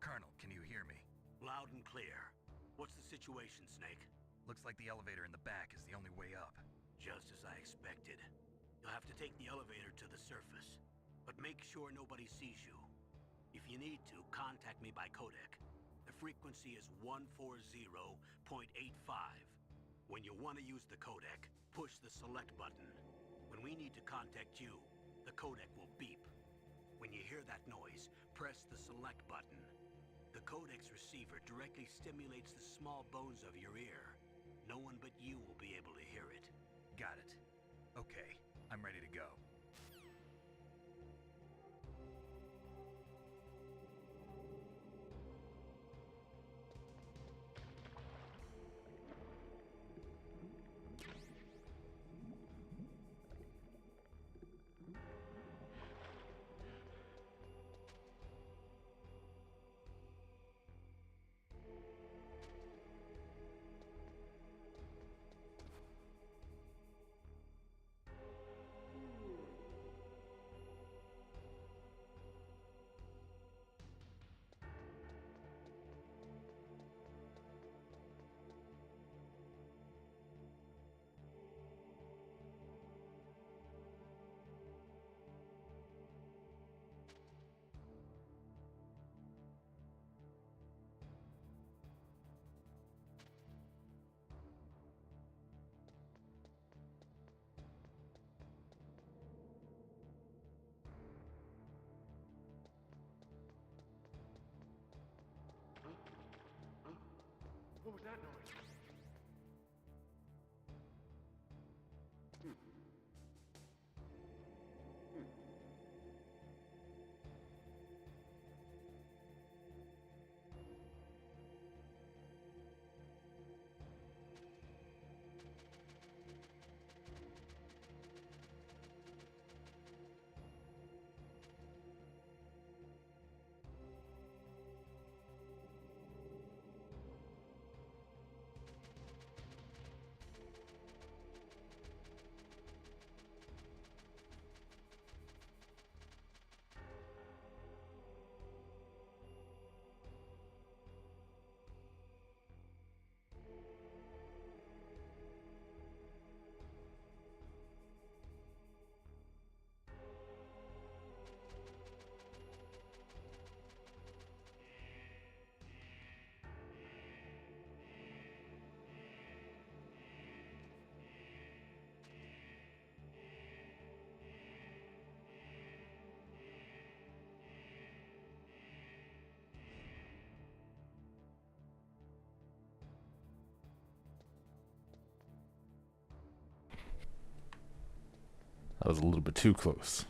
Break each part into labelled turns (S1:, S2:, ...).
S1: Colonel, can you hear me?
S2: Loud and clear. What's the situation, Snake?
S1: Looks like the elevator in the back is the only way up.
S2: Just as I expected. You'll have to take the elevator to the surface. But make sure nobody sees you. If you need to, contact me by codec. The frequency is 140.85. When you want to use the codec, push the select button. When we need to contact you, the codec will beep. When you hear that noise, press the select button. The codec's receiver directly stimulates the small bones of your ear. No one but you will be able to hear it.
S1: Got it. Okay, I'm ready to go.
S3: What was that noise?
S4: That was a little bit too close.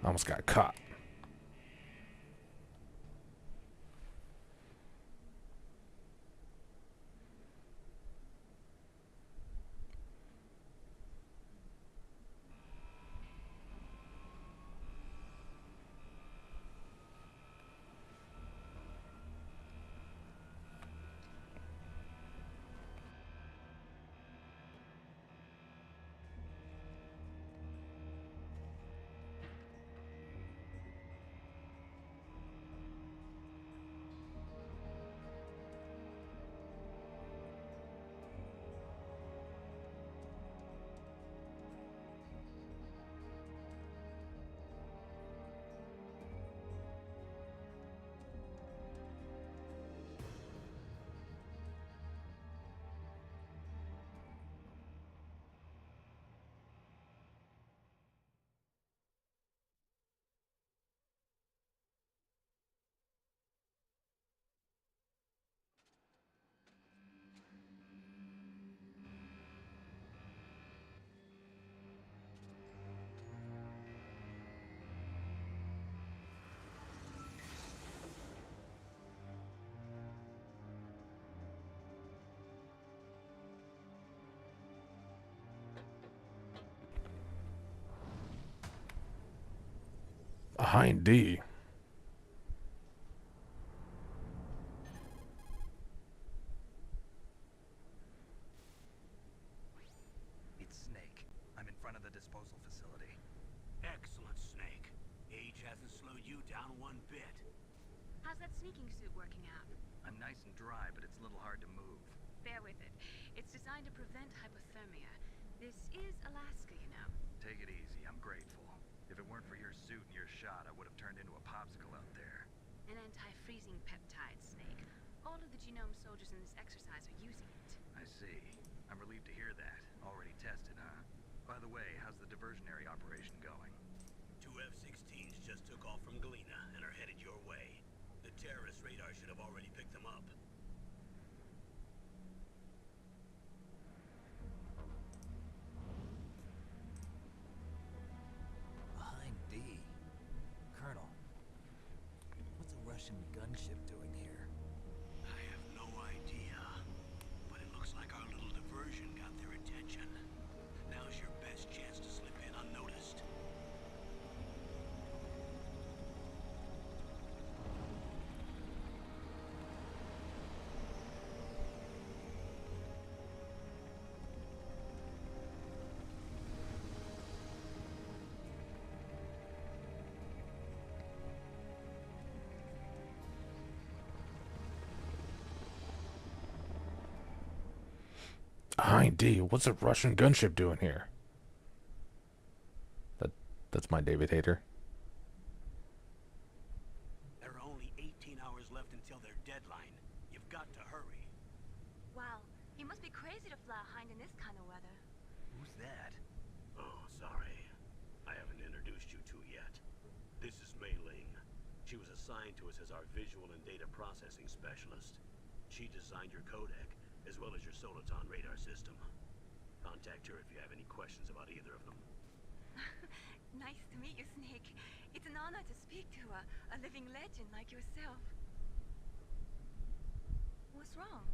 S4: Almost got caught. A Hind D.
S1: It's Snake. I'm in front of the disposal facility.
S2: Excellent, Snake. Age hasn't slowed you you down one bit.
S3: How's that sneaking suit working out?
S1: I'm nice and dry, but it's a little hard to move.
S3: Bear with it. It's designed to prevent hypothermia. This is Alaska, you know.
S1: Take it easy, I'm grateful. If it weren't for your suit and your shot, I would have turned into a popsicle out there.
S3: An anti-freezing peptide, Snake. All of the genome soldiers in this exercise are using it.
S1: I see. I'm relieved to hear that. Already tested, huh? By the way, how's the diversionary operation going?
S2: 2 F-16s just took off from Galena and are headed your way. The terrorist radar should have already picked them up.
S5: Hind D. Colonel, what's a Russian gunship doing here?
S2: I have no idea, but it looks like our little diversion got their attention. Now's your best chance to slip in unnoticed.
S4: Hind D, what's a Russian gunship doing here? That's my David Hater.
S2: There are only 18 hours left until their deadline. You've got to hurry.
S3: Wow, you must be crazy to fly a Hind in this kind of weather.
S1: Who's that?
S2: Oh, sorry. I haven't introduced you to yet. This is Mei Ling. She was assigned to us as our visual and data processing specialist. She designed your codec, as well as your Soliton radar system. Contact her if you have any questions about either of them.
S3: Nice to meet you, Snake. It's an honor to speak to a living legend like yourself. What's wrong?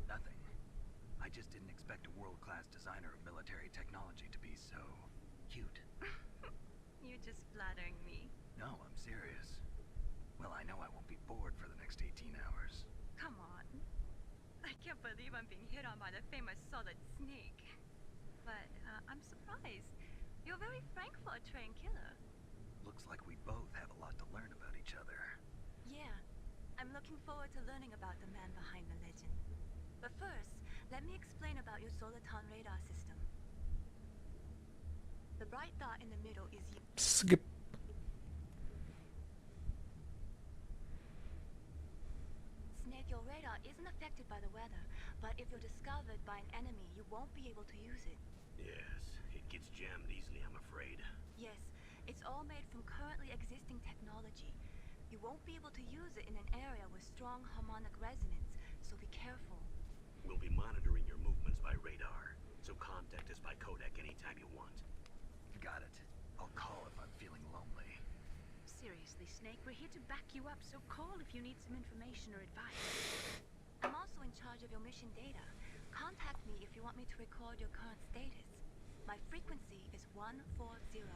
S1: Nothing. I just didn't expect a world-class designer of military technology to be so cute.
S3: You're just flattering me.
S1: No, I'm serious. Well, I know I won't be bored for the next 18 hours.
S3: Come on. I can't believe I'm being hit on by the famous Solid Snake. But I'm surprised. You're very frank for a trained killer.
S1: Looks like we both have a lot to learn about each other.
S3: Yeah. I'm looking forward to learning about the man behind the legend. But first, let me explain about your Soliton radar system. The bright dot in the middle is you.
S4: Skip.
S3: Snake, your radar isn't affected by the weather, but if you're discovered by an enemy, you won't be able to use it.
S2: Yes, it gets jammed easily, I'm afraid.
S3: Yes, it's all made from currently existing technology. You won't be able to use it in an area with strong harmonic resonance, so be careful.
S2: We'll be monitoring your movements by radar, so contact us by codec anytime you want.
S1: Got it. I'll call if I'm feeling lonely.
S3: Seriously, Snake, we're here to back you up, so call if you need some information or advice. I'm also in charge of your mission data. Contact me if you want me to record your current status. My frequency is 140.96.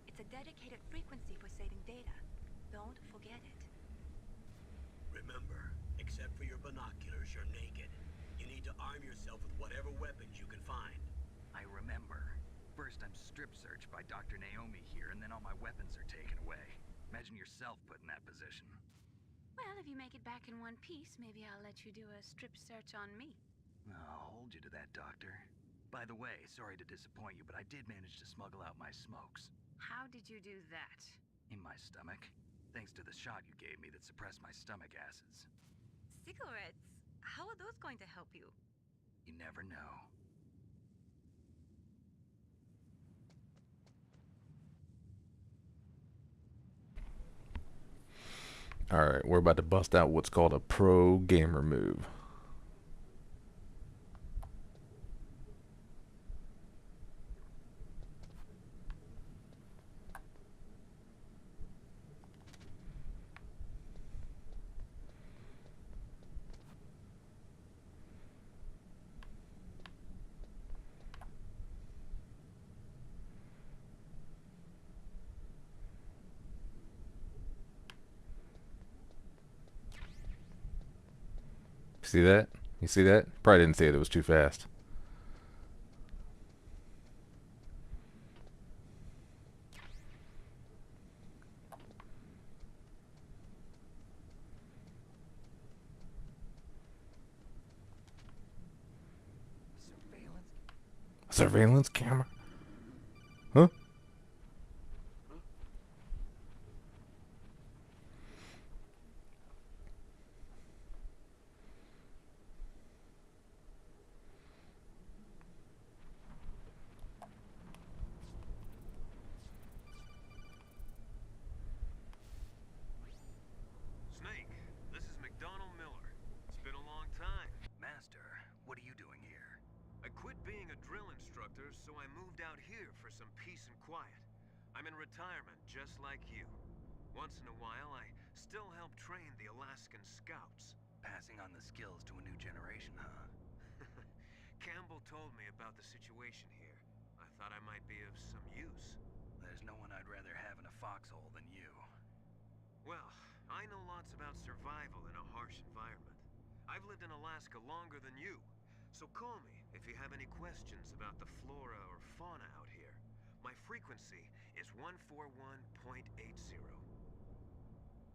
S3: It's a dedicated frequency for saving data. Don't forget it.
S2: Remember, except for your binoculars, you're naked. You need to arm yourself with whatever weapons you can find.
S1: I remember. First I'm strip searched by Dr. Naomi here, and then all my weapons are taken away. Imagine yourself put in that position.
S3: Well, if you make it back in one piece, maybe I'll let you do a strip search on me.
S1: I'll hold you to that, Doctor. By the way, sorry to disappoint you, but I did manage to smuggle out my smokes.
S3: How did you do that?
S1: In my stomach. Thanks to the shot you gave me that suppressed my stomach acids.
S3: Cigarettes? How are those going to help you?
S1: You never know.
S4: Alright, we're about to bust out what's called a pro gamer move. See that? You see that? Probably didn't see it. It was too fast. Surveillance camera? Huh?
S6: Snake, this is McDonald Miller. It's been a long time.
S1: Master, what are you doing here?
S6: I quit being a drill instructor, so I moved out here for some peace and quiet. I'm in retirement, just like you. Once in a while, I still help train the Alaskan Scouts.
S1: Passing on the skills to a new generation, huh?
S6: Campbell told me about the situation here. I thought I might be of some use.
S1: There's no one I'd rather have in a foxhole than you.
S6: Well, I know lots about survival in a harsh environment. I've lived in Alaska longer than you, so call me if you have any questions about the flora or fauna out here. My frequency is 141.80.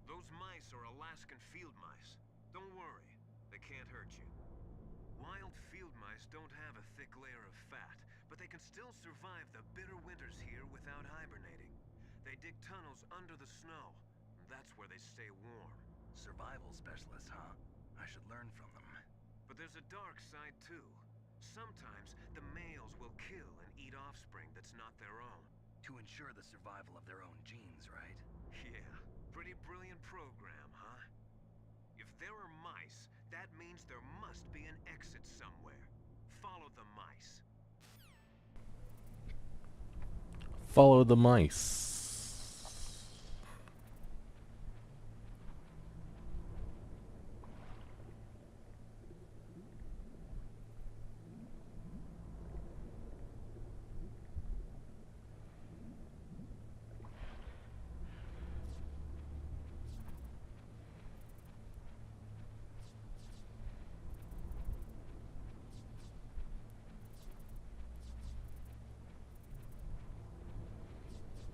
S6: Those mice are Alaskan field mice. Don't worry, they can't hurt you. Wild field mice don't have a thick layer of fat, but they can still survive the bitter winters here without hibernating. They dig tunnels under the snow. That's where they stay warm.
S1: Survival specialists, huh? I should learn from them.
S6: But there's a dark side too. Sometimes the males will kill and eat offspring that's not their own.
S1: To ensure the survival of their own genes, right?
S6: Yeah, pretty brilliant program, huh? If there are mice, that means there must be an exit somewhere. Follow the mice.
S4: Follow the mice.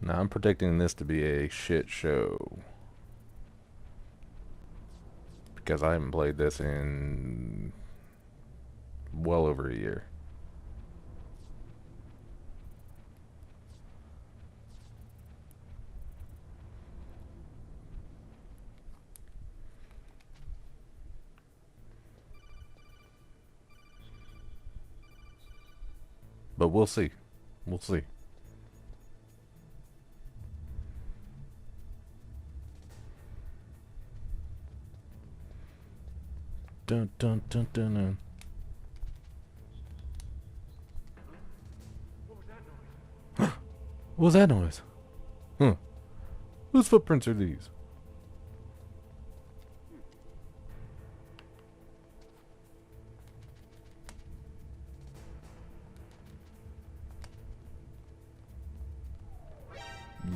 S4: Now I'm predicting this to be a shit show. Because I haven't played this in well over a year. But we'll see. We'll see. Dun dun dun dun dun. What was that noise? Huh. Whose footprints are these?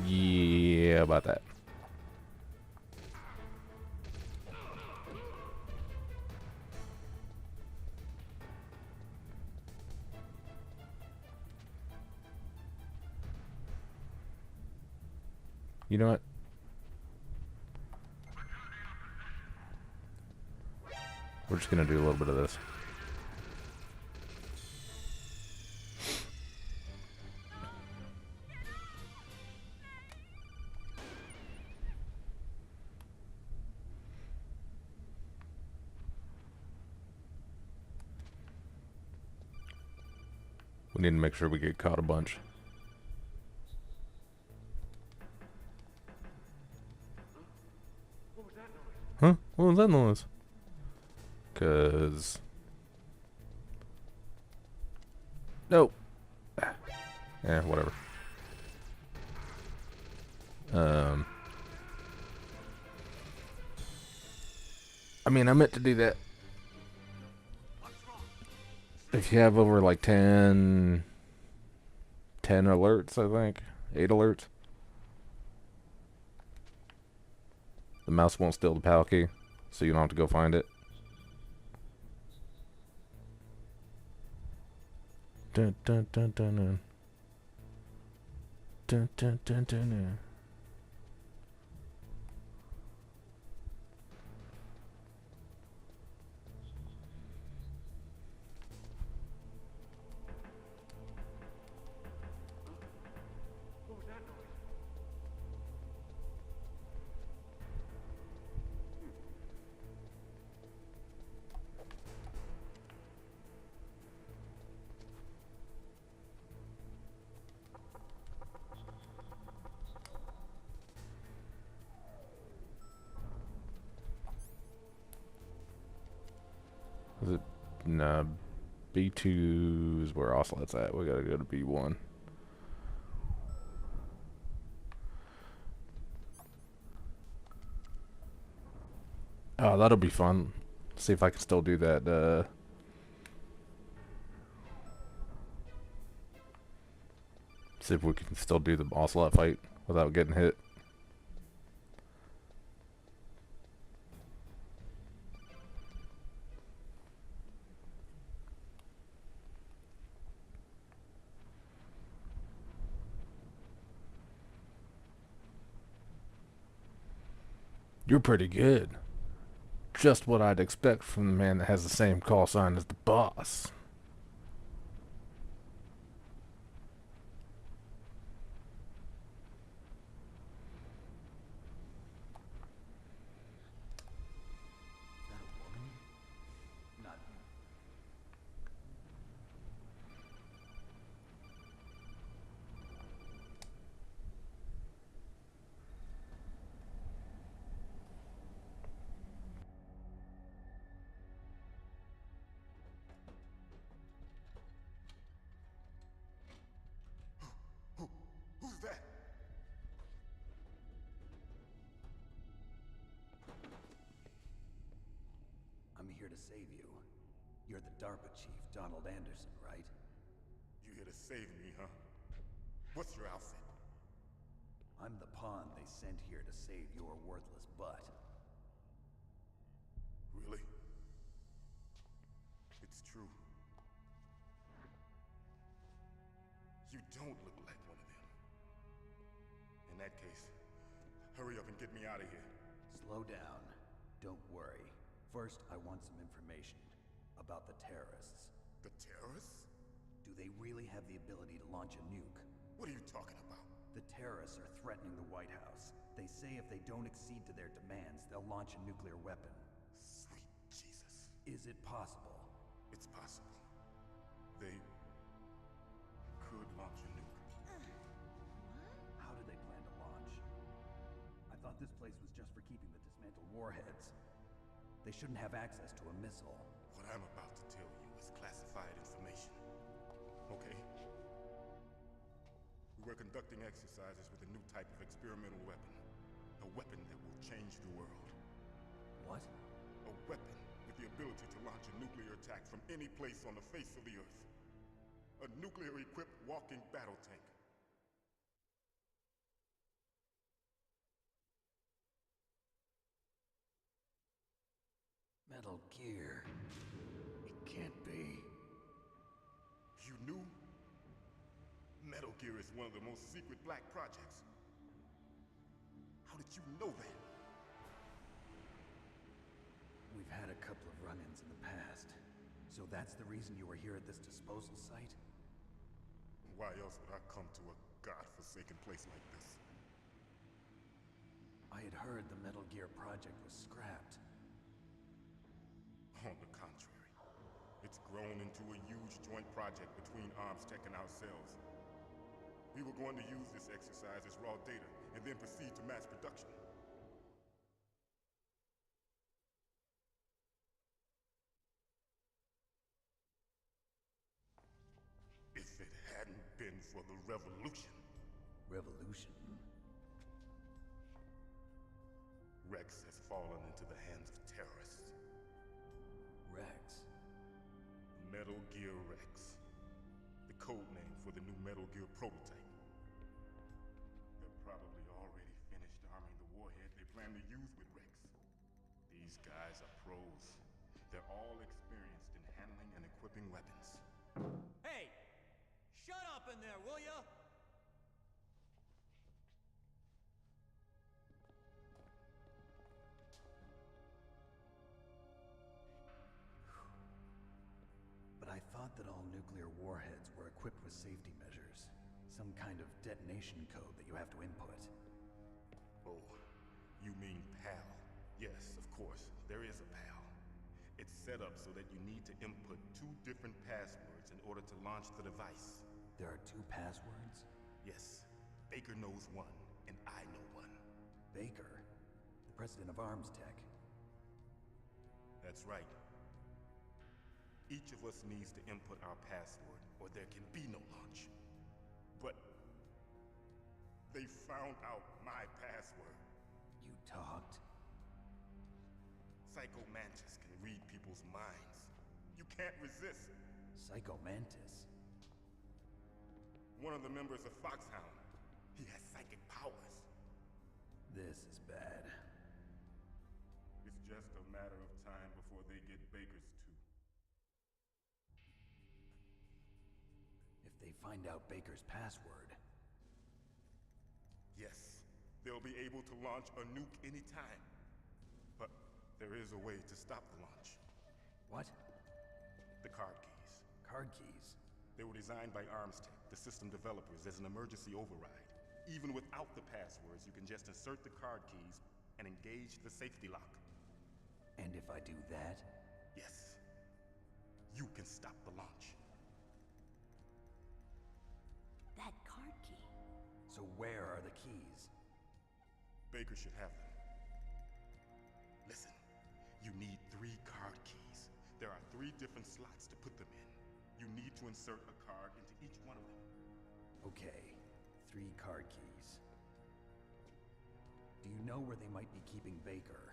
S4: Yeah, about that. You know what? We're just gonna do a little bit of this. We need to make sure we get caught a bunch. Huh? What was that noise? 'Cause... No! Yeah, whatever. I mean, I meant to do that. If you have over like 10 alerts, I think. 8 alerts. The mouse won't steal the PAL key, so you don't have to go find it. Dun dun dun dun dun. Dun dun dun dun dun. Nah, B2 is where Ocelot's at. We gotta go to B1. Oh, that'll be fun. See if I can still do that. See if we can still do the Ocelot fight without getting hit. You're pretty good. Just what I'd expect from the man that has the same call sign as the boss.
S5: Is that a woman? Not.
S7: Who's that?
S5: I'm here to save you. You're the DARPA chief, Donald Anderson, right?
S7: You here to save me, huh? What's your outfit?
S5: I'm the pawn they sent here to save your worthless butt.
S7: Really? It's true. You don't look like one of them. In that case, hurry up and get me out of here.
S5: Slow down. Don't worry. First, I want some information about the terrorists.
S7: The terrorists?
S5: Do they really have the ability to launch a nuke?
S7: What are you talking about?
S5: The terrorists are threatening the White House. They say if they don't accede to their demands, they'll launch a nuclear weapon.
S7: Sweet Jesus.
S5: Is it possible?
S7: It's possible. They could launch a nuke.
S5: How do they plan to launch? I thought this place was just for keeping the dismantled warheads. They shouldn't have access to a missile.
S7: What I'm about to tell you is classified information. Okay? We were conducting exercises with a new type of experimental weapon. A weapon that will change the world.
S5: What?
S7: A weapon with the ability to launch a nuclear attack from any place on the face of the Earth. A nuclear-equipped walking battle tank.
S5: Metal Gear. It can't be.
S7: You knew? Metal Gear is one of the most secret black projects. How did you know that?
S5: We've had a couple of run-ins in the past. So that's the reason you were here at this disposal site?
S7: Why else would I come to a godforsaken place like this?
S5: I had heard the Metal Gear project was scrapped.
S7: On the contrary, it's grown into a huge joint project between Armstech and ourselves. We were going to use this exercise as raw data and then proceed to mass production. If it hadn't been for the revolution.
S5: Revolution?
S7: Rex has fallen into the hands of terrorists.
S5: Rex?
S7: Metal Gear Rex. The code name for the new Metal Gear prototype. They're probably already finished arming the warhead they plan to use with Rex. These guys are pros. They're all experienced in handling and equipping weapons.
S8: Hey! Shut up in there, will ya?
S5: But I thought that all nuclear warheads were equipped with safety measures. Some kind of detonation code that you have to input.
S7: Oh, you mean PAL? Yes, of course, there is a PAL. It's set up so that you need to input 2 different passwords in order to launch the device.
S5: There are 2 passwords?
S7: Yes, Baker knows one, and I know one.
S5: Baker? The president of Armstech?
S7: That's right. Each of us needs to input our password, or there can be no launch. But they found out my password.
S5: You talked?
S7: Psycho Mantis can read people's minds. You can't resist.
S5: Psycho Mantis?
S7: One of the members of Foxhound. He has psychic powers.
S5: This is bad.
S7: It's just a matter of time before they get Baker's too.
S5: If they find out Baker's password...
S7: Yes, they'll be able to launch a nuke anytime. But there is a way to stop the launch.
S5: What?
S7: The card keys.
S5: Card keys?
S7: They were designed by Armstech, the system developers, as an emergency override. Even without the passwords, you can just insert the card keys and engage the safety lock.
S5: And if I do that?
S7: Yes. You can stop the launch.
S3: That card key.
S5: So where are the keys?
S7: Baker should have them. Listen, you need 3 card keys. There are 3 different slots to put them in. You need to insert a card into each one of them.
S5: Okay, 3 card keys. Do you know where they might be keeping Baker?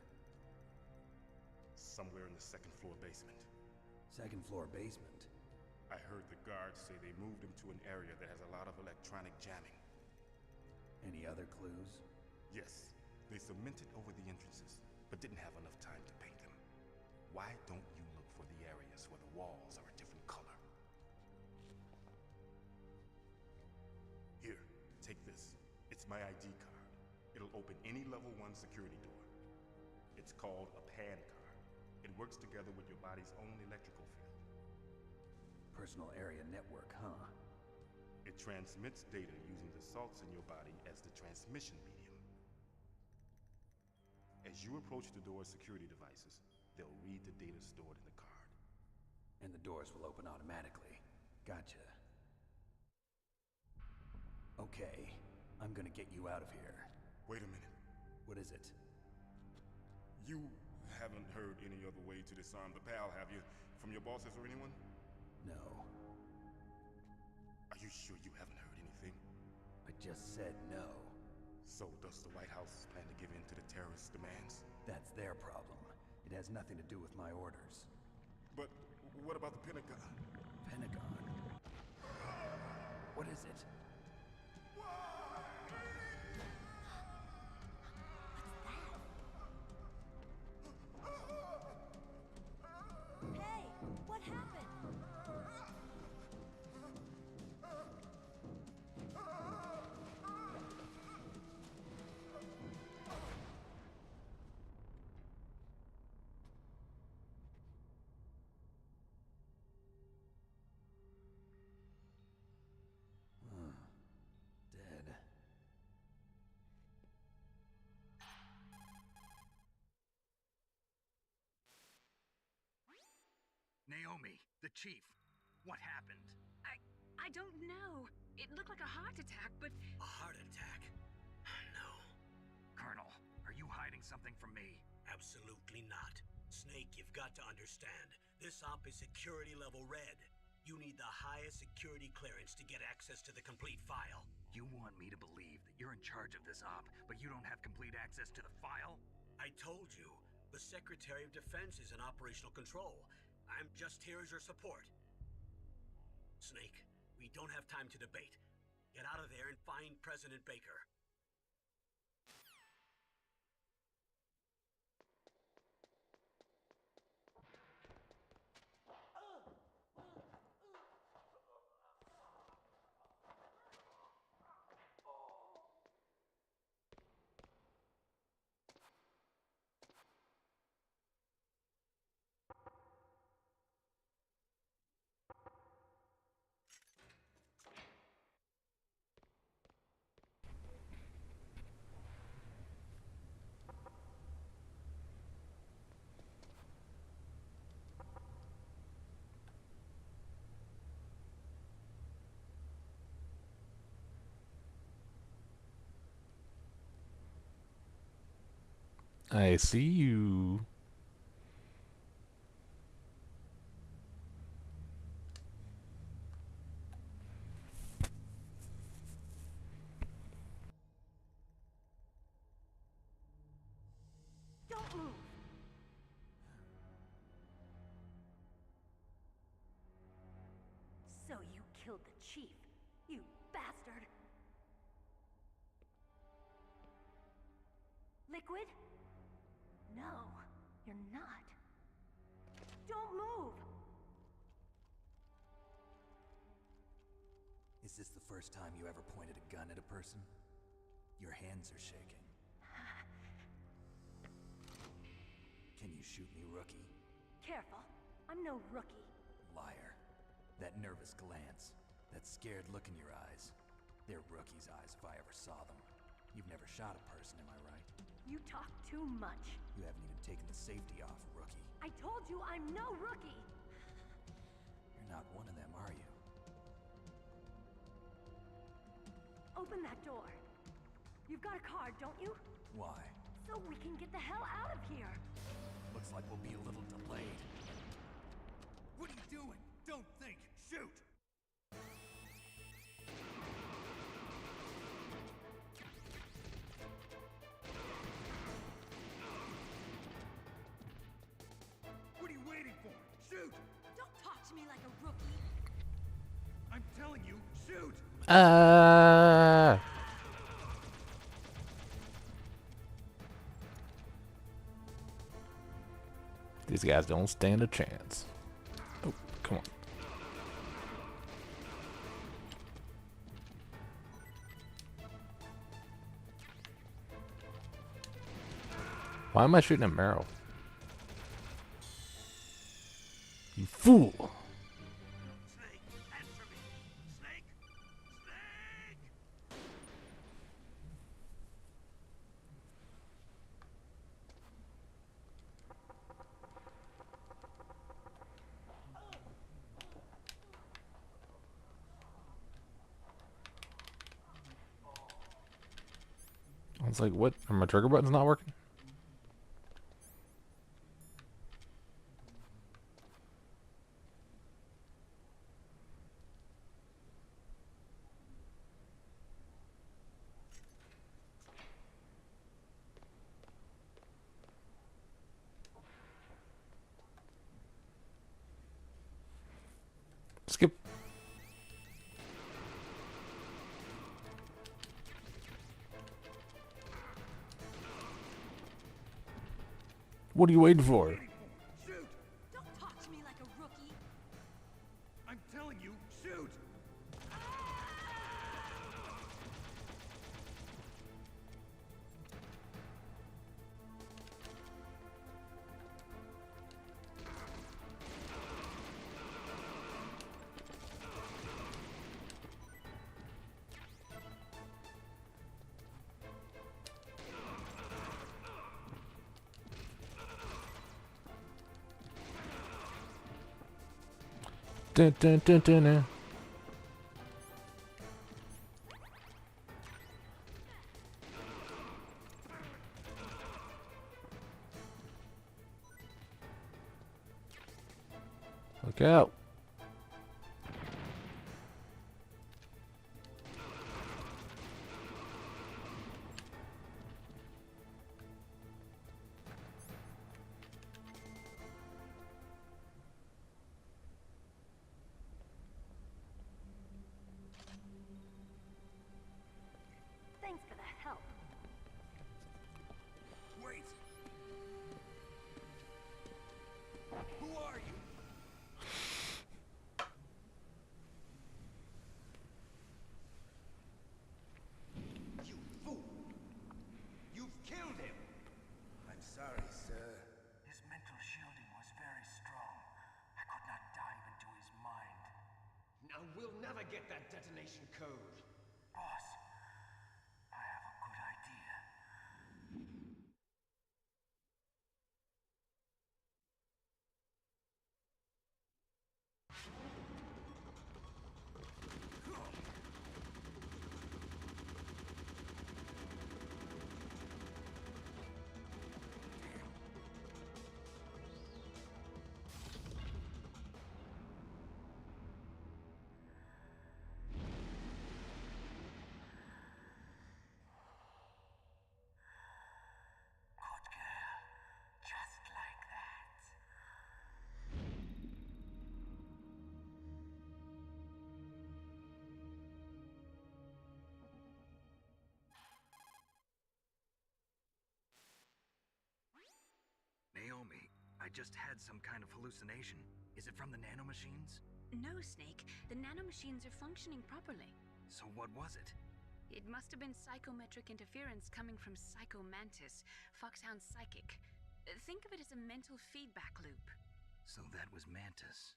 S7: Somewhere in the 2nd floor basement.
S5: 2nd floor basement?
S7: I heard the guards say they moved him to an area that has a lot of electronic jamming.
S5: Any other clues?
S7: Yes, they cemented over the entrances, but didn't have enough time to paint them. Why don't you look for the areas where the walls are a different color? Here, take this. It's my ID card. It'll open any level 1 security door. It's called a PAN card. It works together with your body's own electrical field.
S5: Personal area network, huh?
S7: It transmits data using the salts in your body as the transmission medium. As you approach the door's security devices, they'll read the data stored in the card.
S5: And the doors will open automatically. Gotcha. Okay, I'm gonna get you out of here.
S7: Wait a minute.
S5: What is it?
S7: You haven't heard any other way to disarm the PAL, have you? From your bosses or anyone?
S5: No.
S7: Are you sure you haven't heard anything?
S5: I just said no.
S7: So does the White House plan to give in to the terrorists' demands?
S5: That's their problem. It has nothing to do with my orders.
S7: But what about the Pentagon?
S5: Pentagon? What is it?
S3: Hey, what happened?
S5: Dead.
S1: Naomi, the chief. What happened?
S9: I don't know. It looked like a heart attack, but
S2: A heart attack? No,
S1: Colonel, are you hiding something from me?
S2: absolutely not. Snake, you've got to understand. This op is security level red. You need the highest security clearance to get access to the complete file.
S1: You want me to believe that you're in charge of this op, but you don't have complete access to the file?
S2: I told you, the Secretary of Defense is in operational control. I'm just here as your support. Snake, we don't have time to debate. Get out of there and find President Baker.
S4: I see you.
S10: killed the chief. You bastard! Liquid? No, you're not. Don't move!
S5: Is this the first time you ever pointed a gun at a person? Your hands are shaking. Can you shoot me, rookie?
S10: Careful, I'm no rookie.
S5: Liar. That nervous glance, that scared look in your eyes. They're rookie's eyes if I ever saw them. You've never shot a person, am I right?
S10: You talk too much.
S5: You haven't even taken the safety off, rookie.
S10: I told you I'm no rookie!
S5: You're not one of them, are you?
S10: Open that door. You've got a card, don't you?
S5: Why?
S10: So we can get the hell out of here.
S5: Looks like we'll be a little delayed.
S8: What are you doing? Don't think. Shoot! What are you waiting for? Shoot!
S10: Don't talk to me like a rookie.
S8: I'm telling you, shoot!
S4: These guys don't stand a chance. Oh, come on. Why am I shooting at Meryl? You fool!
S2: Snake, answer me! Snake! Snake!
S4: I was like, what? Are my trigger buttons not working? Skip. What are you waiting for?
S8: Shoot!
S10: Don't talk to me like a rookie.
S8: I'm telling you, shoot!
S4: Dun, dun, dun, dun, dun. Look out.
S10: Thanks for the help.
S8: Wait! Who are you? You fool! You've killed him!
S11: I'm sorry, sir.
S2: His mental shielding was very strong. I could not dive into his mind.
S11: Now we'll never get that detonation code.
S2: Boss, I have a good idea.
S1: Naomi. I just had some kind of hallucination. Is it from the nanomachines?
S9: No, Snake. The nanomachines are functioning properly.
S1: So what was it?
S9: It must have been psychometric interference coming from Psycho Mantis, Foxhound's psychic. Think of it as a mental feedback loop.
S1: So that was Mantis.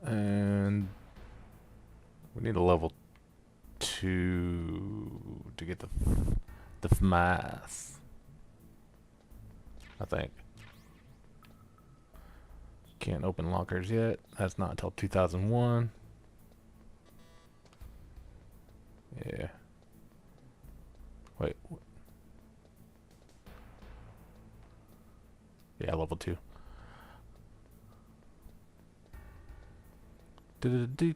S4: And we need a level 2 to get the FMAS, I think. Can't open lockers yet. That's not until 2001. Yeah. Wait. Yeah, level 2. Do do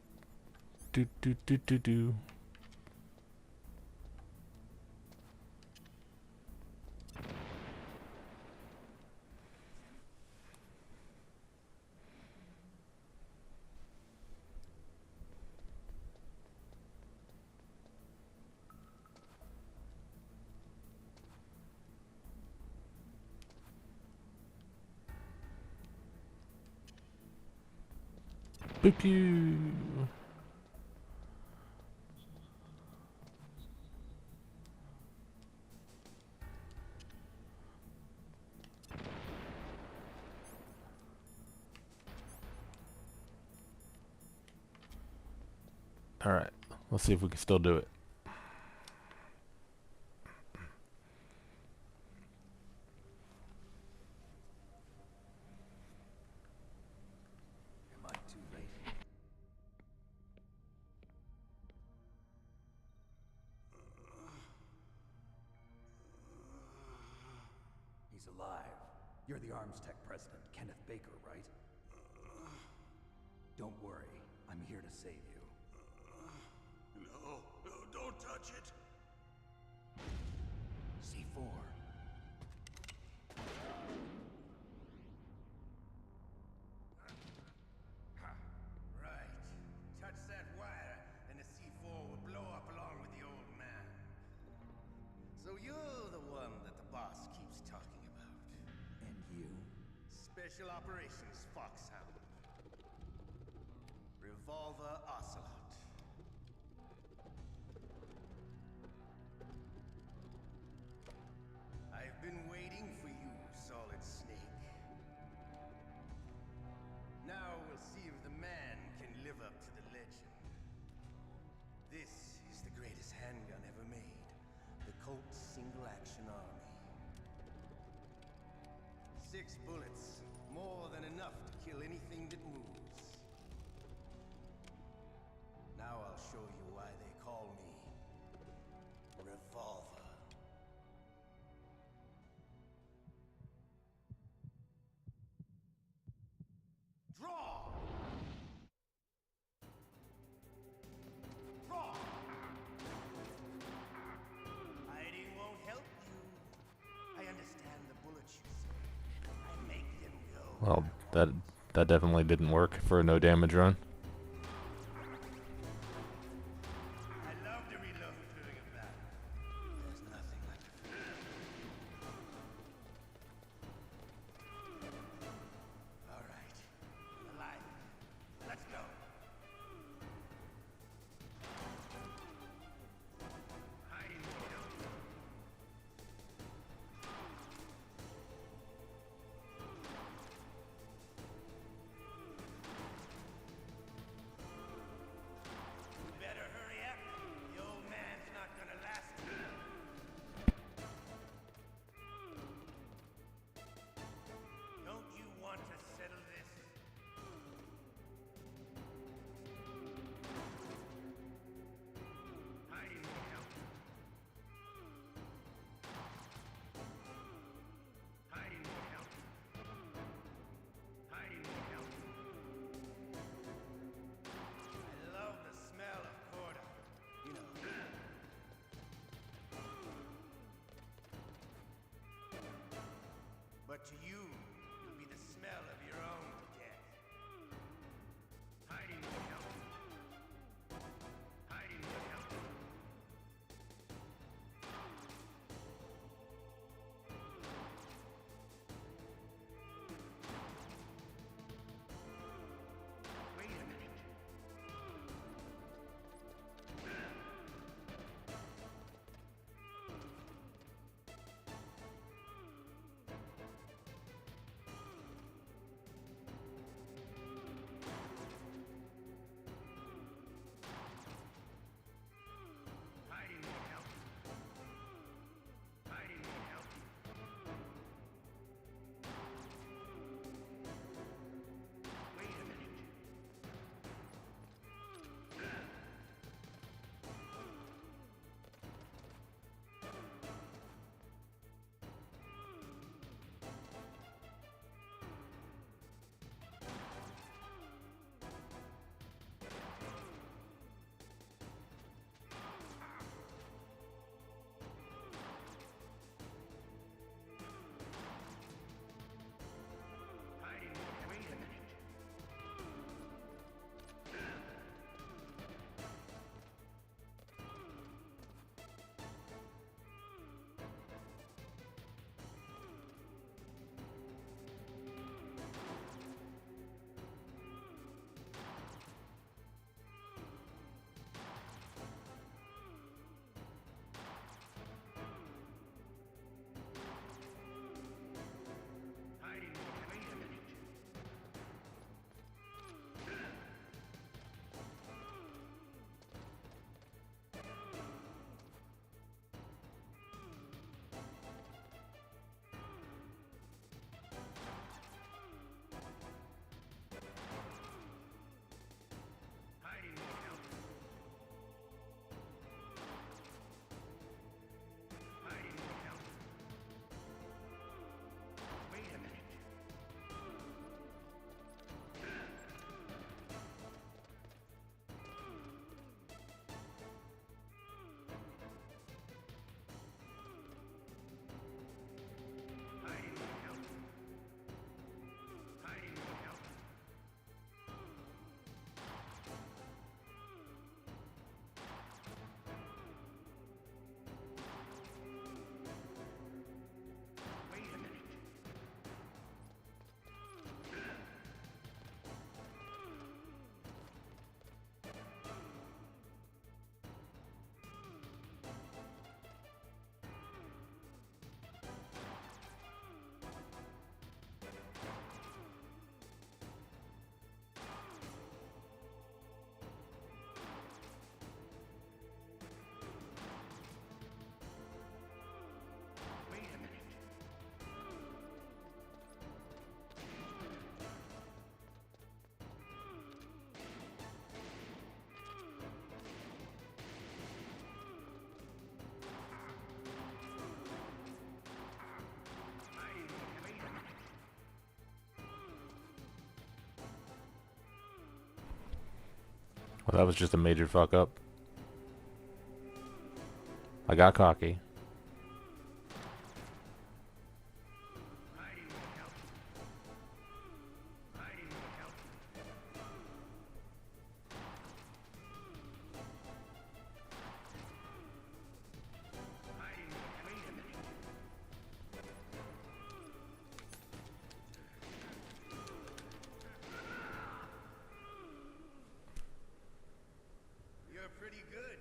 S4: do do do do do. Boop you. All right, let's see if we can still do it.
S5: Am I too late? He's alive. You're the Arms Tech president, Kenneth Baker, right? Don't worry, I'm here to save you.
S2: No, don't touch it.
S5: C4.
S11: Right. Touch that wire, and the C4 will blow up along with the old man. So you're the one that the boss keeps talking about.
S5: And you?
S11: Special Operations Foxhound. Revolver Ocelot. I've been waiting for you, Solid Snake. Now we'll see if the man can live up to the legend. This is the greatest handgun ever made. The Colt Single Action Army. 6 bullets, more than enough to kill anything that moves. Now I'll show you why they call me Revolver. Draw! Draw! Hiding won't help you. I understand the bullets you see. I make them go.
S4: Well, that definitely didn't work for a no damage run.
S11: I love to reload during a battle. There's nothing like a feeling. All right. I'm alive. Let's go. Hiding won't help you. to you, it'll be the smell of your own death. Hiding would help. Hiding would help. Wait a minute. Hiding would help. Hiding would help. Wait a minute. Hiding would wait a minute. Hiding would wait a minute. Hiding would help. Hiding would help. Wait a minute. Hiding would help. Hiding would help. Wait a minute. Wait a minute. Hiding would wait a minute.
S4: Well, that was just a major fuck up. I got cocky.
S11: Hiding would help. Hiding would help. Hiding would wait a minute. You're pretty good.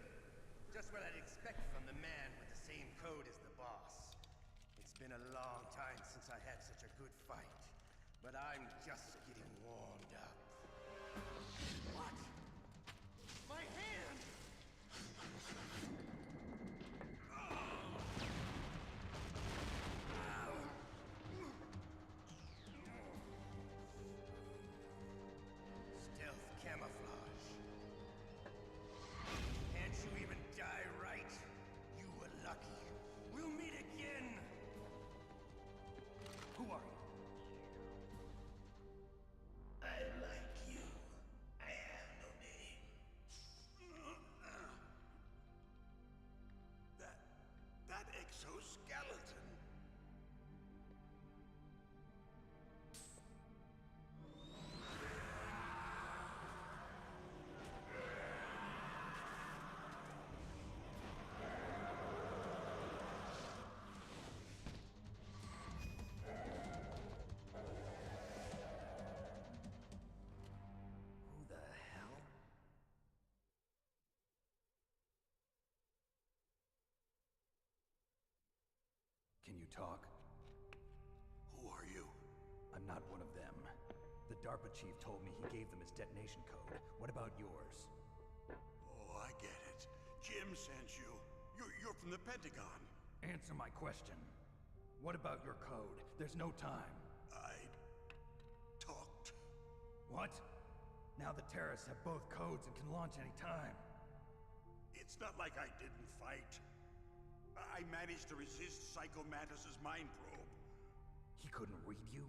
S11: Just what I'd expect from the man with the same code as the boss. It's been a long time since I had such a good fight, but I'm just getting warmed up. What? My hand! Stealth camouflage. Can't you even die right? You were lucky. We'll meet again! Who are you? I
S5: talk?
S2: Who are you?
S5: I'm not one of them. The DARPA chief told me he gave them his detonation code. What about yours?
S2: Oh, I get it. Jim sent you. You're from the Pentagon.
S5: Answer my question. What about your code? There's no time.
S2: I talked.
S5: What? Now the terrorists have both codes and can launch any time.
S2: It's not like I didn't fight. I managed to resist Psycho Mantis's mind probe.
S5: He couldn't read you?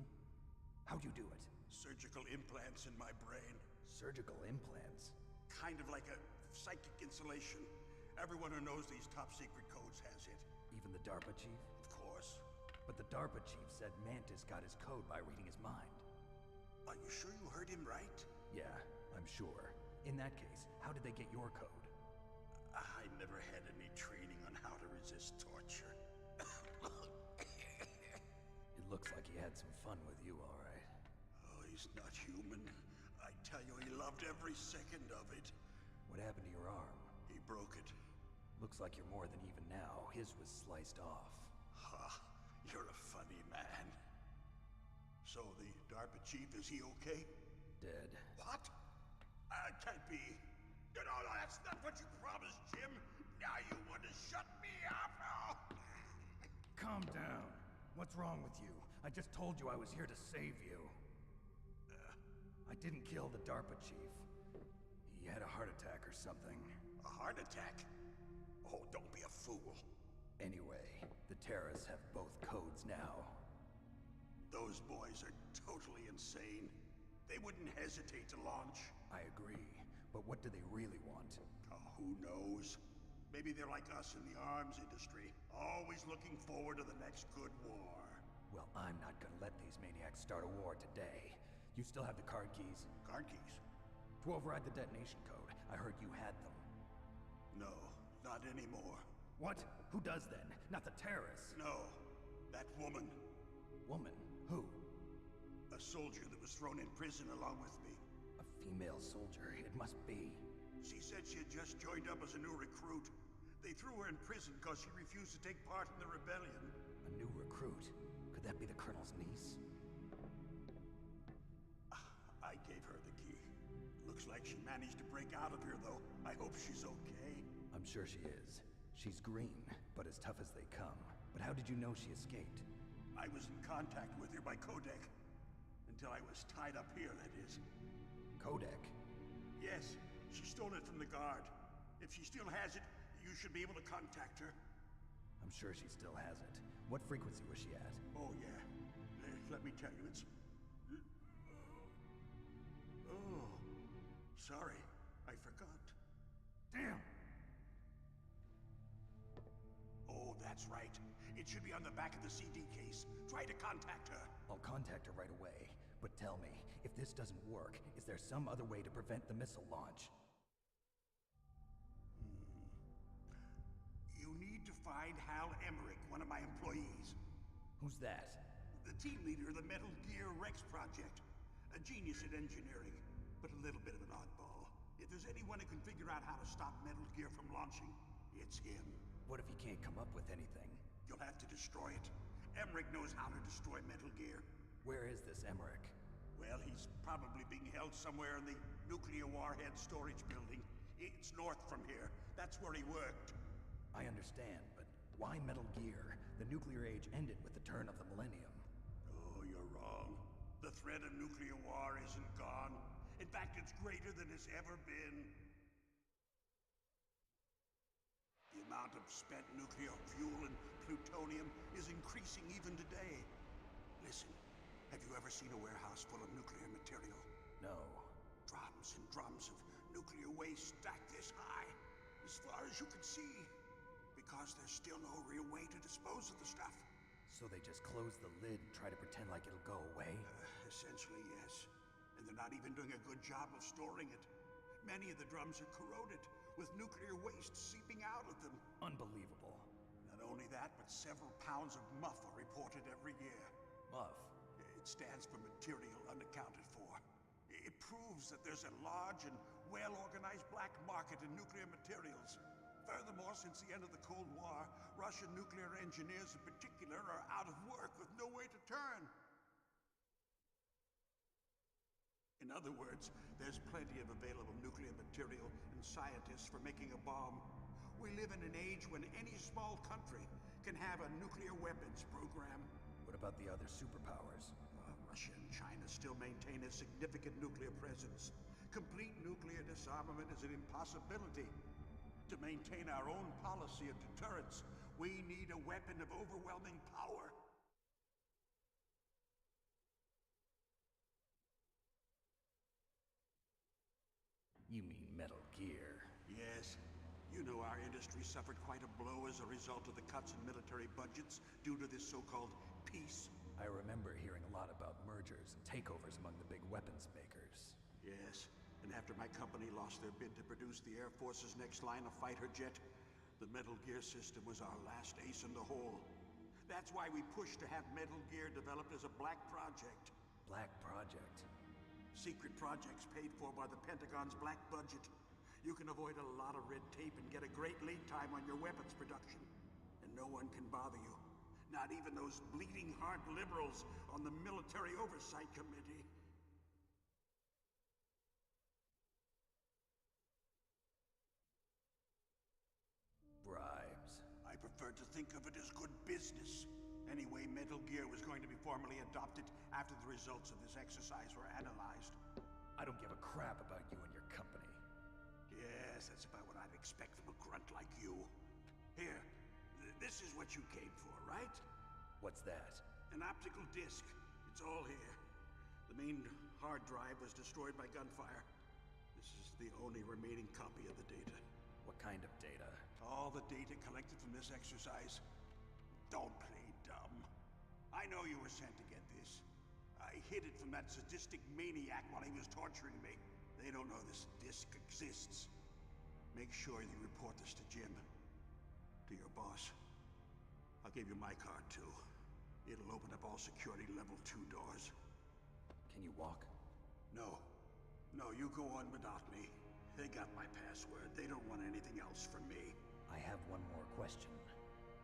S5: How'd you do it?
S2: Surgical implants in my brain.
S5: Surgical implants?
S2: Kind of like a psychic insulation. Everyone who knows these top secret codes has it.
S5: Even the DARPA chief?
S2: Of course.
S5: But the DARPA chief said Mantis got his code by reading his mind.
S2: Are you sure you heard him right?
S5: Yeah, I'm sure. In that case, how did they get your code?
S2: I never had any training on how to resist torture.
S5: It looks like he had some fun with you, all right.
S2: Oh, he's not human. I tell you, he loved every second of it.
S5: What happened to your arm?
S2: He broke it.
S5: Looks like you're more than even now. His was sliced off.
S2: Ha, you're a funny man. So the DARPA chief, is he okay?
S5: Dead.
S2: What? Can't be. No, that's not what you promised, Jim. Now you want to shut me up? Oh.
S5: Calm down. What's wrong with you? I just told you I was here to save you. I didn't kill the DARPA chief. He had a heart attack or something.
S2: A heart attack? Oh, don't be a fool.
S5: Anyway, the terrorists have both codes now.
S2: Those boys are totally insane. They wouldn't hesitate to launch.
S5: I agree, but what do they really want?
S2: Oh, who knows? Maybe they're like us in the arms industry, always looking forward to the next good war.
S5: Well, I'm not gonna let these maniacs start a war today. You still have the card keys?
S2: Card keys?
S5: To override the detonation code. I heard you had them.
S2: No, not anymore.
S5: What? Who does then? Not the terrorists?
S2: No, that woman.
S5: Woman? Who?
S2: A soldier that was thrown in prison along with me.
S5: A female soldier, it must be.
S2: She said she had just joined up as a new recruit. They threw her in prison because she refused to take part in the rebellion.
S5: A new recruit? Could that be the Colonel's niece?
S2: I gave her the key. Looks like she managed to break out of here, though. I hope she's okay.
S5: I'm sure she is. She's green, but as tough as they come. But how did you know she escaped?
S2: I was in contact with her by codec. Until I was tied up here, that is.
S5: Codec?
S2: Yes, she stole it from the guard. If she still has it, you should be able to contact her.
S5: I'm sure she still has it. What frequency was she at?
S2: Oh, yeah. Let me tell you, it's... Oh, sorry. I forgot.
S5: Damn!
S2: Oh, that's right. It should be on the back of the CD case. Try to contact her.
S5: I'll contact her right away. But tell me, if this doesn't work, is there some other way to prevent the missile launch?
S2: You need to find Hal Emmerich, one of my employees.
S5: Who's that?
S2: The team leader of the Metal Gear Rex project. A genius at engineering, but a little bit of an oddball. If there's anyone who can figure out how to stop Metal Gear from launching, it's him.
S5: What if he can't come up with anything?
S2: You'll have to destroy it. Emmerich knows how to destroy Metal Gear.
S5: Where is this Emmerich?
S2: Well, he's probably being held somewhere in the nuclear warhead storage building. It's north from here. That's where he worked.
S5: I understand, but why Metal Gear? The nuclear age ended with the turn of the millennium.
S2: Oh, you're wrong. The threat of nuclear war isn't gone. In fact, it's greater than it's ever been. The amount of spent nuclear fuel and plutonium is increasing even today. Listen, have you ever seen a warehouse full of nuclear material?
S5: No.
S2: Drums and drums of nuclear waste stacked this high, as far as you can see. Because there's still no real way to dispose of the stuff.
S5: So they just close the lid and try to pretend like it'll go away?
S2: Essentially, yes. And they're not even doing a good job of storing it. Many of the drums are corroded, with nuclear waste seeping out of them.
S5: Unbelievable.
S2: Not only that, but several pounds of muff are reported every year.
S5: Muff?
S2: It stands for material unaccounted for. It proves that there's a large and well-organized black market in nuclear materials. Furthermore, since the end of the Cold War, Russian nuclear engineers in particular are out other words, there's plenty of available nuclear material and scientists for making a bomb. We live in an age when any small country can have a nuclear weapons program.
S5: What about the other superpowers?
S2: Russia and China still maintain a significant nuclear presence. Complete nuclear disarmament is an impossibility. To maintain our own policy of deterrence, we need a weapon of overwhelming power.
S5: You mean Metal Gear?
S2: Yes. You know our industry suffered quite a blow as a result of the cuts in military budgets due to this so-called peace.
S5: I remember hearing a lot about mergers and takeovers among the big weapons makers.
S2: Yes, and after my company lost their bid to produce the Air Force's next line of fighter jet, the Metal Gear system was our last ace in the hole. That's why we pushed to have Metal Gear developed as a black project.
S5: Black project?
S2: Secret projects paid for by the Pentagon's black budget. You can avoid a lot of red tape and get a great lead time on your weapons production. And no one can bother you. Not even those bleeding heart liberals on the Military Oversight Committee.
S5: Bribes.
S2: I prefer to think of it as good business. Anyway, Metal Gear was going to be formally adopted after the results of this exercise were analyzed.
S5: I don't give a crap about you and your company.
S2: Yes, that's about what I'd expect from a grunt like you. Here, this is what you came for, right?
S5: What's that?
S2: An optical disc. It's all here. The main hard drive was destroyed by gunfire. This is the only remaining copy of the data.
S5: What kind of data?
S2: All the data collected from this exercise. Don't play dumb. I know you were sent to get this. I hid it from that sadistic maniac while he was torturing me. They don't know this disc exists. Make sure you report this to Jim. To your boss. I'll give you my card too. It'll open up all security level 2 doors.
S5: Can you walk?
S2: No. No, you go on without me. They got my password. They don't want anything else from me.
S5: I have one more question.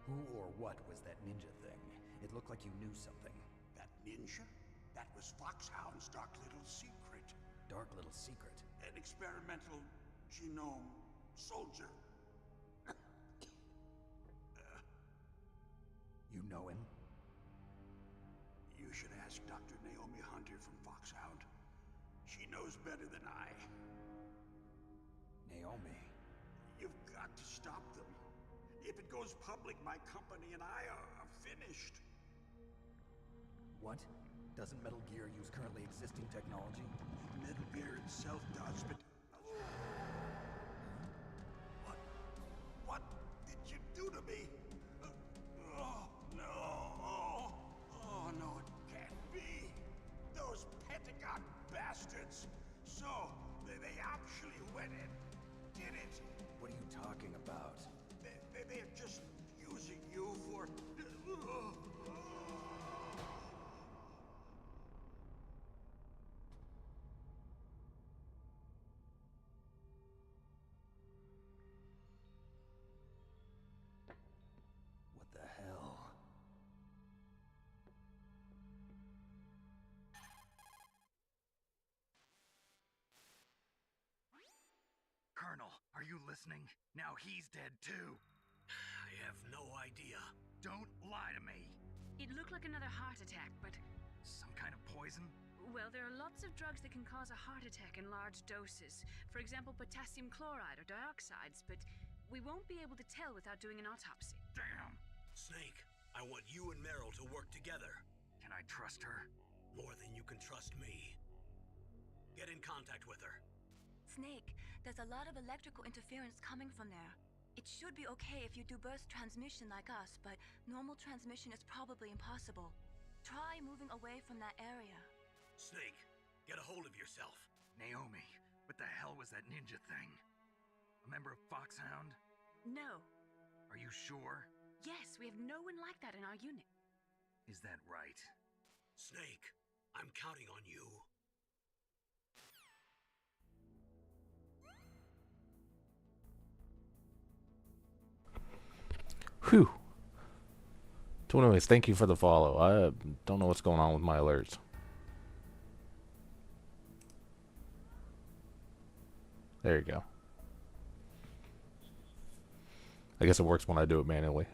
S5: Who or what was that ninja thing? It looked like you knew something.
S2: That ninja? That was Foxhound's dark little secret.
S5: Dark little secret?
S2: An experimental genome soldier.
S5: You know him?
S2: You should ask Dr. Naomi Hunter from Foxhound. She knows better than I.
S5: Naomi?
S2: You've got to stop them. If it goes public, my company and I are finished.
S5: What? Doesn't Metal Gear use currently existing technology?
S2: Metal Gear itself does, but... What did you do to me? Oh, no. Oh, no, it can't be. Those Pentagon bastards. So, they actually went and did it.
S5: What are you talking about?
S2: They're just using you for...
S5: What the hell?
S1: Colonel, are you listening? Now he's dead too.
S2: I have no idea.
S1: Don't lie to me.
S9: It looked like another heart attack, but...
S1: Some kind of poison?
S9: Well, there are lots of drugs that can cause a heart attack in large doses. For example, potassium chloride or dioxides, but we won't be able to tell without doing an autopsy.
S1: Damn.
S2: Snake, I want you and Meryl to work together.
S1: Can I trust her?
S2: More than you can trust me. Get in contact with her.
S3: Snake, there's a lot of electrical interference coming from there. It should be okay if you do burst transmission like us, but normal transmission is probably impossible. Try moving away from that area.
S2: Snake, get a hold of yourself.
S1: Naomi, what the hell was that ninja thing? A member of Foxhound?
S9: No.
S1: Are you sure?
S9: Yes, we have no one like that in our unit.
S1: Is that right?
S2: Snake, I'm counting on you.
S4: Whew. So anyways, thank you for the follow. I don't know what's going on with my alerts. There you go. I guess it works when I do it manually.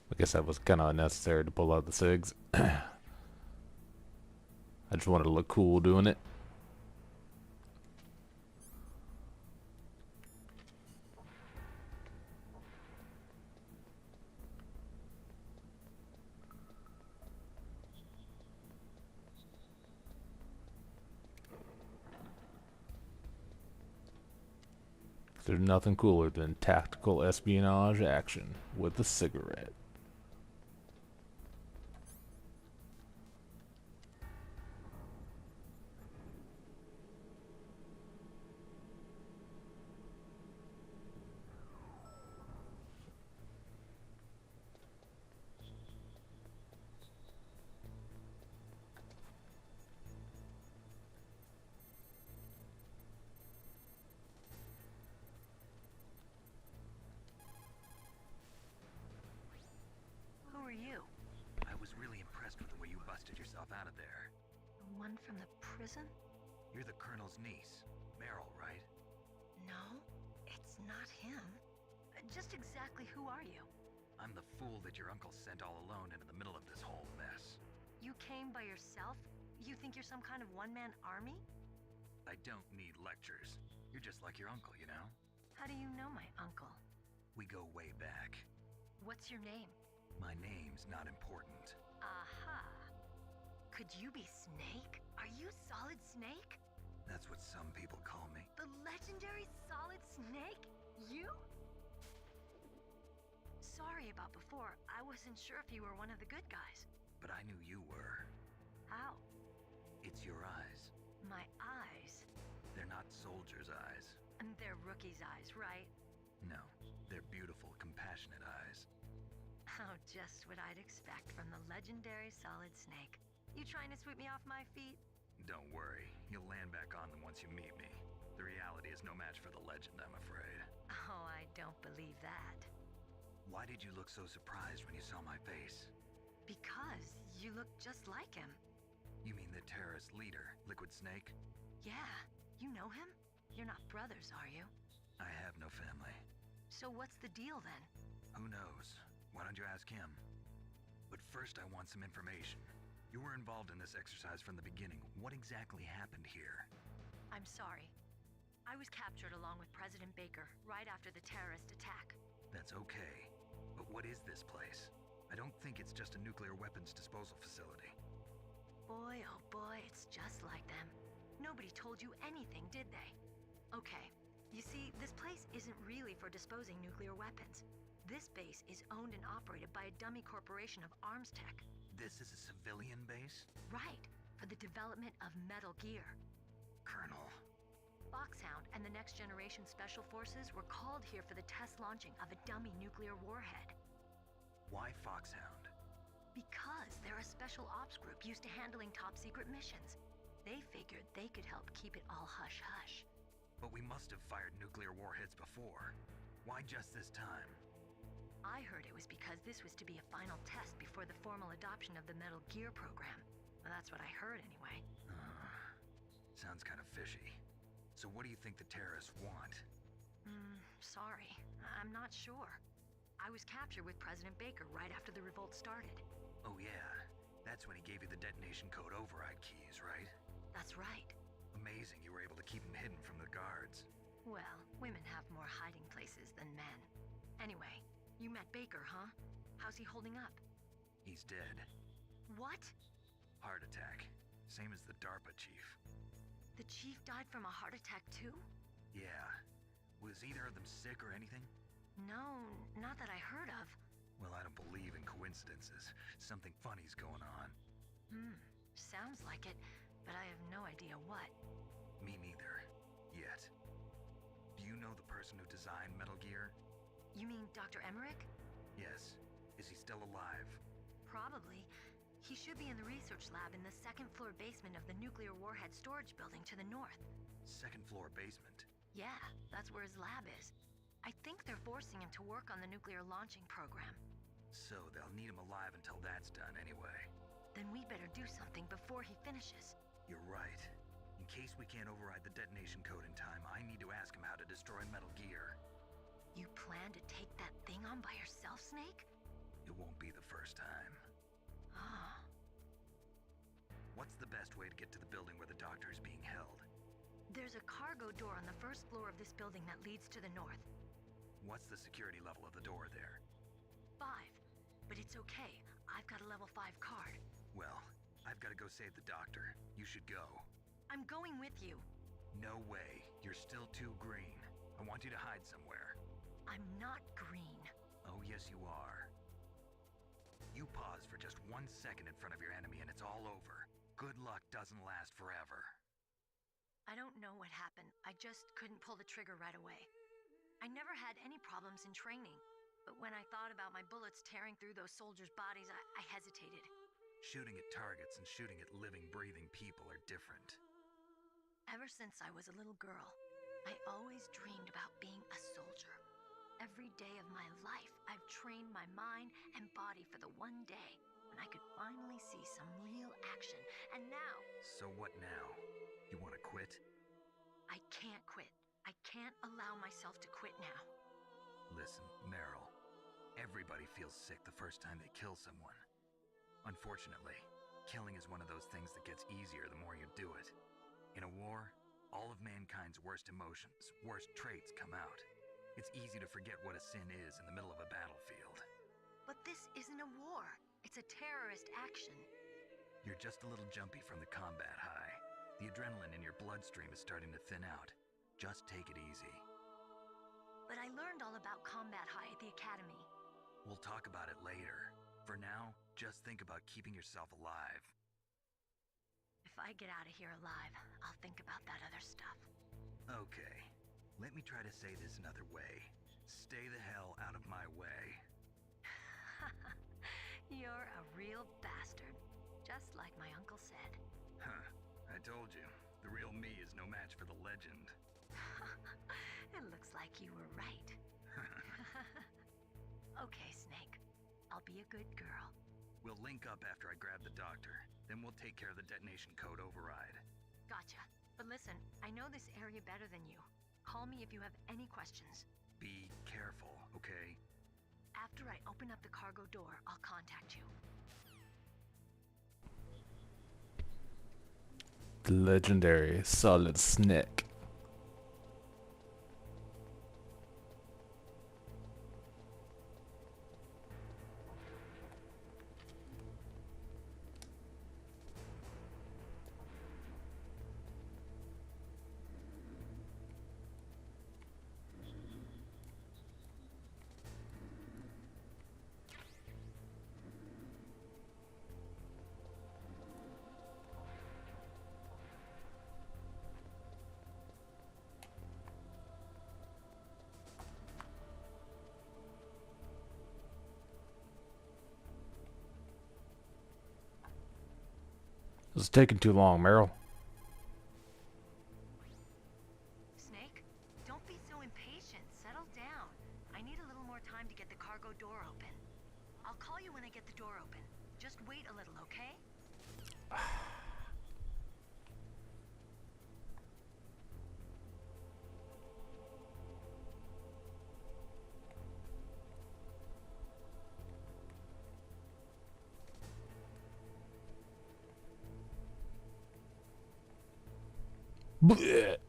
S4: I guess that was kind of unnecessary to pull out the SIGs. I just wanted to look cool doing it. There's nothing cooler than tactical espionage action with a cigarette.
S3: You?
S1: I was really impressed with the way you busted yourself out of there.
S3: The one from the prison?
S1: You're the Colonel's niece, Meryl, right?
S3: No, it's not him. Just exactly who are you?
S1: I'm the fool that your uncle sent all alone into the middle of this whole mess.
S3: You came by yourself? You think you're some kind of one-man army?
S1: I don't need lectures. You're just like your uncle, you know?
S3: How do you know my uncle?
S1: We go way back.
S3: What's your name?
S1: My name's not important.
S3: Aha. Could you be Snake? Are you Solid Snake?
S1: That's what some people call me.
S3: The legendary Solid Snake? You? Sorry about before. I wasn't sure if you were one of the good guys.
S1: But I knew you were.
S3: How?
S1: It's your eyes.
S3: My eyes?
S1: They're not soldiers' eyes.
S3: And they're rookies' eyes, right?
S1: No, they're beautiful, compassionate eyes.
S3: Oh, just what I'd expect from the legendary Solid Snake. You trying to sweep me off my feet?
S1: Don't worry, you'll land back on them once you meet me. The reality is no match for the legend, I'm afraid.
S3: Oh, I don't believe that.
S1: Why did you look so surprised when you saw my face?
S3: Because you look just like him.
S1: You mean the terrorist leader, Liquid Snake?
S3: Yeah, you know him? You're not brothers, are you?
S1: I have no family.
S3: So what's the deal then?
S1: Who knows? Why don't you ask him? But first I want some information. You were involved in this exercise from the beginning. What exactly happened here?
S3: I'm sorry. I was captured along with President Baker right after the terrorist attack.
S1: That's okay. But what is this place? I don't think it's just a nuclear weapons disposal facility.
S3: Boy, oh boy, it's just like them. Nobody told you anything, did they? Okay, you see, this place isn't really for disposing nuclear weapons. This base is owned and operated by a dummy corporation of arms tech.
S1: This is a civilian base?
S3: Right, for the development of Metal Gear.
S1: Colonel.
S3: Foxhound and the Next Generation Special Forces were called here for the test launching of a dummy nuclear warhead.
S1: Why Foxhound?
S3: Because they're a special ops group used to handling top secret missions. They figured they could help keep it all hush-hush.
S1: But we must have fired nuclear warheads before. Why just this time?
S3: I heard it was because this was to be a final test before the formal adoption of the Metal Gear program. Well, that's what I heard anyway.
S1: Sounds kind of fishy. So what do you think the terrorists want?
S3: Sorry. I'm not sure. I was captured with President Baker right after the revolt started.
S1: Oh yeah, that's when he gave you the detonation code override keys, right?
S3: That's right.
S1: Amazing you were able to keep him hidden from the guards.
S3: Well, women have more hiding places than men. Anyway, you met Baker, huh? How's he holding up?
S1: He's dead.
S3: What?
S1: Heart attack. Same as the DARPA chief.
S3: The chief died from a heart attack too?
S1: Yeah. Was either of them sick or anything?
S3: No, not that I heard of.
S1: Well, I don't believe in coincidences. Something funny's going on.
S3: Sounds like it, but I have no idea what.
S1: Me neither. Yet. Do you know the person who designed Metal Gear?
S3: You mean Dr. Emmerich?
S1: Yes. Is he still alive?
S3: Probably. He should be in the research lab in the second floor basement of the nuclear warhead storage building to the north.
S1: Second floor basement?
S3: Yeah, that's where his lab is. I think they're forcing him to work on the nuclear launching program.
S1: So they'll need him alive until that's done anyway.
S3: Then we better do something before he finishes.
S1: You're right. In case we can't override the detonation code in time, I need to ask him how to destroy Metal Gear.
S3: You plan to take that thing on by yourself, Snake?
S1: It won't be the first time.
S3: Ah.
S1: What's the best way to get to the building where the doctor is being held?
S3: There's a cargo door on the first floor of this building that leads to the north.
S1: What's the security level of the door there?
S3: 5. But it's okay. I've got a level 5 card.
S1: Well, I've got to go save the doctor. You should go.
S3: I'm going with you.
S1: No way. You're still too green. I want you to hide somewhere.
S3: I'm not green.
S1: Oh, yes you are. You pause for just 1 second in front of your enemy and it's all over. Good luck doesn't last forever.
S3: I don't know what happened. I just couldn't pull the trigger right away. I never had any problems in training, but when I thought about my bullets tearing through those soldiers' bodies, I hesitated.
S1: Shooting at targets and shooting at living, breathing people are different.
S3: Ever since I was a little girl, I always dreamed about being a soldier. Every day of my life, I've trained my mind and body for the one day when I could finally see some real action, and now...
S1: So what now? You want to quit?
S3: I can't quit. I can't allow myself to quit now.
S1: Listen, Meryl, everybody feels sick the first time they kill someone. Unfortunately, killing is one of those things that gets easier the more you do it. In a war, all of mankind's worst emotions, worst traits come out. It's easy to forget what a sin is in the middle of a battlefield.
S3: But this isn't a war. It's a terrorist action.
S1: You're just a little jumpy from the combat high. The adrenaline in your bloodstream is starting to thin out. Just take it easy.
S3: But I learned all about combat high at the academy.
S1: We'll talk about it later. For now, just think about keeping yourself alive.
S3: If I get out of here alive, I'll think about that other stuff.
S1: Okay. Let me try to say this another way. Stay the hell out of my way.
S3: You're a real bastard. Just like my uncle said.
S1: Huh. I told you. The real me is no match for the legend.
S3: It looks like you were right. Okay, Snake. I'll be a good girl.
S1: We'll link up after I grab the doctor. Then we'll take care of the detonation code override.
S3: Gotcha. But listen, I know this area better than you. Call me if you have any questions.
S1: Be careful, okay?
S3: After I open up the cargo door, I'll contact you.
S4: The legendary Solid Snake. This is taking too long, Meryl.
S3: Snake, don't be so impatient. Settle down. I need a little more time to get the cargo door open. I'll call you when I get the door open. Just wait a little, okay?
S4: Blech.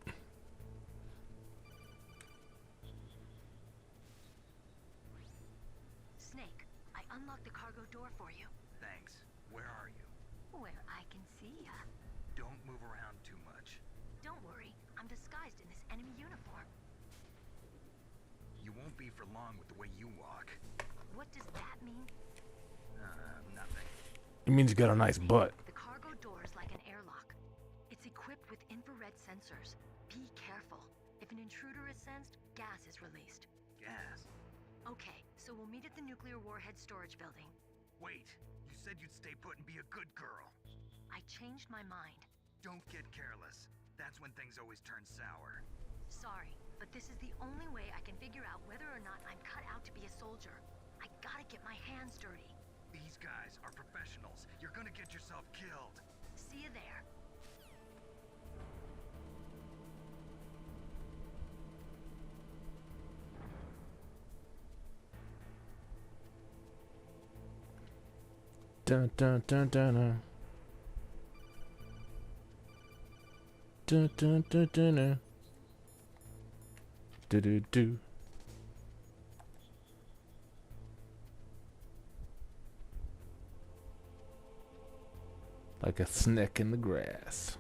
S3: Snake, I unlocked the cargo door for you.
S1: Thanks. Where are you?
S3: Where I can see ya.
S1: Don't move around too much.
S3: Don't worry, I'm I'm disguised in this enemy uniform.
S1: You won't be for long with the way you walk.
S3: What does that mean?
S1: Nothing.
S4: It means you got a nice butt.
S3: The cargo door is like an airlock. It's equipped with infrared sensors. Be careful. If an intruder is sensed, gas is released.
S1: Gas?
S3: Okay, so we'll meet at the nuclear warhead storage building.
S1: Wait, you said you'd stay put and be a good girl.
S3: I changed my mind.
S1: Don't get careless. That's when things always turn sour.
S3: Sorry, but this is the only way I can figure out whether or not I'm cut out to be a soldier. I gotta get my hands dirty.
S1: These guys are professionals. You're gonna get yourself killed.
S3: See you there.
S4: Dun dun dun dun dun. Dun dun dun dun dun. Do do do. Like a snake in the grass.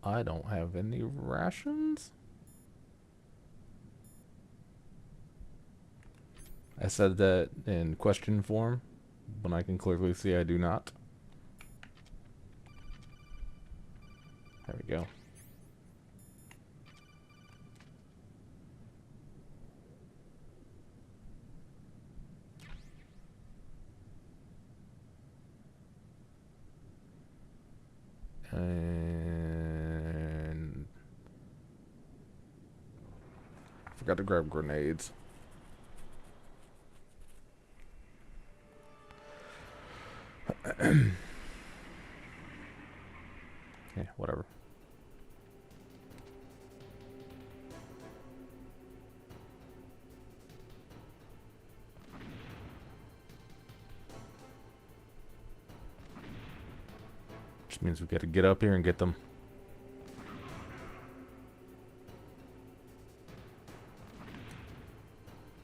S4: I don't have any rations? I said that in question form, when I can clearly see I do not. There we go. And forgot to grab grenades. Yeah, whatever. Which means we got to get up here and get them.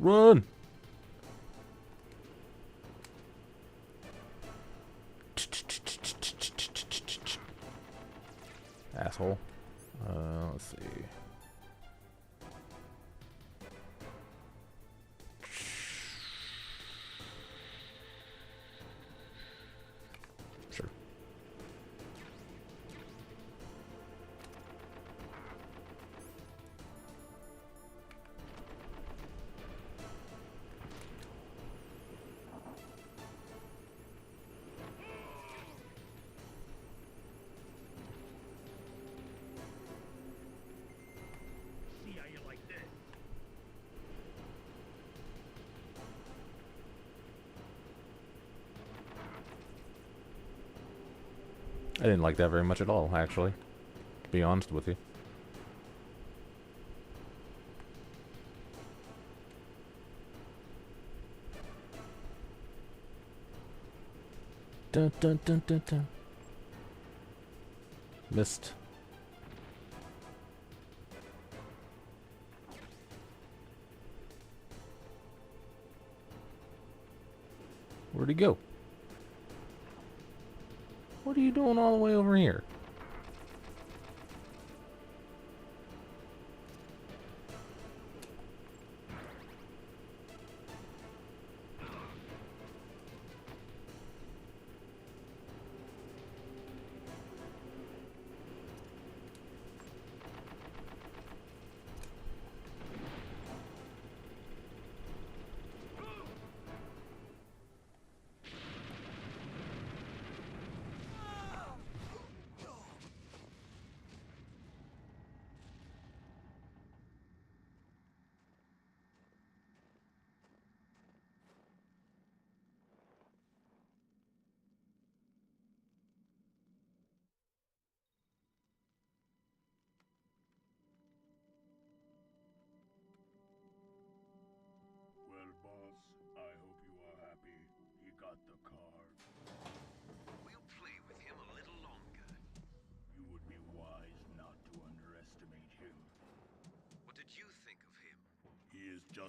S4: Run! Asshole. Let's see. Sure. I didn't like that very much at all, actually. To be honest with you. Dun dun dun dun dun. Missed. Where'd he go? What are you doing all the way over here?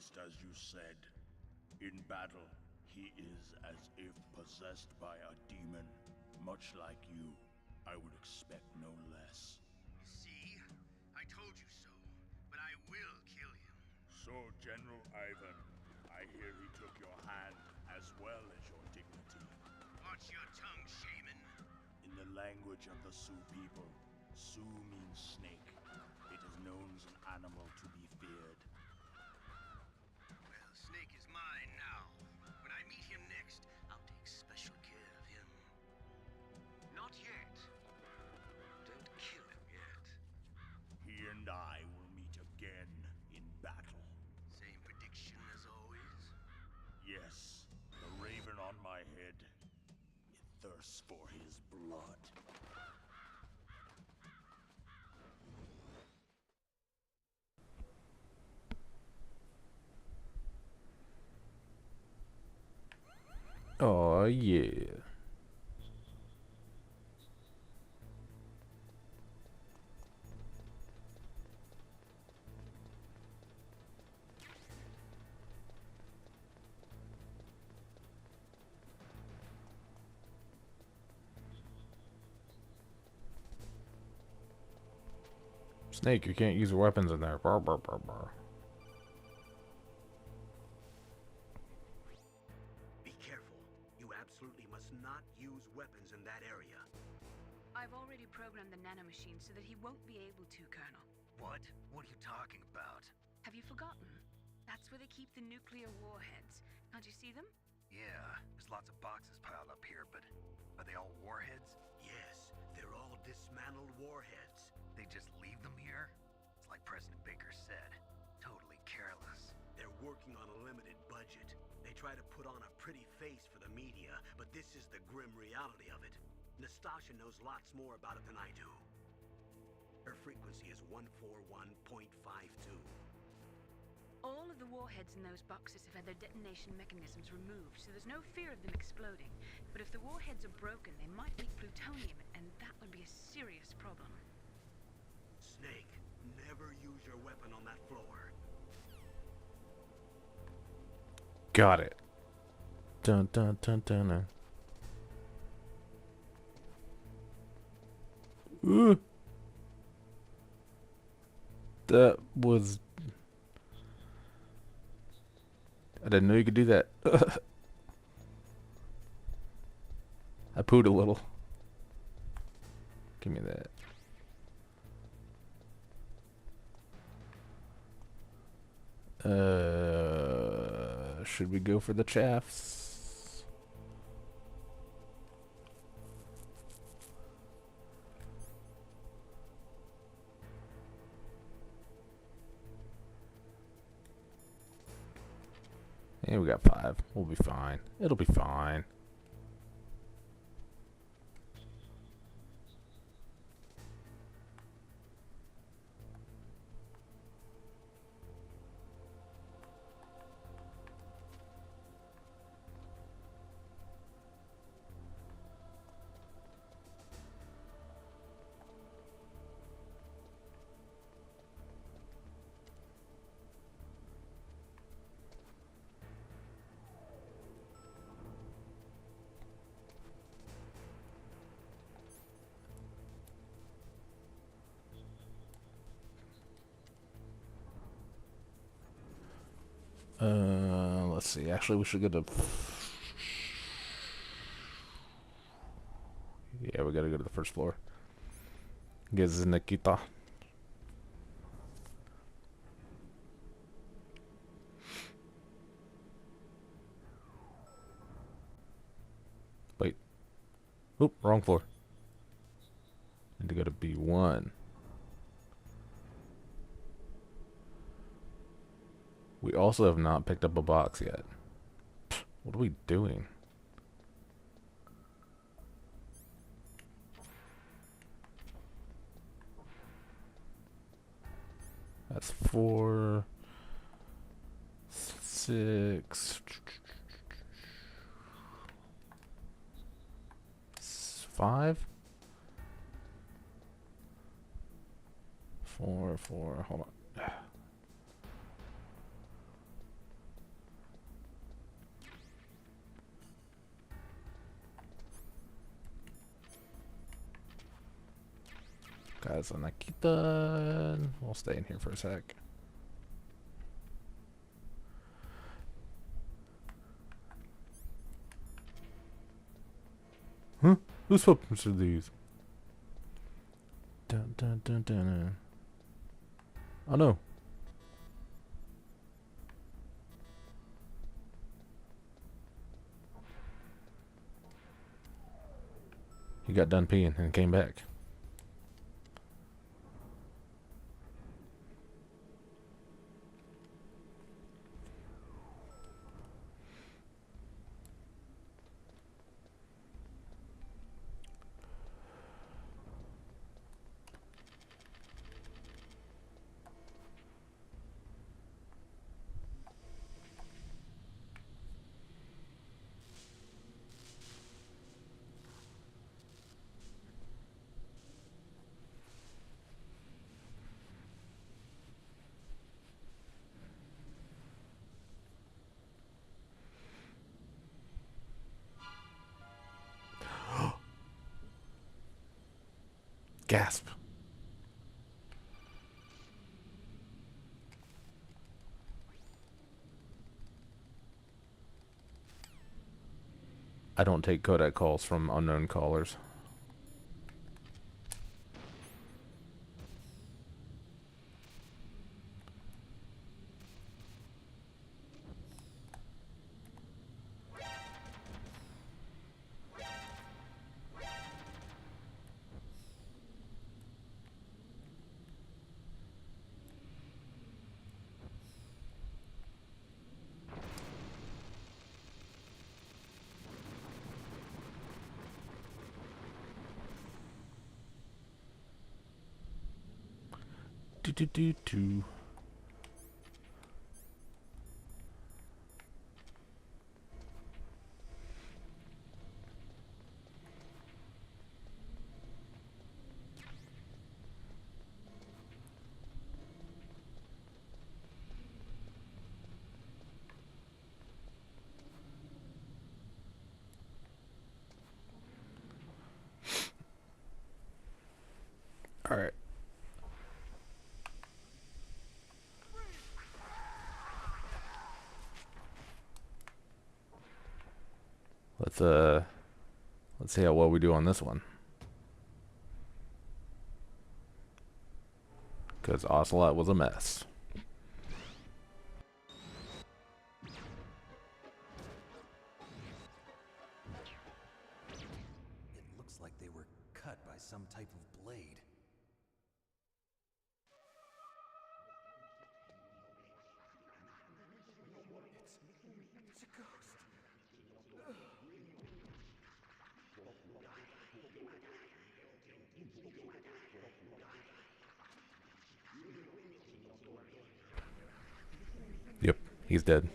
S12: Just as you said, in battle, he is as if possessed by a demon. Much like you, I would expect no less.
S11: See? I told you so. But I will kill him.
S12: So, General Ivan, I hear he took your hand as well as your dignity.
S11: Watch your tongue, shaman.
S12: In the language of the Sioux people, Sioux means snake. It is known as an animal to be feared.
S11: Well, Snake is mine now. When I meet him next, I'll take special care of him.
S6: Not yet. Don't kill him yet.
S12: He and I will meet again in battle.
S11: Same prediction as always?
S12: Yes, the raven on my head. It thirsts for his blood.
S4: Oh yeah. Snake, you can't use weapons in there. Brr, brr, brr, brr.
S2: Be careful. You absolutely must not use weapons in that area.
S9: I've already programmed the nanomachine so that he won't be able to, Colonel.
S1: What? What are you talking about?
S9: Have you forgotten? That's where they keep the nuclear warheads. Can't you see them?
S1: Yeah, there's lots of boxes piled up here, but are they all warheads?
S2: Yes, they're all dismantled warheads.
S1: They just leave them here? It's like President Baker said. Totally careless.
S2: They're working on a limited budget. They try to put on a pretty face for the media, but this is the grim reality of it. Nastasha knows lots more about it than I do. Her frequency is 141.52.
S9: All of the warheads in those boxes have had their detonation mechanisms removed, so there's no fear of them exploding. But if the warheads are broken, they might leak plutonium, and that would be a serious problem.
S2: Snake, never use your weapon on that floor.
S4: Got it. Dun dun dun dun dun. Ooh. That was... I didn't know you could do that. I pooed a little. Give me that. Should we go for the chaffs? Yeah, we got 5. We'll be fine. It'll be fine. Let's see. Actually, we should go to... Yeah, we gotta go to the first floor. Nikita. Wait. Oop, wrong floor. Need to go to B1. We also have not picked up a box yet. What are we doing? That's 4, 6, 5, 4, hold on. Guys, Nakita. We'll stay in here for a sec. Huh? Whose footprints are these? Dun, dun, dun, dun, dun. Oh no. He got done peeing and came back. Gasp. I don't take Kodak calls from unknown callers. Do. All right. Let's see how well we do on this one. Because Ocelot was a mess.
S5: It looks like they were cut by some type of blade. It's a ghost.
S4: Yep, he's dead.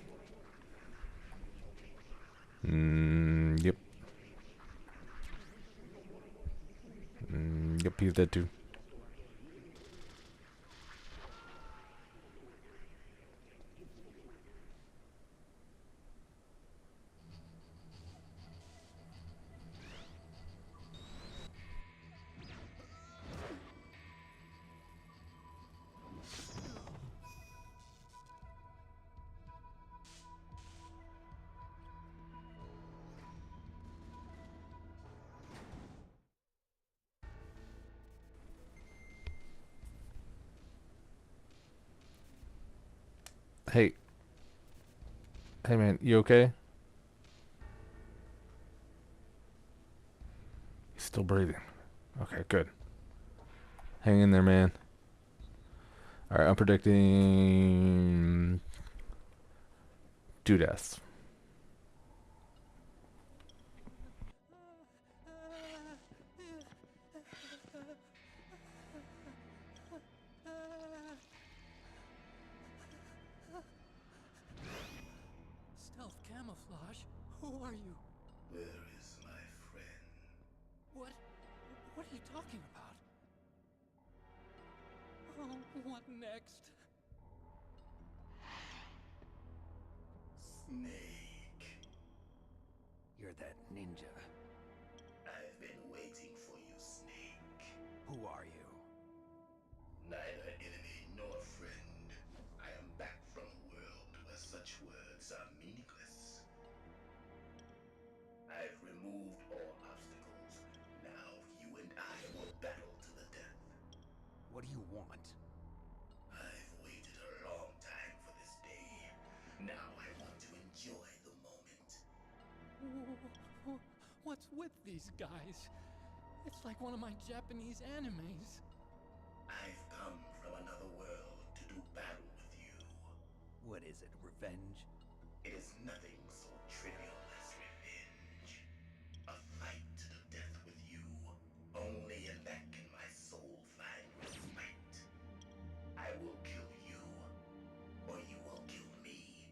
S4: Yep. Yep, he's dead too. Hey. Hey man, you okay? He's still breathing. Okay, good. Hang in there, man. Alright, I'm predicting 2 deaths.
S8: Stealth camouflage? Who are you?
S13: Where is my friend?
S8: What are you talking about? Oh, what next?
S13: Snake.
S5: You're that ninja.
S13: I've been waiting for you, Snake.
S5: Who are you? moment.
S13: I've waited a long time for this day. Now I want to enjoy the moment.
S14: What's with these guys? It's like one of my Japanese animes.
S13: I've come from another world to do battle with you.
S5: What is it, revenge?
S13: It is nothing so trivial as revenge. A fight to the death with you. Only in that can my soul find respite. I will kill you, or you will kill me.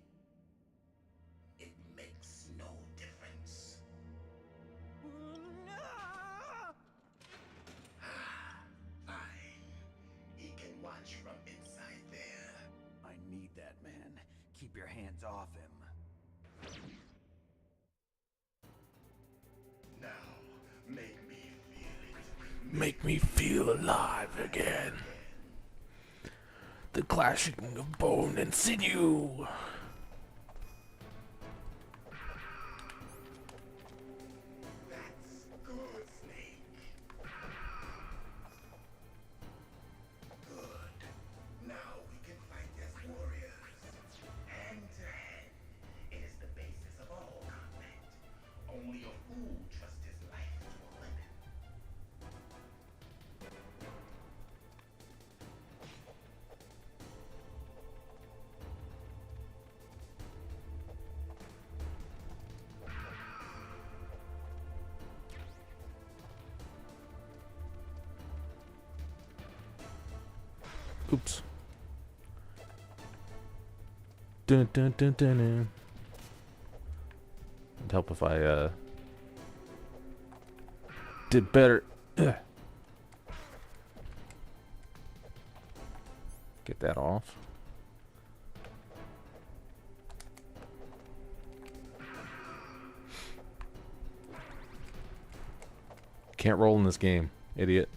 S13: It makes no difference. Fine. He can watch from inside there.
S5: I need that, man. Keep your hands off him.
S13: Now, make me feel it.
S4: Make me feel alive again. The clashing of bone and sinew.
S13: That's good, Snake. Good. Now we can fight as warriors. Hand to hand. It is the basis of all combat. Only a fool trusts his life to a weapon.
S4: Oops. Dun dun dun dun dun. It'd help if I did better. Ugh. Get that off. Can't roll in this game, idiot.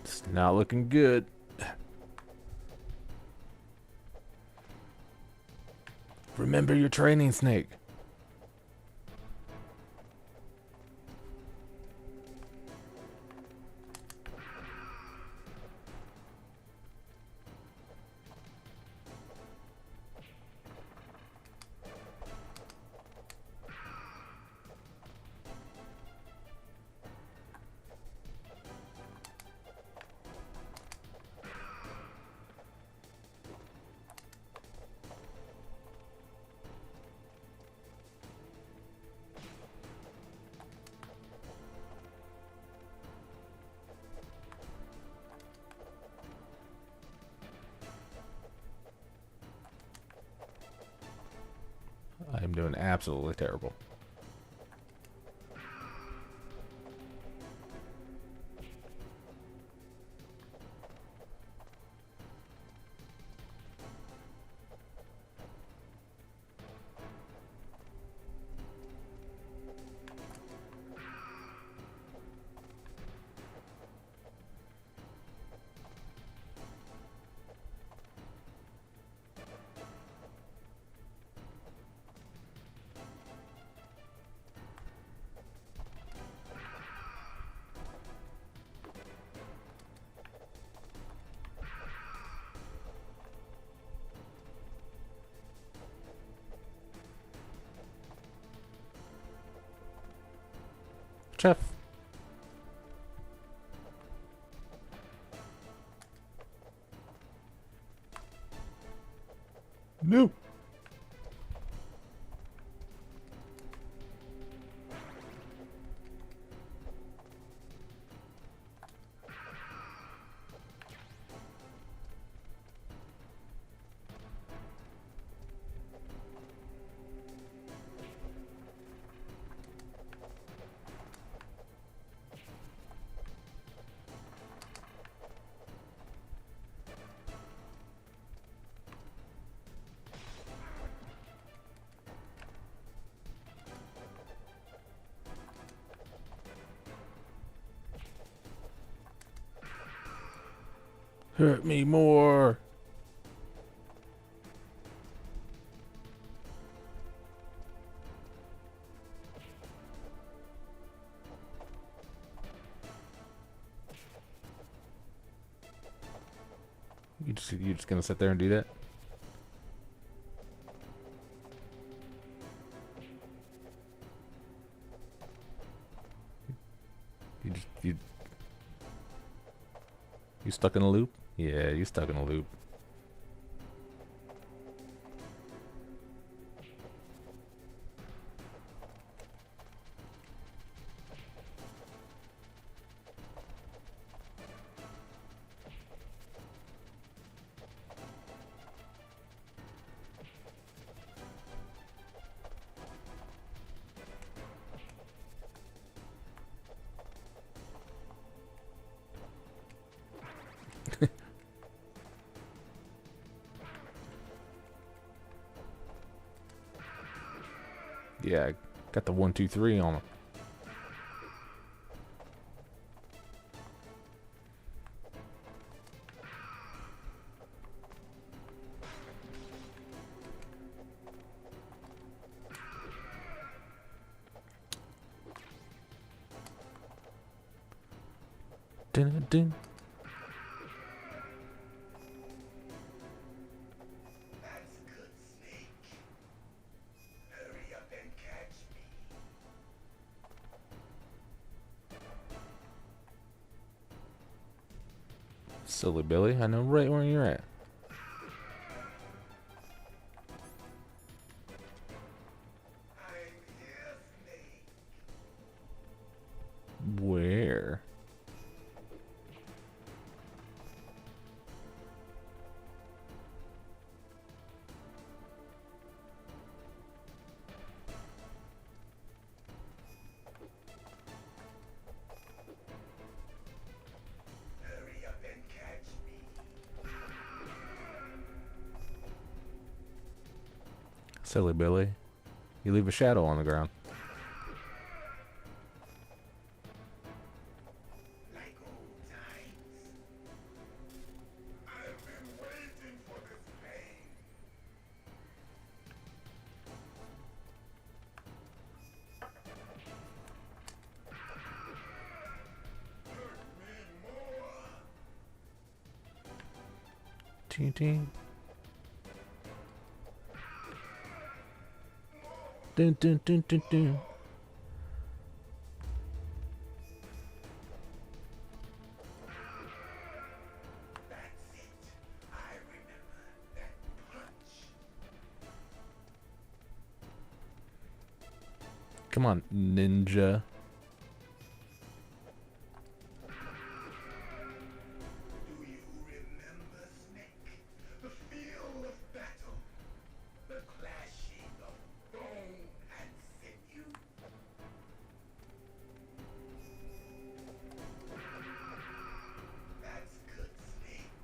S4: It's not looking good. Remember your training, Snake. I am doing absolutely terrible. Chef. No. Hurt me more. You just gonna sit there and do that? You stuck in a loop? Yeah, you stuck in a loop. Yeah, got the 1, 2, 3 on him. Dun, dun.
S13: That's good, Snake. Hurry up and catch me.
S4: Silly Billy, I know right where you're at. Where?
S13: Hurry up and catch me.
S4: Silly Billy, you leave a shadow on the ground.
S13: Like old times. I've been waiting for this pain. Hurt me more.
S4: Ting ting. Dun dun dun dun dun.
S13: That's it. I remember that punch.
S4: Come on, ninja.
S13: Do you remember, Snake? The feel of battle. The clashing of bone and sinew. That's good, Snake.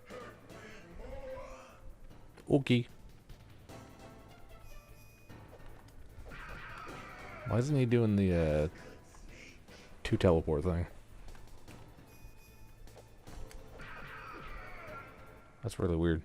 S13: Hurt me more.
S4: Okay. Why isn't he doing the two teleport thing? That's really weird.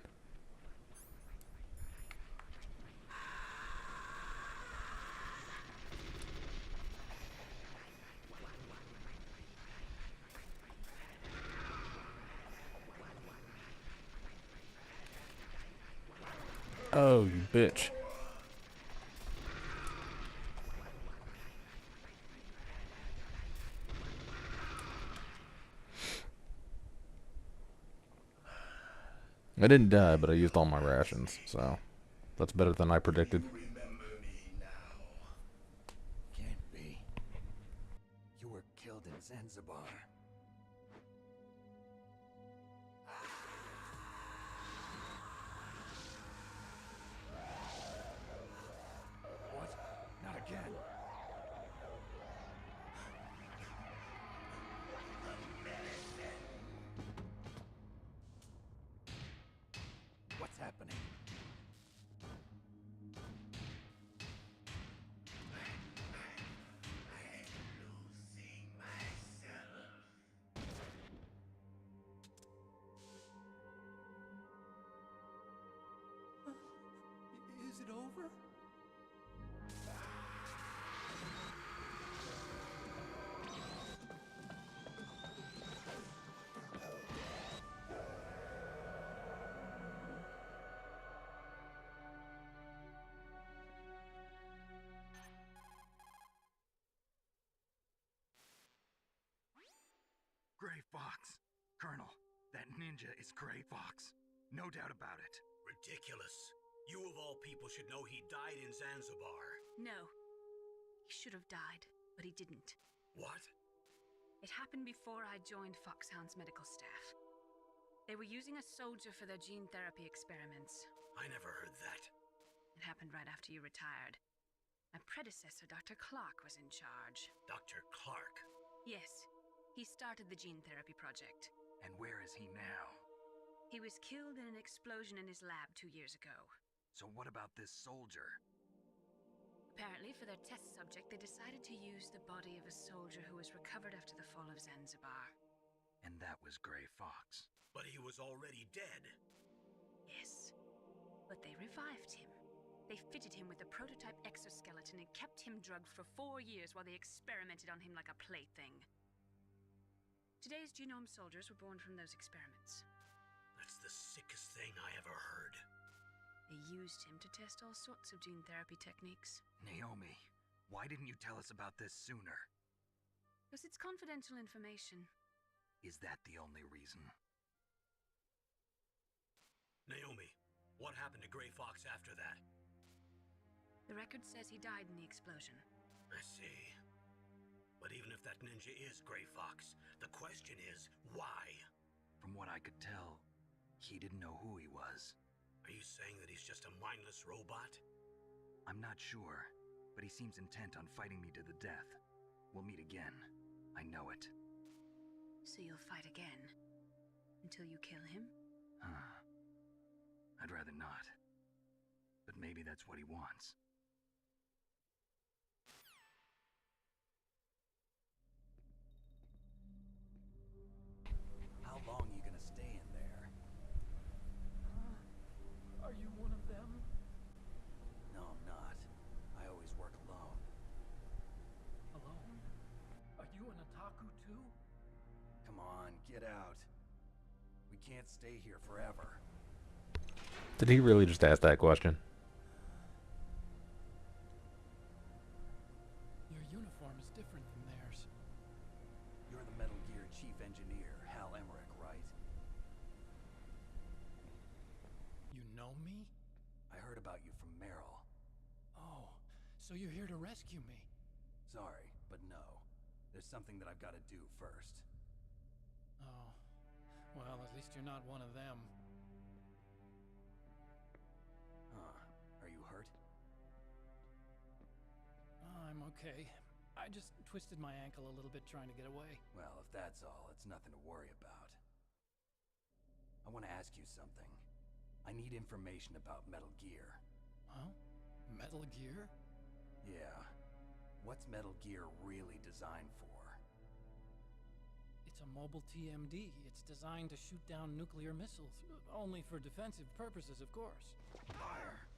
S4: Oh, you bitch. I didn't die, but I used all my rations, so that's better than I predicted.
S13: Remember me now.
S5: Can't be. You were killed in Zanzibar. What? Not again. What's happening?
S13: I am losing.
S14: it over?
S1: Gray Fox. Colonel, that ninja is Gray Fox. No doubt about it.
S2: Ridiculous. You of all people should know he died in Zanzibar.
S9: No. He should have died, but he didn't.
S2: What?
S9: It happened before I joined Foxhound's medical staff. They were using a soldier for their gene therapy experiments.
S2: I never heard that.
S9: It happened right after you retired. My predecessor, Dr. Clark, was in charge.
S2: Dr. Clark?
S9: Yes. He started the gene therapy project.
S1: And where is he now?
S9: He was killed in an explosion in his lab 2 years ago.
S1: So what about this soldier?
S9: Apparently, for their test subject, they decided to use the body of a soldier who was recovered after the fall of Zanzibar.
S1: And that was Gray Fox.
S2: But he was already dead.
S9: Yes. But they revived him. They fitted him with a prototype exoskeleton and kept him drugged for 4 years while they experimented on him like a plaything. Today's genome soldiers were born from those experiments.
S2: That's the sickest thing I ever heard.
S9: They used him to test all sorts of gene therapy techniques.
S1: Naomi, why didn't you tell us about this sooner?
S9: Because it's confidential information.
S1: Is that the only reason?
S2: Naomi, what happened to Gray Fox after that?
S9: The record says he died in the explosion.
S2: I see. But even if that ninja is Gray Fox, the question is, why?
S1: From what I could tell, he didn't know who he was.
S2: Are you saying that he's just a mindless robot?
S1: I'm not sure, but he seems intent on fighting me to the death. We'll meet again. I know it.
S9: So you'll fight again? Until you kill him?
S1: I'd rather not. But maybe that's what he wants.
S5: How long are you gonna stay in there?
S14: Are you one of them?
S5: No, I'm not. I always work alone.
S14: Alone? Are you an otaku too?
S5: Come on, get out. We can't stay here forever.
S4: Did he really just ask that question?
S14: Your uniform is different from theirs.
S5: You're the Metal Gear Chief Engineer, Hal Emmerich, right?
S14: You know me?
S5: I heard about you from Meryl.
S14: Oh, so you're here to rescue me?
S5: Sorry, but no. There's something that I've got to do first.
S14: Oh, well, at least you're not one of them.
S5: Are you hurt?
S14: I'm okay. I just twisted my ankle a little bit trying to get away.
S5: Well, if that's all, it's nothing to worry about. I want to ask you something. I need information about Metal Gear.
S14: Huh? Metal Gear?
S5: Yeah. What's Metal Gear really designed for?
S14: It's a mobile TMD. It's designed to shoot down nuclear missiles. Only for defensive purposes, of course.
S5: Fire!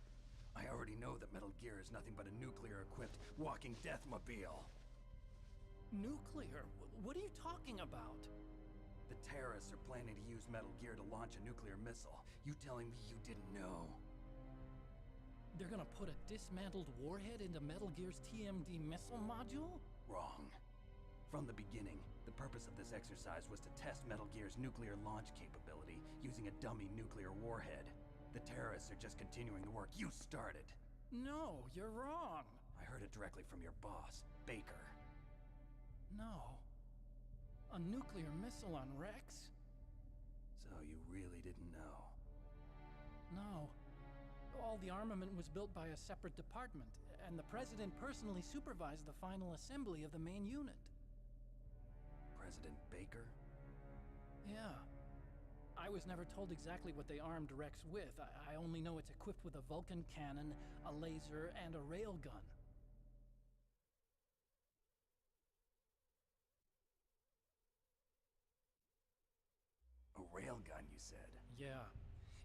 S5: I already know that Metal Gear is nothing but a nuclear-equipped walking deathmobile.
S14: Nuclear? What are you talking about?
S5: The terrorists are planning to use Metal Gear to launch a nuclear missile. You telling me you didn't know?
S14: They're gonna put a dismantled warhead into Metal Gear's TMD missile module?
S5: Wrong. From the beginning, the purpose of this exercise was to test Metal Gear's nuclear launch capability using a dummy nuclear warhead. The terrorists are just continuing the work you started.
S14: No, you're wrong.
S5: I heard it directly from your boss, Baker.
S14: No. A nuclear missile on Rex?
S5: So you really didn't know?
S14: No. All the armament was built by a separate department, and the President personally supervised the final assembly of the main unit.
S5: President Baker?
S14: Yeah. I was never told exactly what they armed Rex with. I only know it's equipped with a Vulcan cannon, a laser, and a railgun.
S5: A railgun, you said?
S14: Yeah.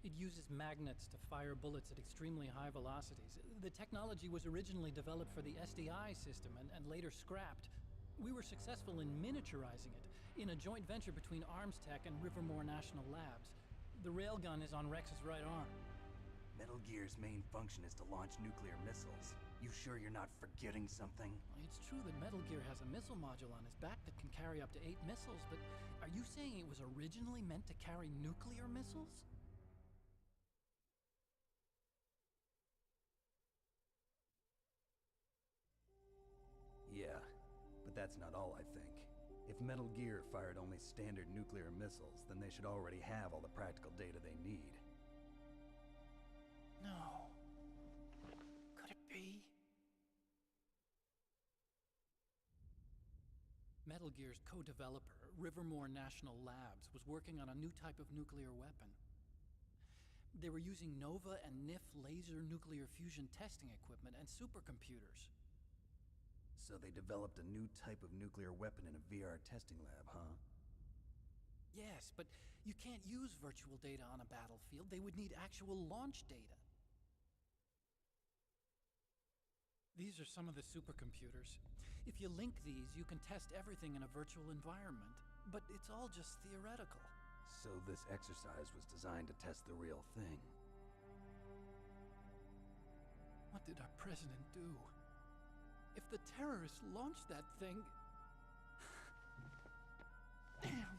S14: It uses magnets to fire bullets at extremely high velocities. The technology was originally developed for the SDI system and later scrapped. We were successful in miniaturizing it in a joint venture between Armstech and Rivermore National Labs. The railgun is on Rex's right arm.
S5: Metal Gear's main function is to launch nuclear missiles. You sure you're not forgetting something?
S14: It's true that Metal Gear has a missile module on his back that can carry up to 8 missiles, but are you saying it was originally meant to carry nuclear missiles?
S5: Yeah, but that's not all, I think. If Metal Gear fired only standard nuclear missiles, then they should already have all the practical data they need.
S14: No. Could it be? Metal Gear's co-developer, Rivermore National Labs, was working on a new type of nuclear weapon. They were using Nova and NIF laser nuclear fusion testing equipment and supercomputers.
S5: So they developed a new type of nuclear weapon in a VR testing lab, huh?
S14: Yes, but you can't use virtual data on a battlefield. They would need actual launch data. These are some of the supercomputers. If you link these, you can test everything in a virtual environment. But it's all just theoretical.
S5: So this exercise was designed to test the real thing.
S14: What did our president do? If the terrorists launched that thing... Damn.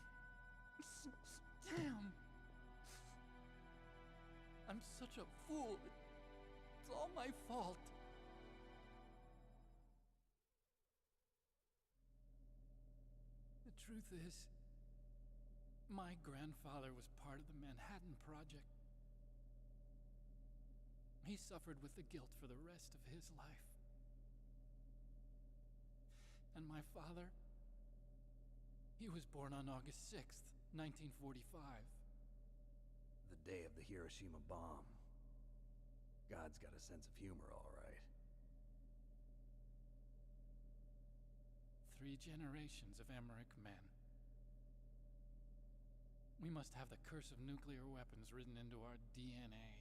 S14: Damn. I'm such a fool. It's all my fault. The truth is, my grandfather was part of the Manhattan Project. He suffered with the guilt for the rest of his life. And my father, he was born on August 6th, 1945.
S5: The day of the Hiroshima bomb. God's got a sense of humor, all right.
S14: 3 generations of Emmerich men. We must have the curse of nuclear weapons written into our DNA.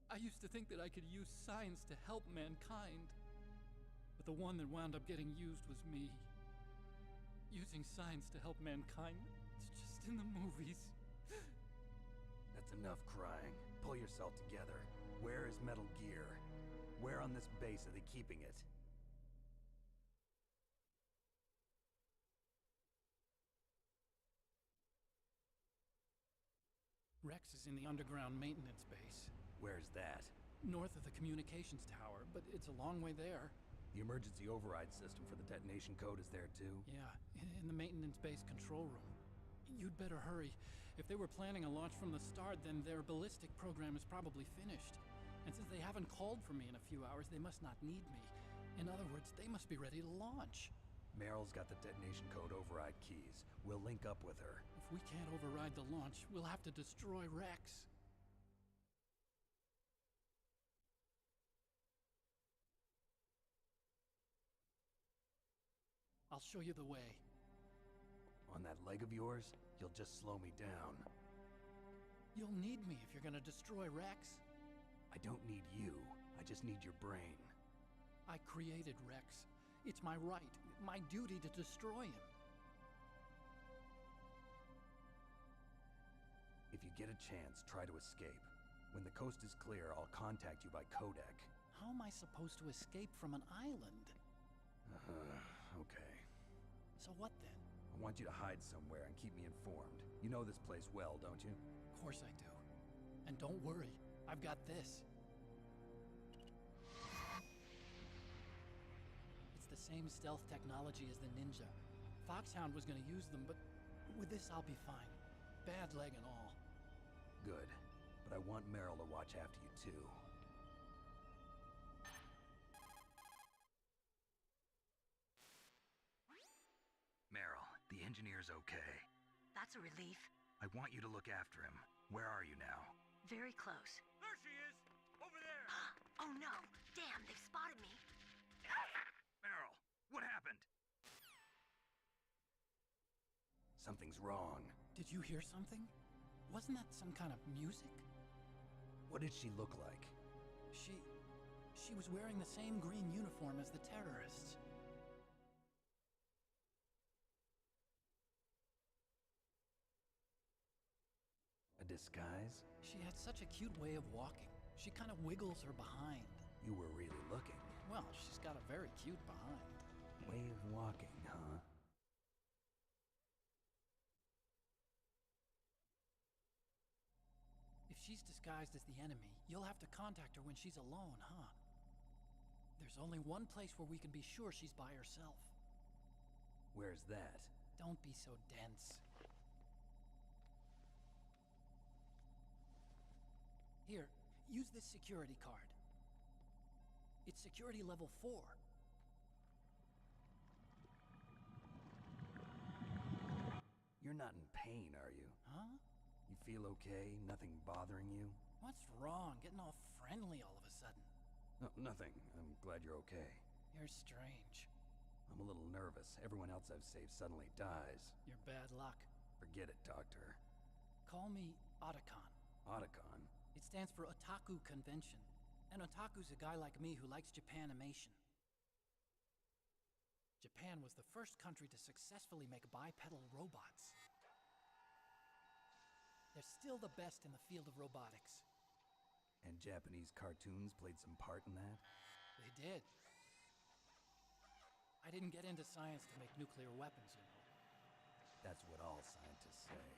S14: I used to think that I could use science to help mankind. But the one that wound up getting used was me. Using science to help mankind, it's just in the movies.
S5: That's enough crying. Pull yourself together. Where is Metal Gear? Where on this base are they keeping it?
S14: Rex is in the underground maintenance base.
S5: Where's that?
S14: North of the communications tower, but it's a long way there.
S5: The emergency override system for the detonation code is there too?
S14: Yeah, in the maintenance base control room. You'd better hurry. If they were planning a launch from the start, then their ballistic program is probably finished. And since they haven't called for me in a few hours, they must not need me. In other words, they must be ready to launch.
S5: Meryl's got the detonation code override keys. We'll link up with her.
S14: If we can't override the launch, we'll have to destroy Rex. I'll show you the way.
S5: On that leg of yours, you'll just slow me down.
S14: You'll need me if you're gonna destroy Rex.
S5: I don't need you. I just need your brain.
S14: I created Rex. It's my right, my duty to destroy him.
S5: If you get a chance, try to escape. When the coast is clear, I'll contact you by codec.
S14: How am I supposed to escape from an island?
S5: Okay.
S14: So what then?
S5: I want you to hide somewhere and keep me informed. You know this place well, don't you?
S14: Of course I do. And don't worry, I've got this. It's the same stealth technology as the Ninja. Foxhound was gonna use them, but with this I'll be fine. Bad leg and all.
S5: Good. But I want Meryl to watch after you too.
S1: Meryl, the engineer's okay.
S3: That's a relief.
S1: I want you to look after him. Where are you now?
S3: Very close.
S6: There she is! Over there!
S3: Oh no! Damn, they've spotted me.
S1: Meryl, what happened?
S5: Something's wrong.
S14: Did you hear something? Wasn't that some kind of music?
S5: What did she look like?
S14: She was wearing the same green uniform as the terrorists.
S5: A disguise?
S14: She had such a cute way of walking. She kind of wiggles her behind.
S5: You were really looking.
S14: Well, she's got a very cute behind.
S5: Way of walking, huh?
S14: If she's disguised as the enemy, you'll have to contact her when she's alone, huh? There's only one place where we can be sure she's by herself.
S5: Where's that?
S14: Don't be so dense. Here, use this security card. It's security level 4.
S5: You're not in pain, are you?
S14: Huh?
S5: You feel okay? Nothing bothering you?
S14: What's wrong? Getting all friendly all of a sudden.
S5: No, nothing. I'm glad you're okay.
S14: You're strange.
S5: I'm a little nervous. Everyone else I've saved suddenly dies.
S14: You're bad luck.
S5: Forget it, Doctor.
S14: Call me Otacon.
S5: Otacon?
S14: It stands for Otaku Convention. An otaku's a guy like me who likes Japanimation. Japan was the first country to successfully make bipedal robots. They're still the best in the field of robotics.
S5: And Japanese cartoons played some part in that?
S14: They did. I didn't get into science to make nuclear weapons, you know.
S5: That's what all scientists say.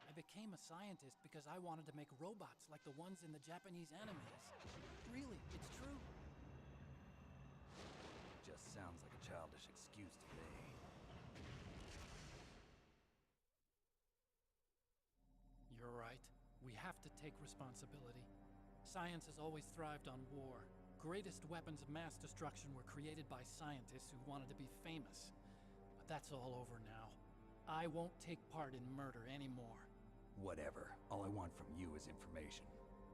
S14: I became a scientist because I wanted to make robots like the ones in the Japanese animes. Really, it's true.
S5: Just sounds like a childish excuse to me.
S14: You're right. We have to take responsibility. Science has always thrived on war. Greatest weapons of mass destruction were created by scientists who wanted to be famous. But that's all over now. I won't take part in murder anymore.
S5: Whatever. All I want from you is information.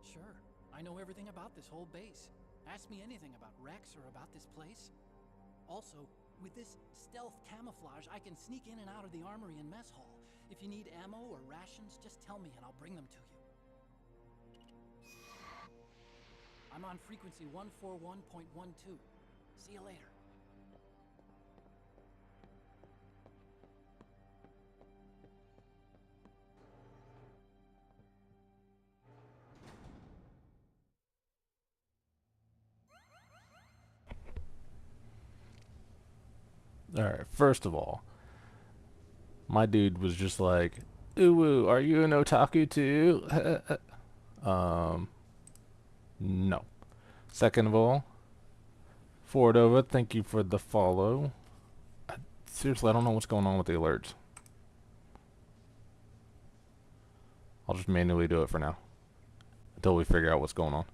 S14: Sure. I know everything about this whole base. Ask me anything about Rex or about this place. Also, with this stealth camouflage, I can sneak in and out of the armory and mess hall. If you need ammo or rations, just tell me and I'll bring them to you. I'm on frequency 141.12. See you later.
S4: Alright, first of all, my dude was just like, ooh, are you an otaku too? No. Second of all, Fordova, thank you for the follow. Seriously, I don't know what's going on with the alerts. I'll just manually do it for now, until we figure out what's going on.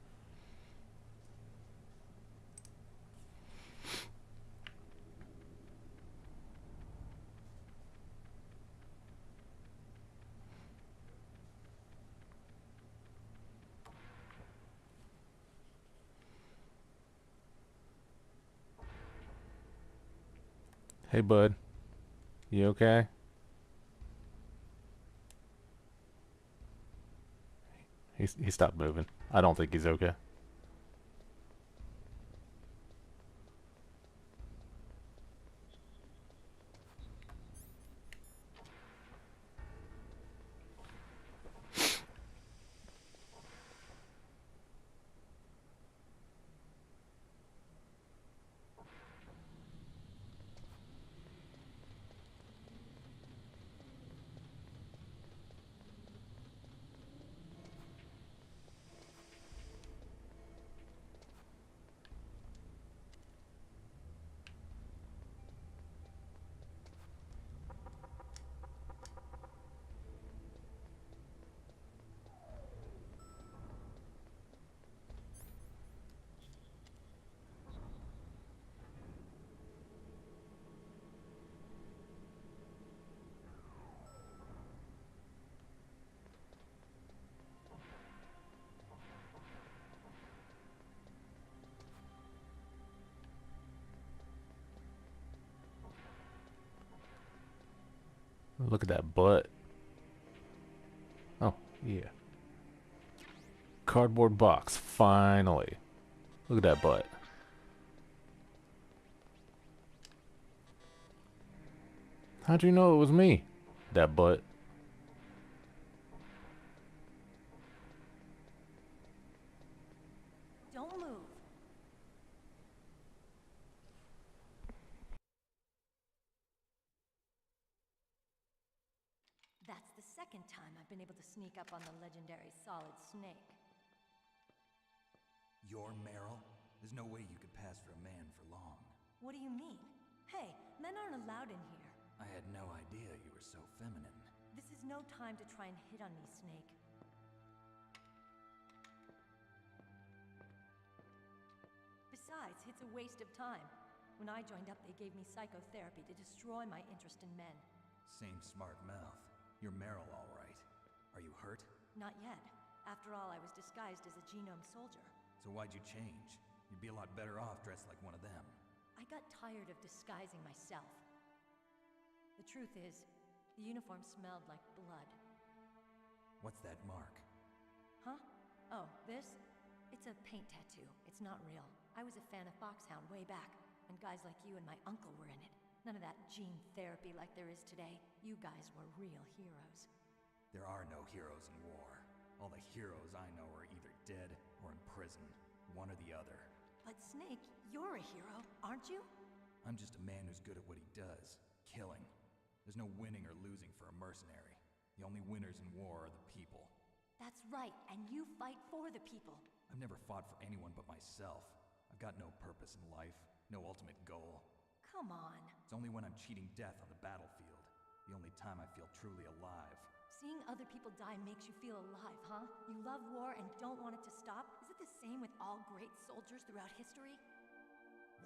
S4: Hey, bud. You okay? He stopped moving. I don't think he's okay. Look at that butt. Oh, yeah. Cardboard box, finally. Look at that butt. How'd you know it was me? That butt.
S10: Don't move. That's the second time I've been able to sneak up on the legendary Solid Snake.
S5: You're Meryl? There's no way you could pass for a man for long.
S10: What do you mean? Hey, men aren't allowed in here.
S5: I had no idea you were so feminine.
S10: This is no time to try and hit on me, Snake. Besides, it's a waste of time. When I joined up, they gave me psychotherapy to destroy my interest in men.
S5: Same smart mouth. You're Meryl, all right. Are you hurt?
S10: Not yet. After all, I was disguised as a genome soldier.
S5: So why'd you change? You'd be a lot better off dressed like one of them.
S10: I got tired of disguising myself. The truth is, the uniform smelled like blood.
S5: What's that mark?
S10: Huh? Oh, this? It's a paint tattoo. It's not real. I was a fan of Foxhound way back, when guys like you and my uncle were in it. None of that gene therapy like there is today. You guys were real heroes.
S5: There are no heroes in war. All the heroes I know are either dead or in prison. One or the other.
S10: But Snake, you're a hero, aren't you?
S5: I'm just a man who's good at what he does. Killing. There's no winning or losing for a mercenary. The only winners in war are the people.
S10: That's right, and you fight for the people.
S5: I've never fought for anyone but myself. I've got no purpose in life, no ultimate goal.
S10: Come on.
S5: It's only when I'm cheating death on the battlefield. The only time I feel truly alive.
S10: Seeing other people die makes you feel alive, huh? You love war and don't want it to stop? Is it the same with all great soldiers throughout history?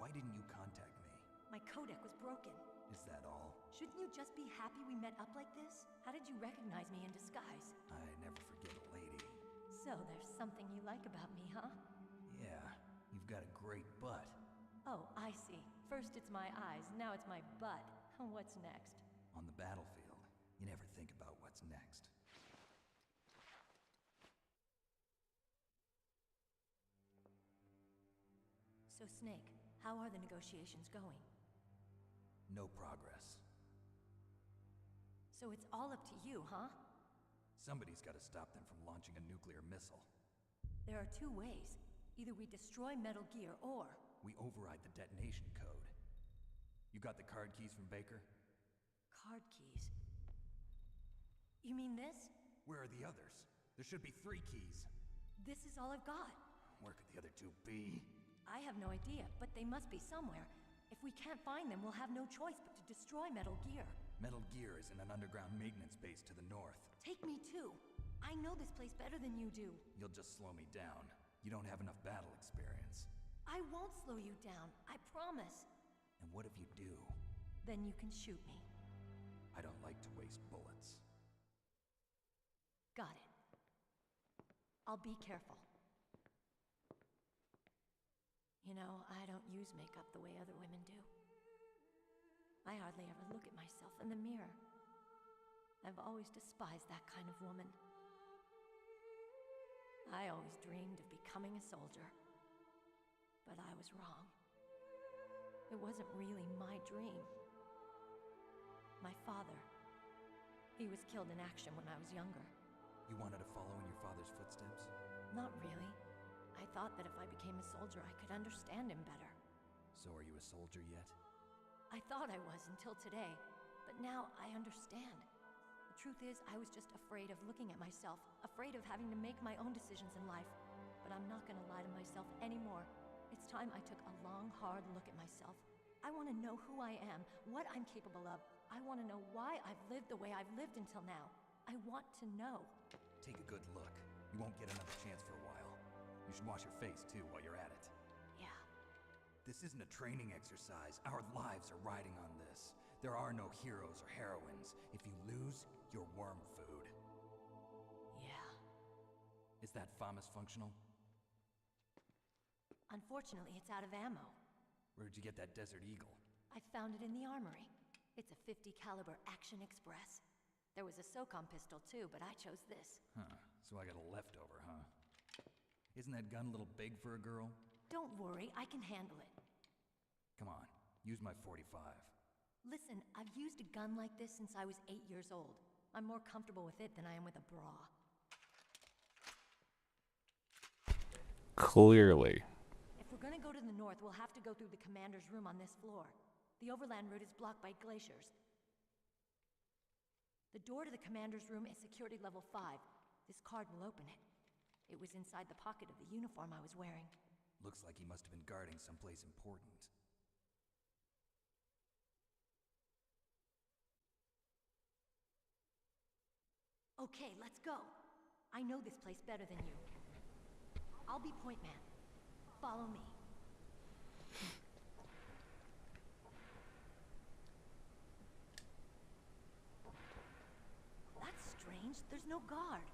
S5: Why didn't you contact me?
S10: My codec was broken.
S5: Is that all?
S10: Shouldn't you just be happy we met up like this? How did you recognize me in disguise?
S5: I never forget a lady.
S10: So there's something you like about me, huh?
S5: Yeah, you've got a great butt.
S10: Oh, I see. First it's my eyes, now it's my butt. What's next?
S5: On the battlefield, you never think about what's next.
S10: So Snake, how are the negotiations going?
S5: No progress.
S10: So it's all up to you, huh?
S5: Somebody's got to stop them from launching a nuclear missile.
S10: There are two ways. Either we destroy Metal Gear, or...
S5: we override the detonation code. You got the card keys from Baker?
S10: Card keys? You mean this?
S5: Where are the others? There should be 3 keys.
S10: This is all I've got.
S5: Where could the other 2 be?
S10: I have no idea, but they must be somewhere. If we can't find them, we'll have no choice but to destroy Metal Gear.
S5: Metal Gear is in an underground maintenance base to the north.
S10: Take me too. I know this place better than you do.
S5: You'll just slow me down. You don't have enough battle experience.
S10: I won't slow you down, I promise.
S5: And what if you do?
S10: Then you can shoot me.
S5: I don't like to waste bullets.
S10: Got it. I'll be careful. You know, I don't use makeup the way other women do. I hardly ever look at myself in the mirror. I've always despised that kind of woman. I always dreamed of becoming a soldier. But I was wrong. It wasn't really my dream. My father, he was killed in action when I was younger.
S5: You wanted to follow in your father's footsteps?
S10: Not really. I thought that if I became a soldier, I could understand him better.
S5: So are you a soldier yet?
S10: I thought I was until today, but now I understand. The truth is, I was just afraid of looking at myself, afraid of having to make my own decisions in life. But I'm not gonna lie to myself anymore. It's time I took a long, hard look at myself. I want to know who I am, what I'm capable of. I want to know why I've lived the way I've lived until now. I want to know.
S5: Take a good look. You won't get another chance for a while. You should wash your face, too, while you're at it.
S10: Yeah.
S5: This isn't a training exercise. Our lives are riding on this. There are no heroes or heroines. If you lose, you're worm food.
S10: Yeah.
S5: Is that FAMAS functional?
S10: Unfortunately, it's out of ammo.
S5: Where'd you get that Desert Eagle?
S10: I found it in the armory. It's a .50 caliber Action Express. There was a SOCOM pistol too, but I chose this.
S5: Huh, so I got a leftover, huh? Isn't that gun a little big for a girl?
S10: Don't worry, I can handle it.
S5: Come on, use my .45.
S10: Listen, I've used a gun like this since I was 8 years old. I'm more comfortable with it than I am with a bra.
S4: Clearly.
S10: If we're gonna go to the north, we'll have to go through the commander's room on this floor. The overland route is blocked by glaciers. The door to the commander's room is security level 5. This card will open it. It was inside the pocket of the uniform I was wearing.
S5: Looks like he must have been guarding someplace important.
S10: Okay, let's go. I know this place better than you. I'll be point man. Follow me. That's strange. There's no guard.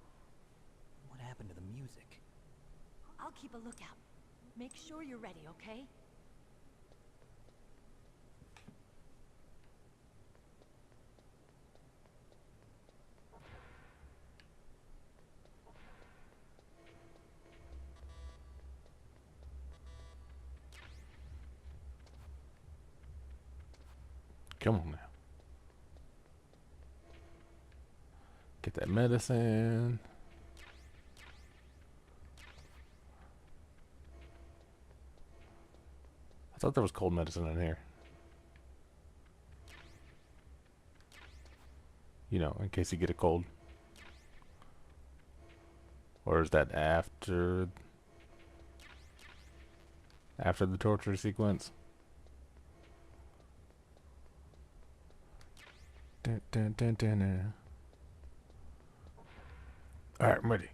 S5: What happened to the music?
S10: I'll keep a lookout. Make sure you're ready, okay?
S4: Come on now. Get that medicine. I thought there was cold medicine in here. You know, in case you get a cold. Or is that after the torture sequence? Dun, dun, dun, dun, dun. All right, I'm ready.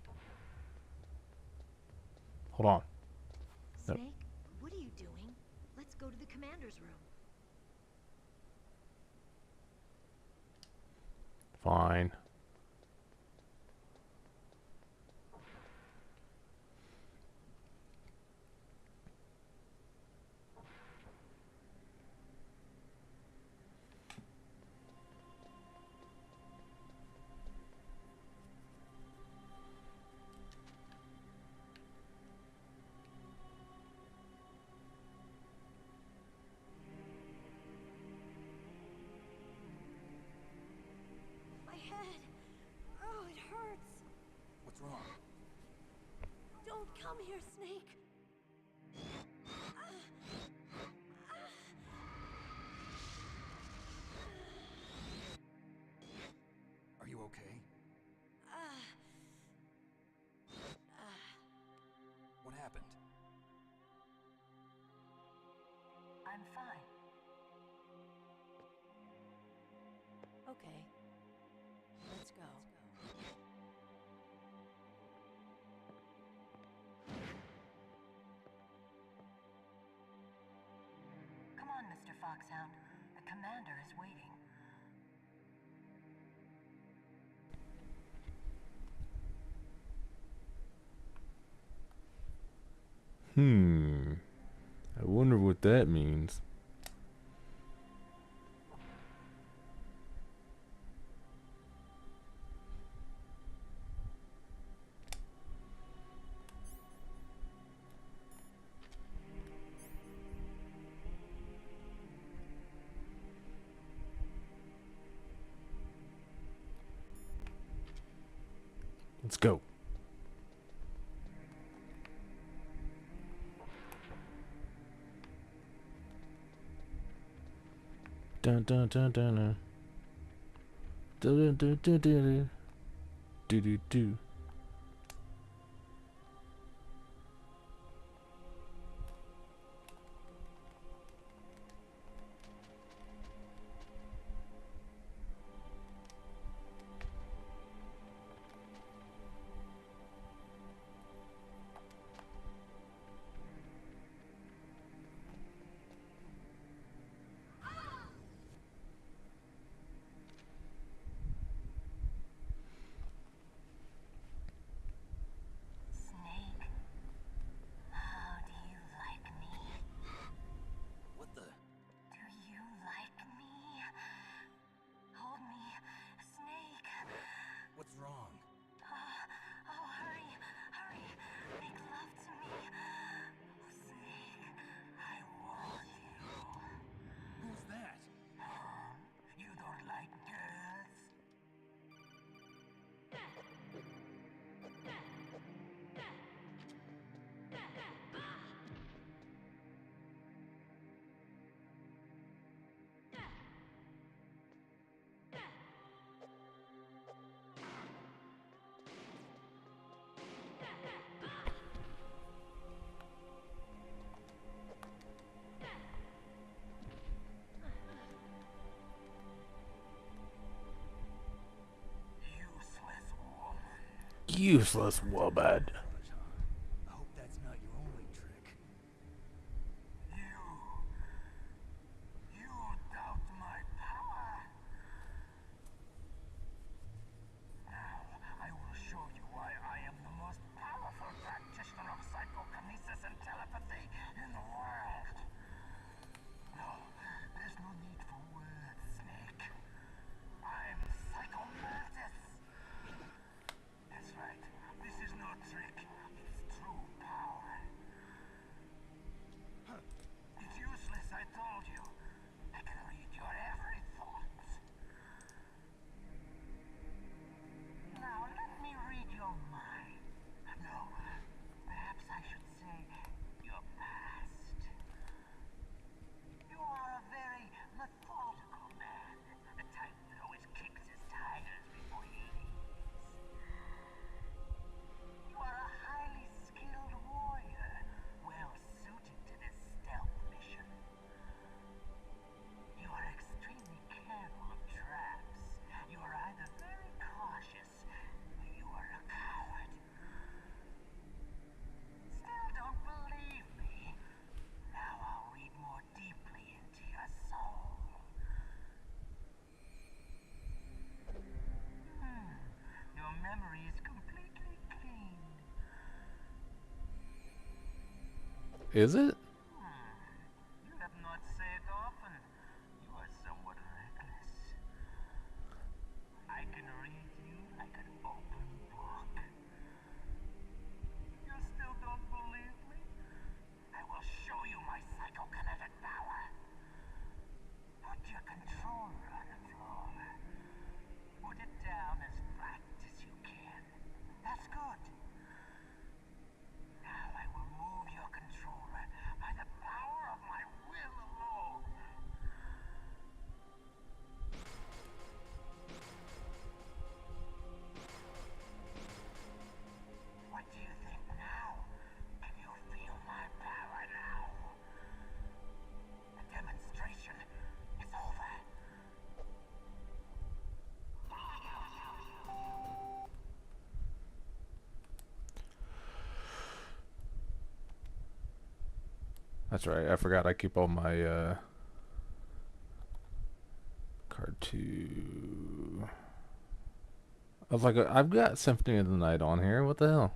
S4: Hold on.
S10: Snake, what are you doing? Let's go to the commander's room.
S4: Fine.
S10: My head. Oh, it hurts.
S5: What's wrong?
S10: Don't come here, Snake.
S5: Are you okay? What happened?
S10: I'm fine. Okay. Let's go. Come on, Mr. Foxhound. The commander is waiting.
S4: I wonder what that means. Let's go. Dun dun dun dun dun. Dun dun dun dun dun. Do do do. Useless woman.
S5: I hope that's not your only trick.
S13: You doubt my power? Now, I will show you why I am the most powerful practitioner of psychokinesis and telepathy in the world. No, there's no need for words, Snake. I'm Psychomantis. That's right. This is no trick. It's true power. It's useless, I told you. I can read your every thought. Now, let me read your mind. No, perhaps I should say your past. You are a very methodical man. The type that always kicks his tires before he leaves. You are a highly skilled warrior, well suited to this stealth mission. You are extremely careful of traps. You are either very cautious, or you are a coward. Still don't believe me? Now I'll read more deeply into your soul. Your memory is completely clean.
S4: Is it?
S13: You have not said often. You are somewhat reckless. I can read you like an open book. You still don't believe me? I will show you my psychokinetic power. Put your controller on the floor. Put it down as flat as you can. That's good. Now I will move your controller by the power of my will alone. What do you think now? Can you feel my power now? The demonstration is over.
S4: That's right. I forgot I keep all my card 2. I was like, I've got Symphony of the Night on here. What the hell?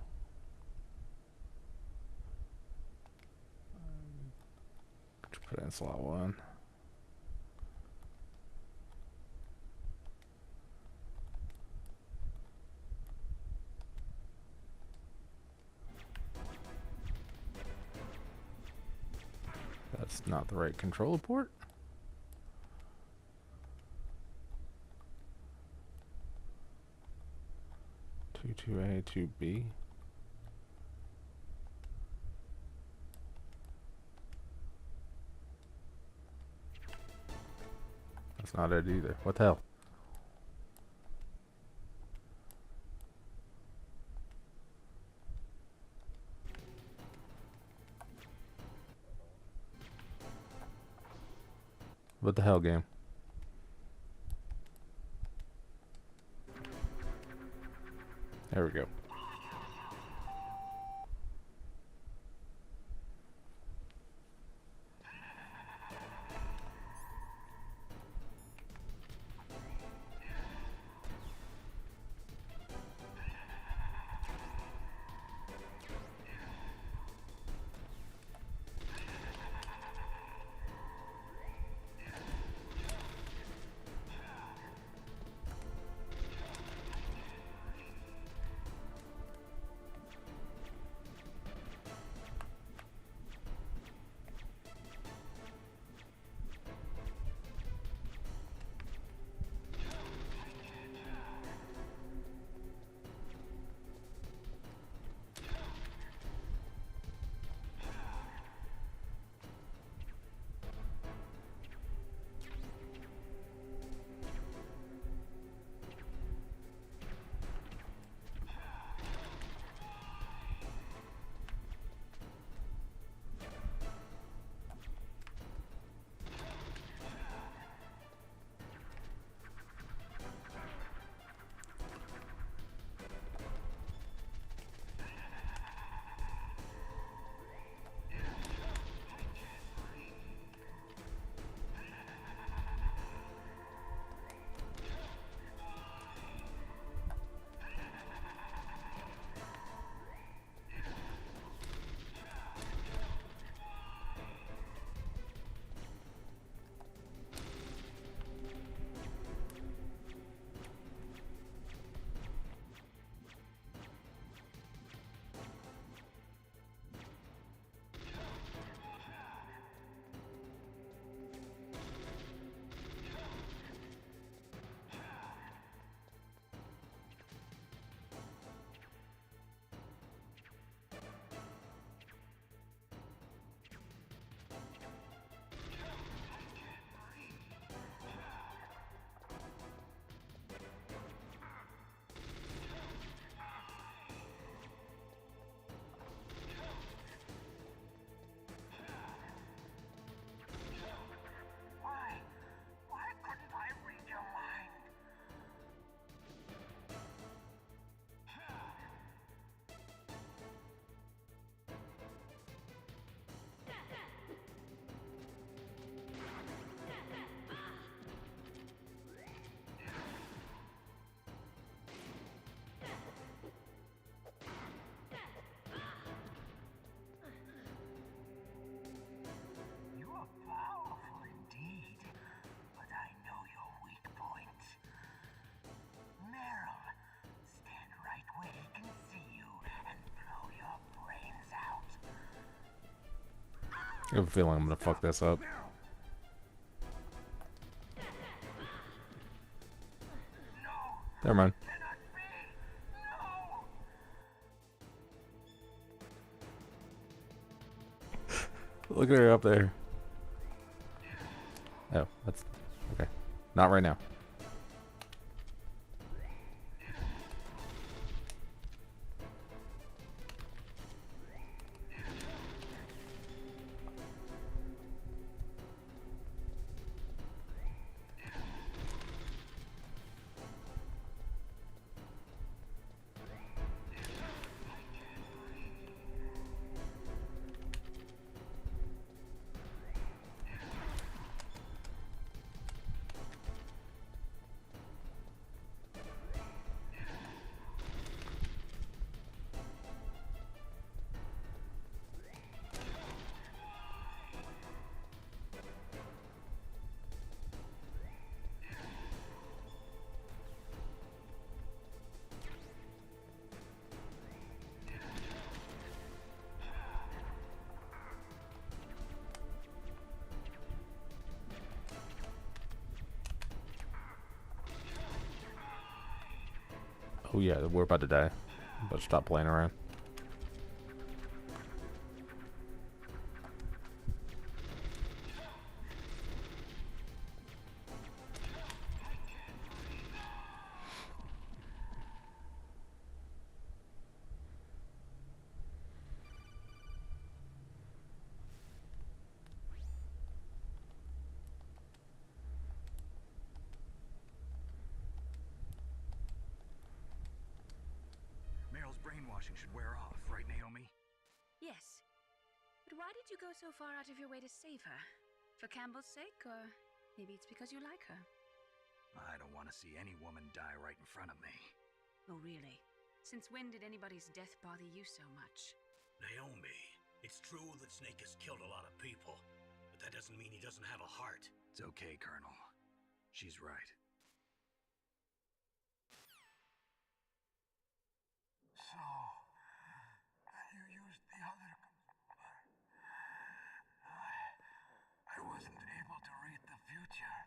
S4: Put it in slot 1. That's not the right controller port. Two A, 2B. That's not it either. What the hell? What the hell, game? There we go. I have a feeling I'm gonna fuck this up. Never mind. Look at her up there. Oh, that's okay. Not right now. Oh yeah, we're about to die. But stop playing around.
S1: Meryl's brainwashing should wear off, right, Naomi?
S9: Yes. But why did you go so far out of your way to save her? For Campbell's sake, or maybe it's because you like her?
S1: I don't want to see any woman die right in front of me.
S9: Oh, really? Since when did anybody's death bother you so much?
S2: Naomi, it's true that Snake has killed a lot of people, but that doesn't mean he doesn't have a heart.
S1: It's okay, Colonel. She's right.
S13: So, you used the other... I wasn't able to read the future.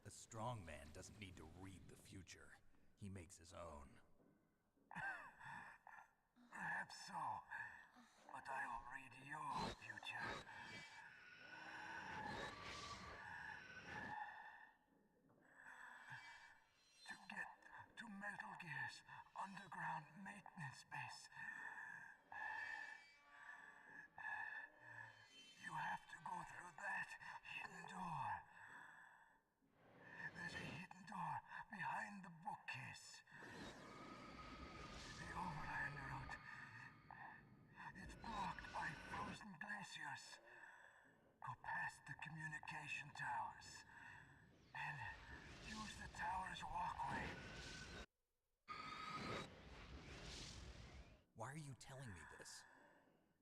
S5: A strong man doesn't need to read the future. He makes his own.
S13: Perhaps so, but I'll read your future. To get to Metal Gear's underground maintenance base, you have to go through that hidden door. There's a hidden door behind the bookcase. The overland route. It's blocked by frozen glaciers. Go past the communication towers and use the tower's walkway.
S5: Why are you telling me this?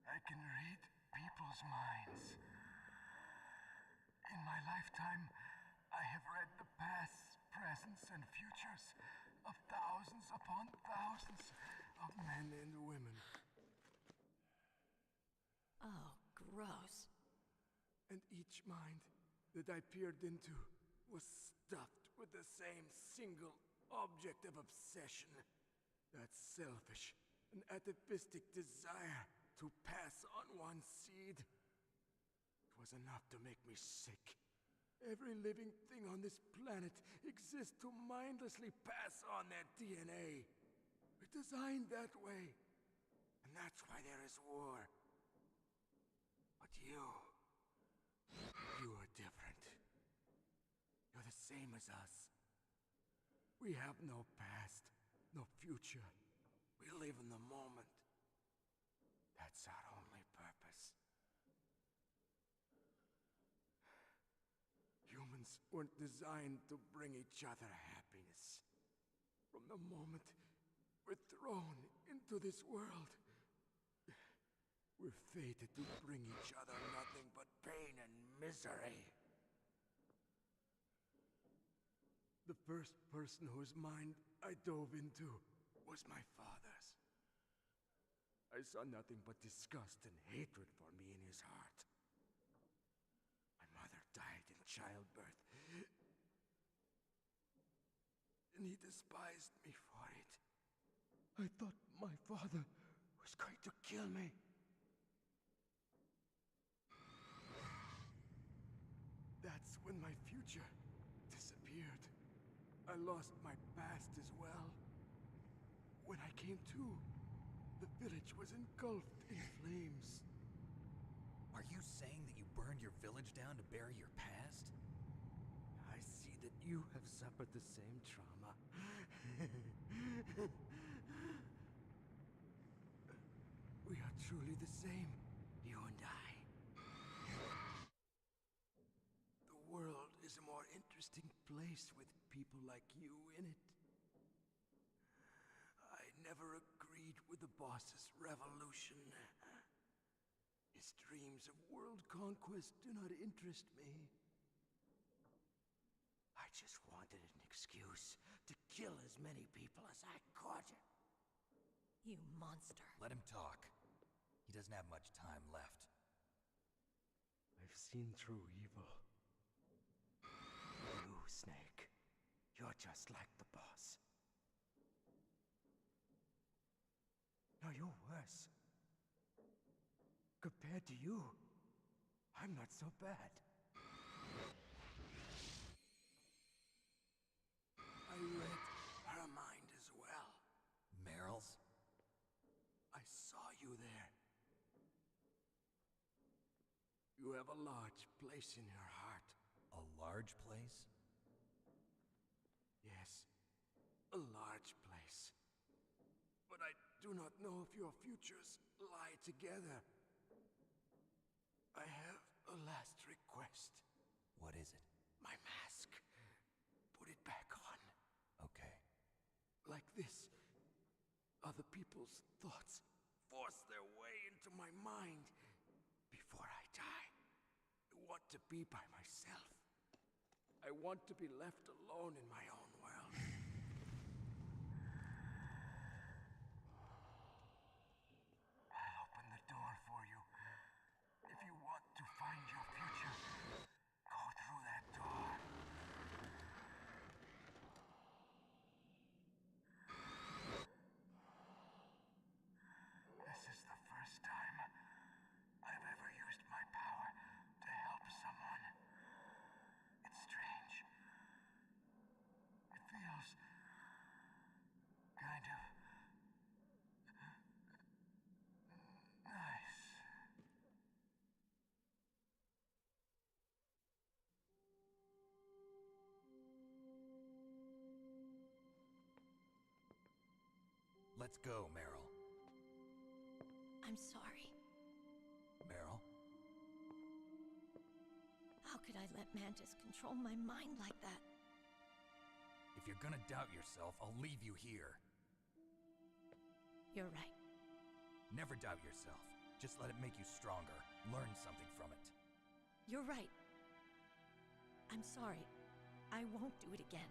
S13: I can read people's minds. In my lifetime, I have read the pasts, presents, and futures of thousands upon thousands of men and women.
S10: Oh, gross.
S13: And each mind that I peered into was stuffed with the same single object of obsession. That selfish and atavistic desire to pass on one's seed. It was enough to make me sick. Every living thing on this planet exists to mindlessly pass on their DNA. We're designed that way. And that's why there is war. But you are different. You're the same as us. We have no past, no future. We live in the moment. That's our only purpose. Humans weren't designed to bring each other happiness. From the moment we're thrown into this world, we're fated to bring each other nothing but pain and misery. The first person whose mind I dove into was my father's. I saw nothing but disgust and hatred for me in his heart.
S5: childbirth. And he despised me for it. I thought my father was going to kill me. That's when my future disappeared. I lost my past as well. When I came to, the village was engulfed in flames.
S1: Are you saying that you burned your village down to bury your past?
S5: I see that you have suffered the same trauma. We are truly the same, you and I. The world is a more interesting place with people like you in it. I never agreed with the boss's revolution. His dreams of world conquest do not interest me. I just wanted an excuse to kill as many people as I could.
S10: You monster.
S1: Let him talk. He doesn't have much time left.
S5: I've seen through evil. You, Snake. You're just like the boss. No, you're worse. Compared to you, I'm not so bad. I read her mind as well.
S1: Meryl's?
S5: I saw you there. You have a large place in her heart.
S1: A large place?
S5: Yes, a large place. But I do not know if your futures lie together. I have a last request.
S1: What is it?
S5: My mask. Put it back on.
S1: Okay.
S5: Like this, other people's thoughts force their way into my mind before I die. I want to be by myself. I want to be left alone in my own world. I'll open the door for you. If you want to find your future, go through that door. This is the first time I've ever used my power to help someone. It's strange. It feels kind of nice.
S1: Let's go, Meryl.
S10: I'm sorry.
S1: Meryl?
S10: How could I let Mantis control my mind like that?
S1: If you're gonna doubt yourself, I'll leave you here.
S10: You're right.
S1: Never doubt yourself. Just let it make you stronger. Learn something from it.
S10: You're right. I'm sorry. I won't do it again.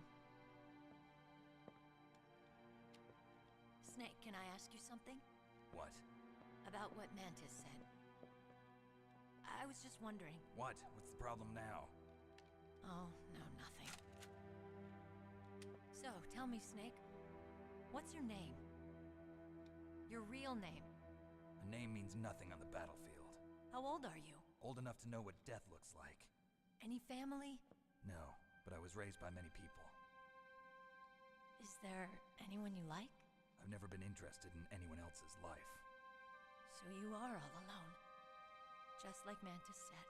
S10: Snake, can I ask you something?
S1: What?
S10: About what Mantis said. I was just wondering.
S1: What? What's the problem now?
S10: Oh, no, nothing. So, tell me, Snake. What's your name? Your real name?
S1: A name means nothing on the battlefield.
S10: How old are you?
S1: Old enough to know what death looks like.
S10: Any family?
S1: No, but I was raised by many people.
S10: Is there anyone you like?
S1: I've never been interested in anyone else's life.
S10: So you are all alone. Just like Mantis said.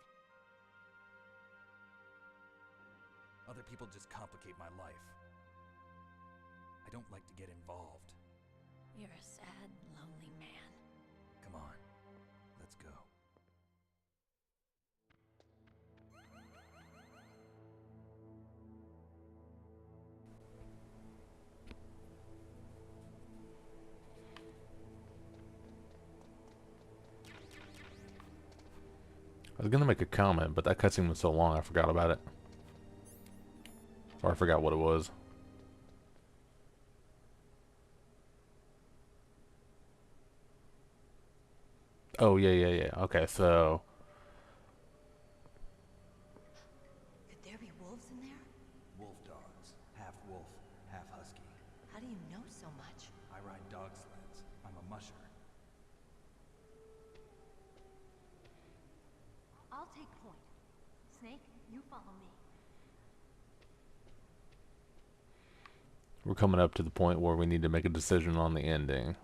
S1: Other people just complicate my life. I don't like to get involved.
S10: You're a sad, lonely man.
S1: Come on, let's go.
S4: I was gonna make a comment, but that cutscene was so long I forgot about it. Or I forgot what it was. Oh, yeah. Okay, so...
S10: Could so much.
S5: I ride dog sleds. I'm a musher.
S10: I'll take point. Snake, you follow me.
S4: We're coming up to the point where we need to make a decision on the ending.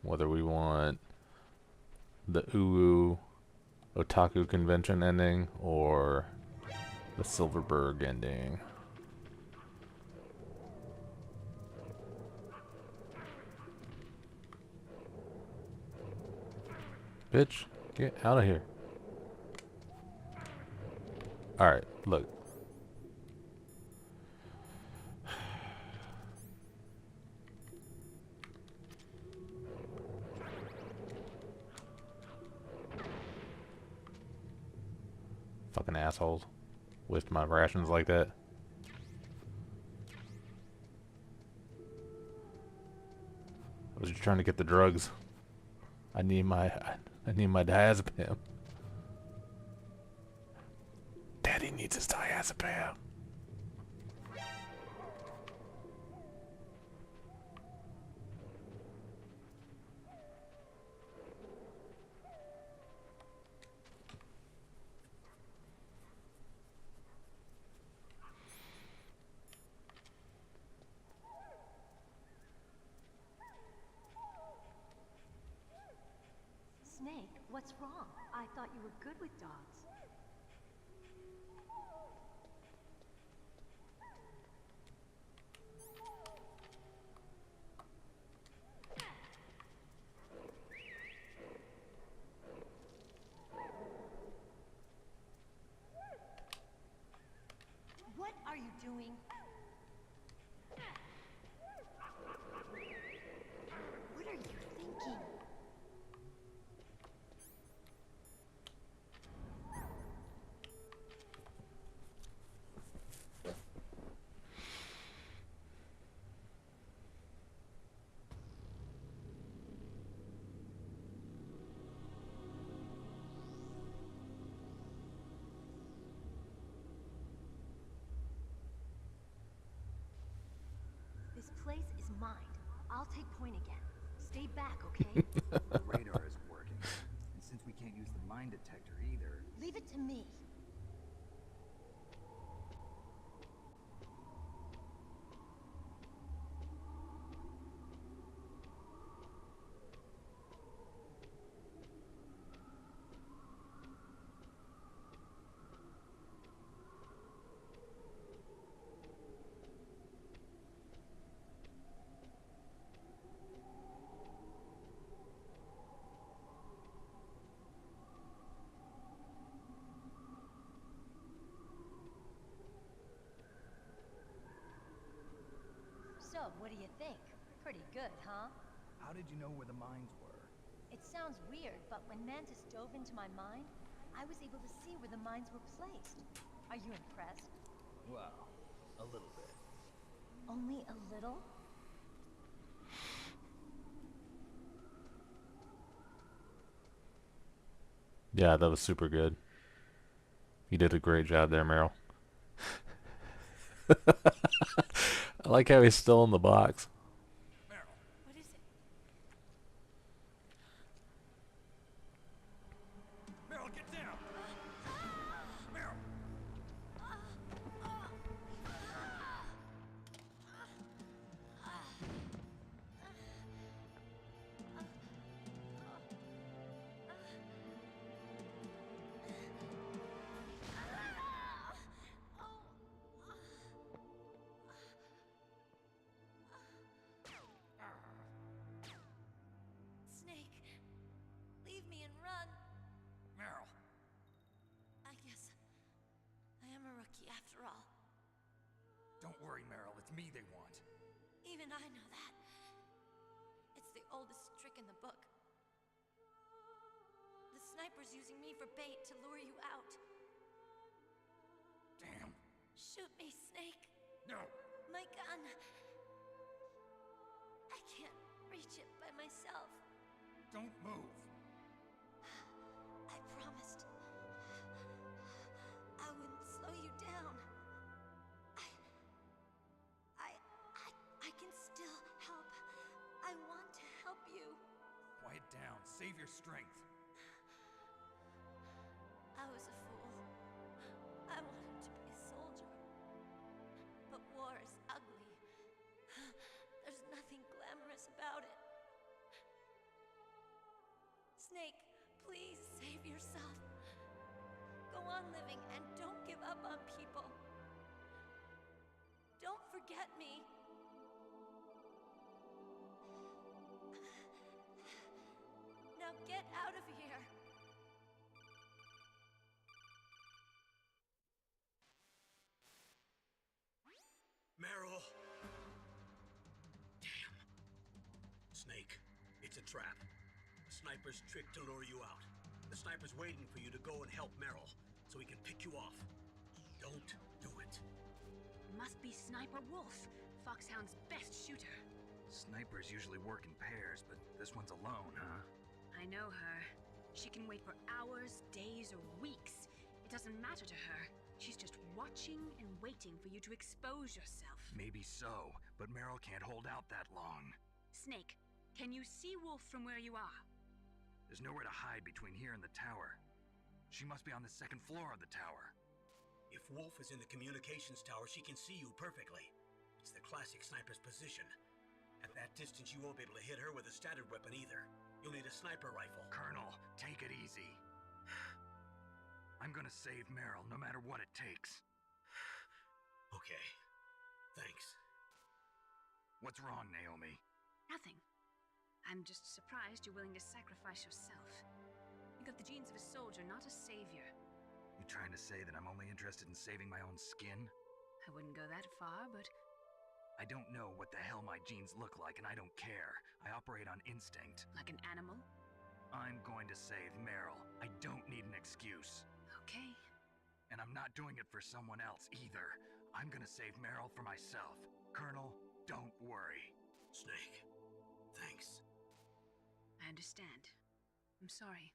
S4: Whether we want the Uwu Otaku Convention ending or the Silverberg ending. Bitch, get out of here. Alright, look. Fucking assholes. Waste my rations like that. I was just trying to get the drugs. I need my diazepam. Daddy needs his diazepam.
S10: Snake, what's wrong? I thought you were good with dogs. What are you doing? What are you thinking? This place is mine. I'll take point again. Stay back, okay?
S5: The radar isn't working. And since we can't use the mine detector either...
S10: Leave it to me. So, what do you think? Pretty good, huh?
S5: How did you know where the mines were?
S10: It sounds weird, but when Mantis dove into my mind, I was able to see where the mines were placed. Are you impressed?
S5: Well, a little bit.
S10: Only a little?
S4: Yeah, that was super good. You did a great job there, Meryl. I like how he's still in the box.
S10: What is it?
S5: Meryl, get down! Meryl!
S10: Snake, leave me and run.
S5: Meryl!
S10: I guess I am a rookie after all.
S5: Don't worry, Meryl. It's me they want.
S10: Even I know that. It's the oldest trick in the book. The sniper's using me for bait to lure you out.
S5: Damn.
S10: Shoot me, Snake.
S5: No!
S10: My gun. I can't reach it by myself.
S5: Don't move.
S10: I promised. I wouldn't slow you down. I can still help. help you.
S5: Quiet down. Save your strength.
S10: I was a fool. I wanted to be a soldier. But war is ugly. There's nothing glamorous about it. Snake, please save yourself. Go on living and don't give up on people. Don't forget me. Now get out of here.
S2: Meryl! Damn. Snake, it's a trap. The sniper's trick to lure you out. The sniper's waiting for you to go and help Meryl, so he can pick you off. Don't do it.
S9: Must be SSSniperWolf, Foxhound's best shooter.
S1: Snipers usually work in pairs, but this one's alone, huh?
S9: I know her. She can wait for hours, days, or weeks. It doesn't matter to her. She's just watching and waiting for you to expose yourself.
S1: Maybe so, but Meryl can't hold out that long.
S9: Snake, can you see Wolf from where you are?
S1: There's nowhere to hide between here and the tower. She must be on the second floor of the tower.
S2: If Wolf is in the communications tower, she can see you perfectly. It's the classic sniper's position. At that distance, you won't be able to hit her with a standard weapon either. You'll need a sniper rifle.
S1: Colonel, take it easy. I'm gonna save Meryl, no matter what it takes.
S2: Okay. Thanks.
S1: What's wrong, Naomi?
S9: Nothing. I'm just surprised you're willing to sacrifice yourself. You got the genes of a soldier, not a savior.
S1: You trying to say that I'm only interested in saving my own skin?
S9: I wouldn't go that far, but...
S1: I don't know what the hell my genes look like, and I don't care. I operate on instinct.
S9: Like an animal?
S1: I'm going to save Meryl. I don't need an excuse.
S9: Okay.
S1: And I'm not doing it for someone else either. I'm gonna save Meryl for myself. Colonel, don't worry.
S2: Snake, thanks.
S9: I understand. I'm sorry.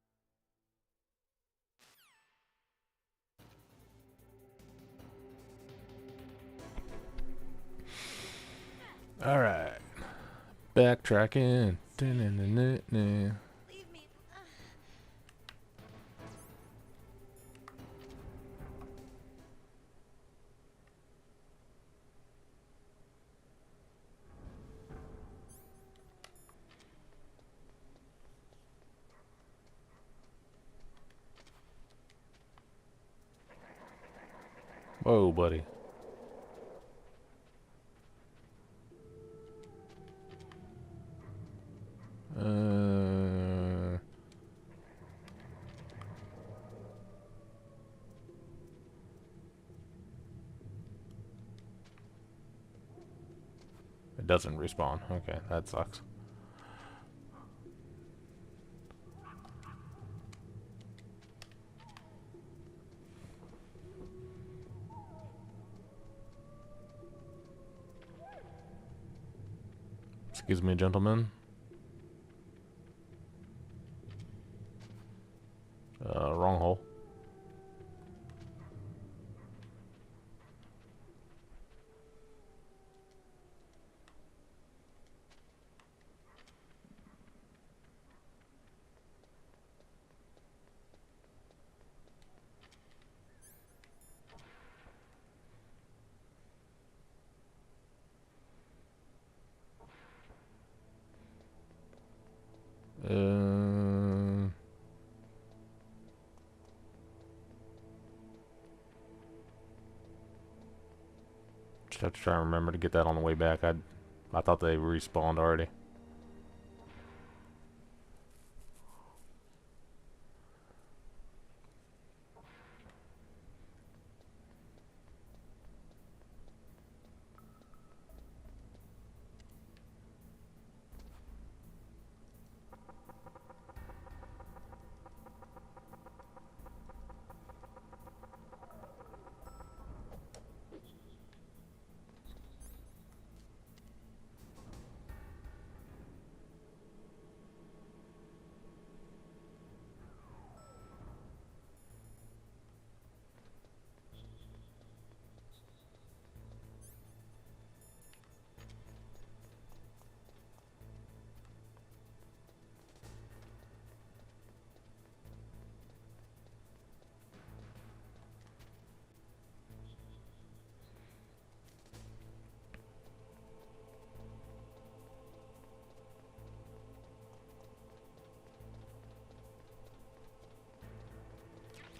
S4: All right, backtracking.
S10: Leave me.
S4: Whoa, buddy. It doesn't respawn. Okay, that sucks. Excuse me, gentlemen. Wrong hole. Just have to try and remember to get that on the way back. I thought they respawned already.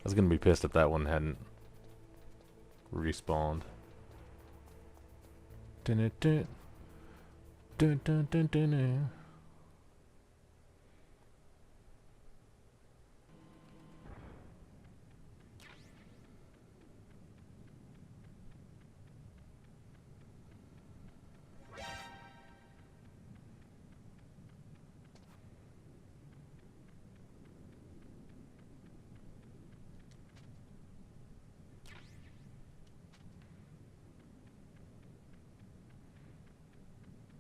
S4: was gonna be pissed if that one hadn't respawned. Dun it dun dun dun dun dun dun.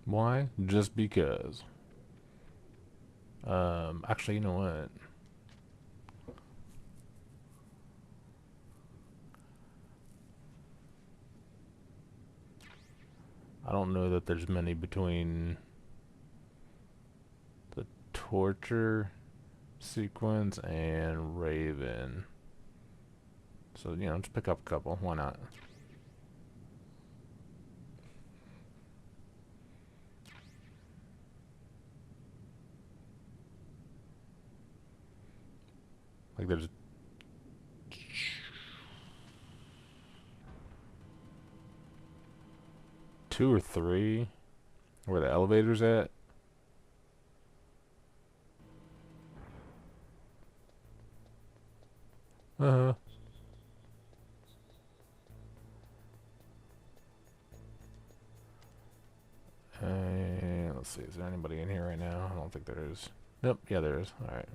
S4: Why? Just because. Actually, you know what? I don't know that there's many between the torture sequence and Raven. So, you know, just pick up a couple. Why not? Like there's 2 or 3 where the elevator's at. And let's see, is there anybody in here right now? I don't think there is. Nope, yeah there is. Alright.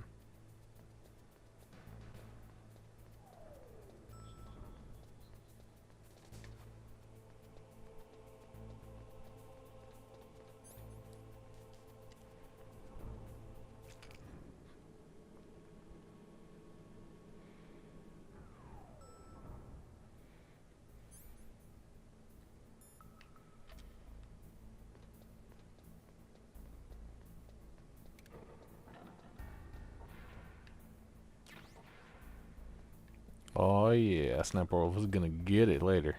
S4: Oh yeah, SSSniperWolf is gonna get it later.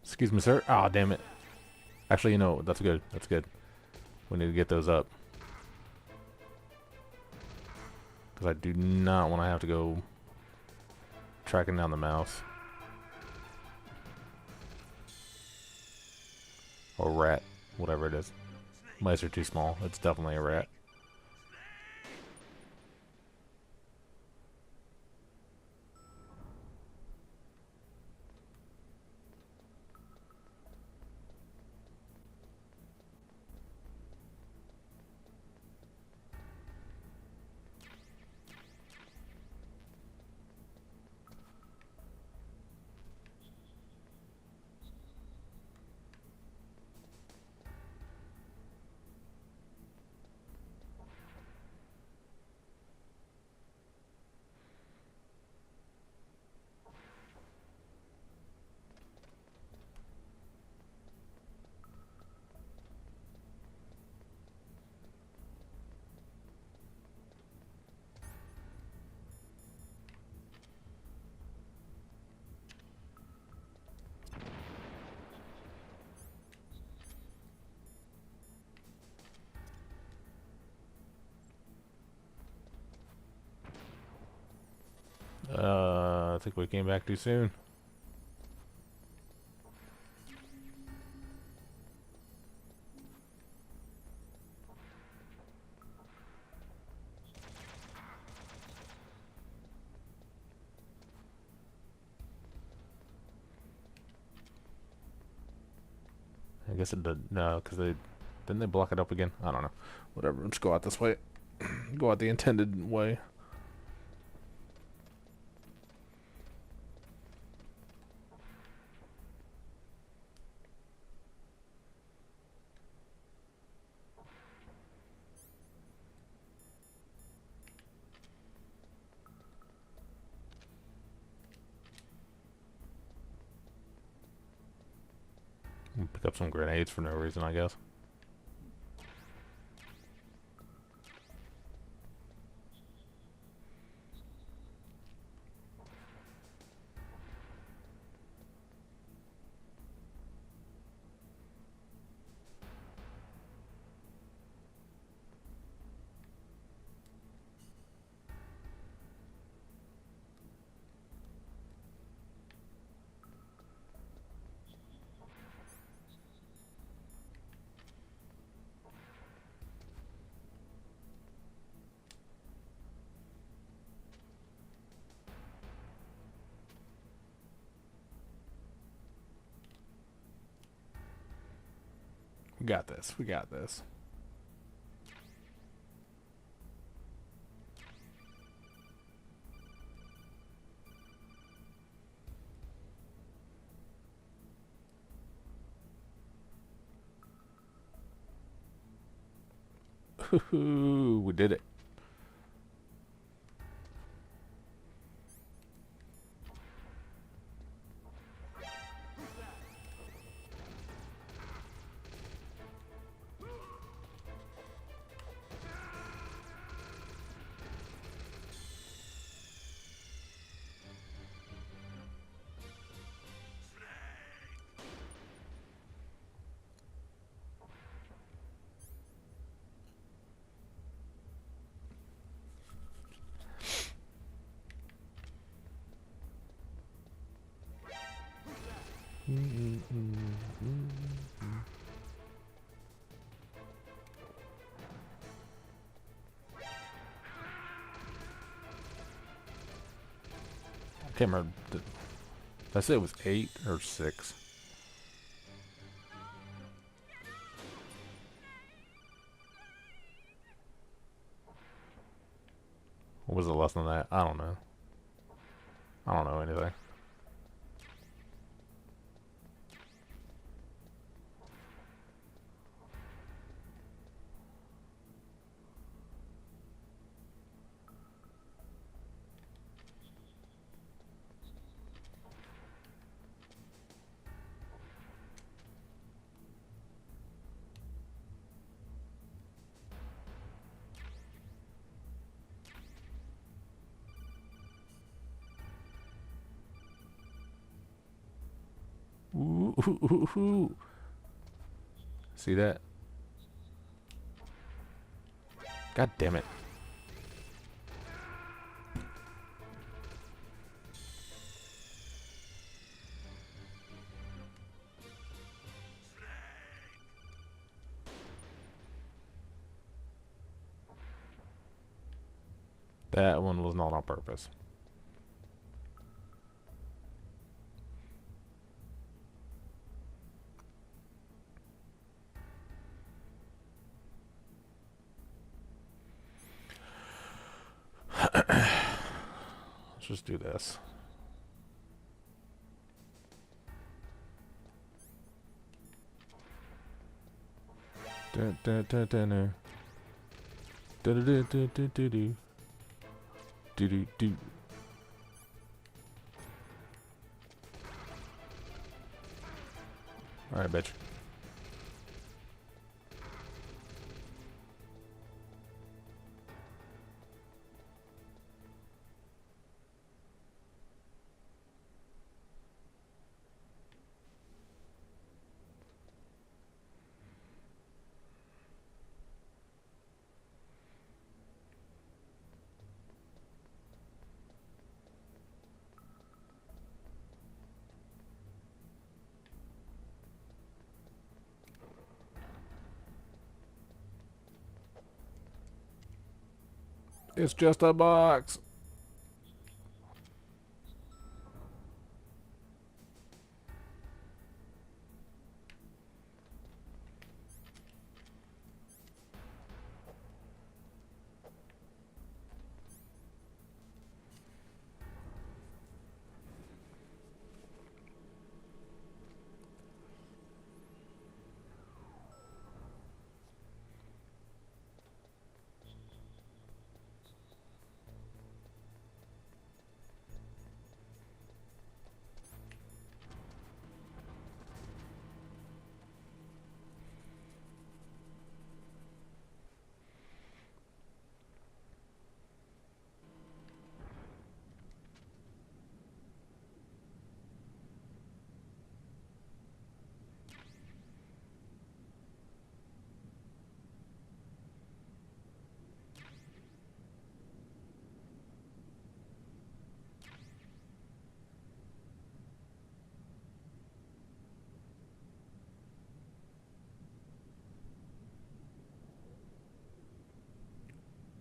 S4: Excuse me, sir. Ah, damn it. Actually, you know, that's good. That's good. We need to get those up. Because I do not want to have to go tracking down the mouse. Or rat, whatever it is. Mice are too small. It's definitely a rat. I think we came back too soon. I guess it did. No, because didn't they block it up again? I don't know. Whatever. Let's go out this way. Go out the intended way. Pick up some grenades for no reason, I guess. We got this. We got this. We did it. I can't remember. Did I say it was 8 or 6? Or was it less than that? I don't know. I don't know anything. Ooh. See that? God damn it. That one was not on purpose. Let's just do this. Dun, dun, dun, dun, dun. Dun, dun, dun, dun, dun, dun. Do do do. All right, bitch. It's just a box.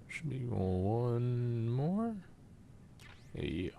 S4: Should be one more. Yeah.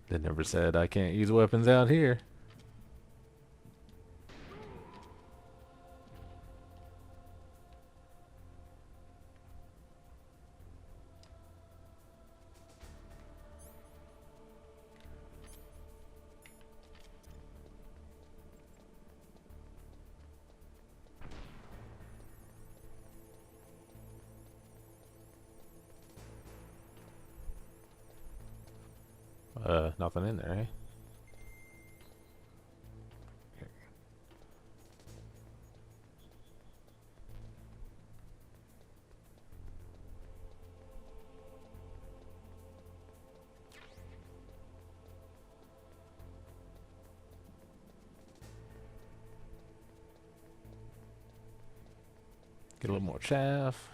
S4: They never said I can't use weapons out here. Nothing in there, eh? Get a little more chaff.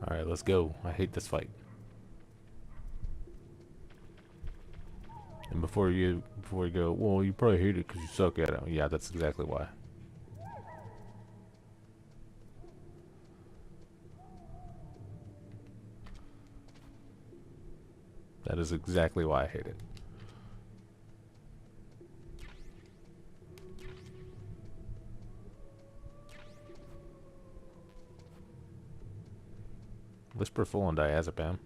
S4: Alright, let's go. I hate this fight. And before you go, well, you probably hate it because you suck at it. Yeah, that's exactly why. That is exactly why I hate it. Whisper full on diazepam.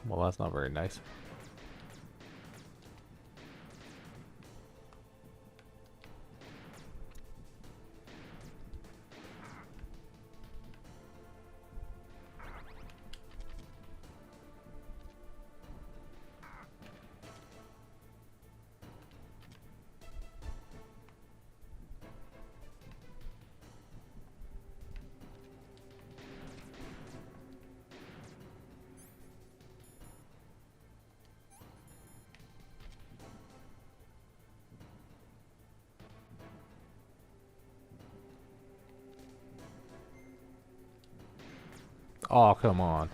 S4: Well, that's not very nice. Oh, come on.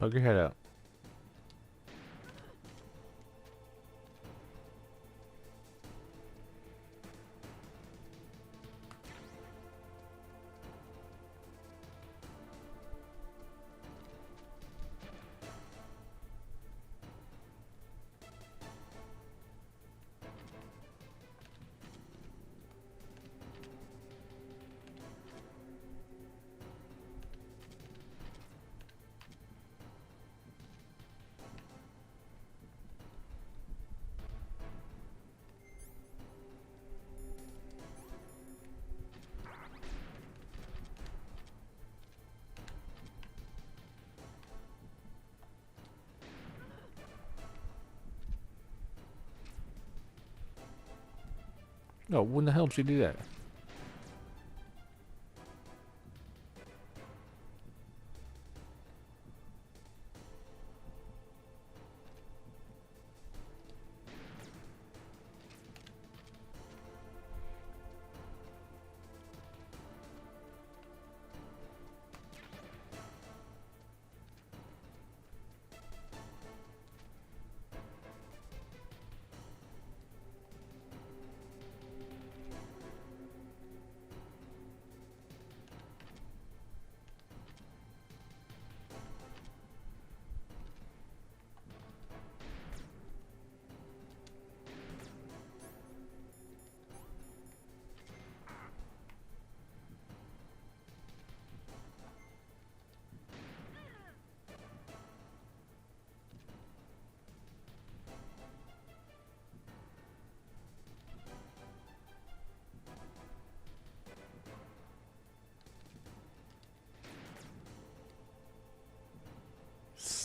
S4: Poke your head out. No, when the hell did she do that?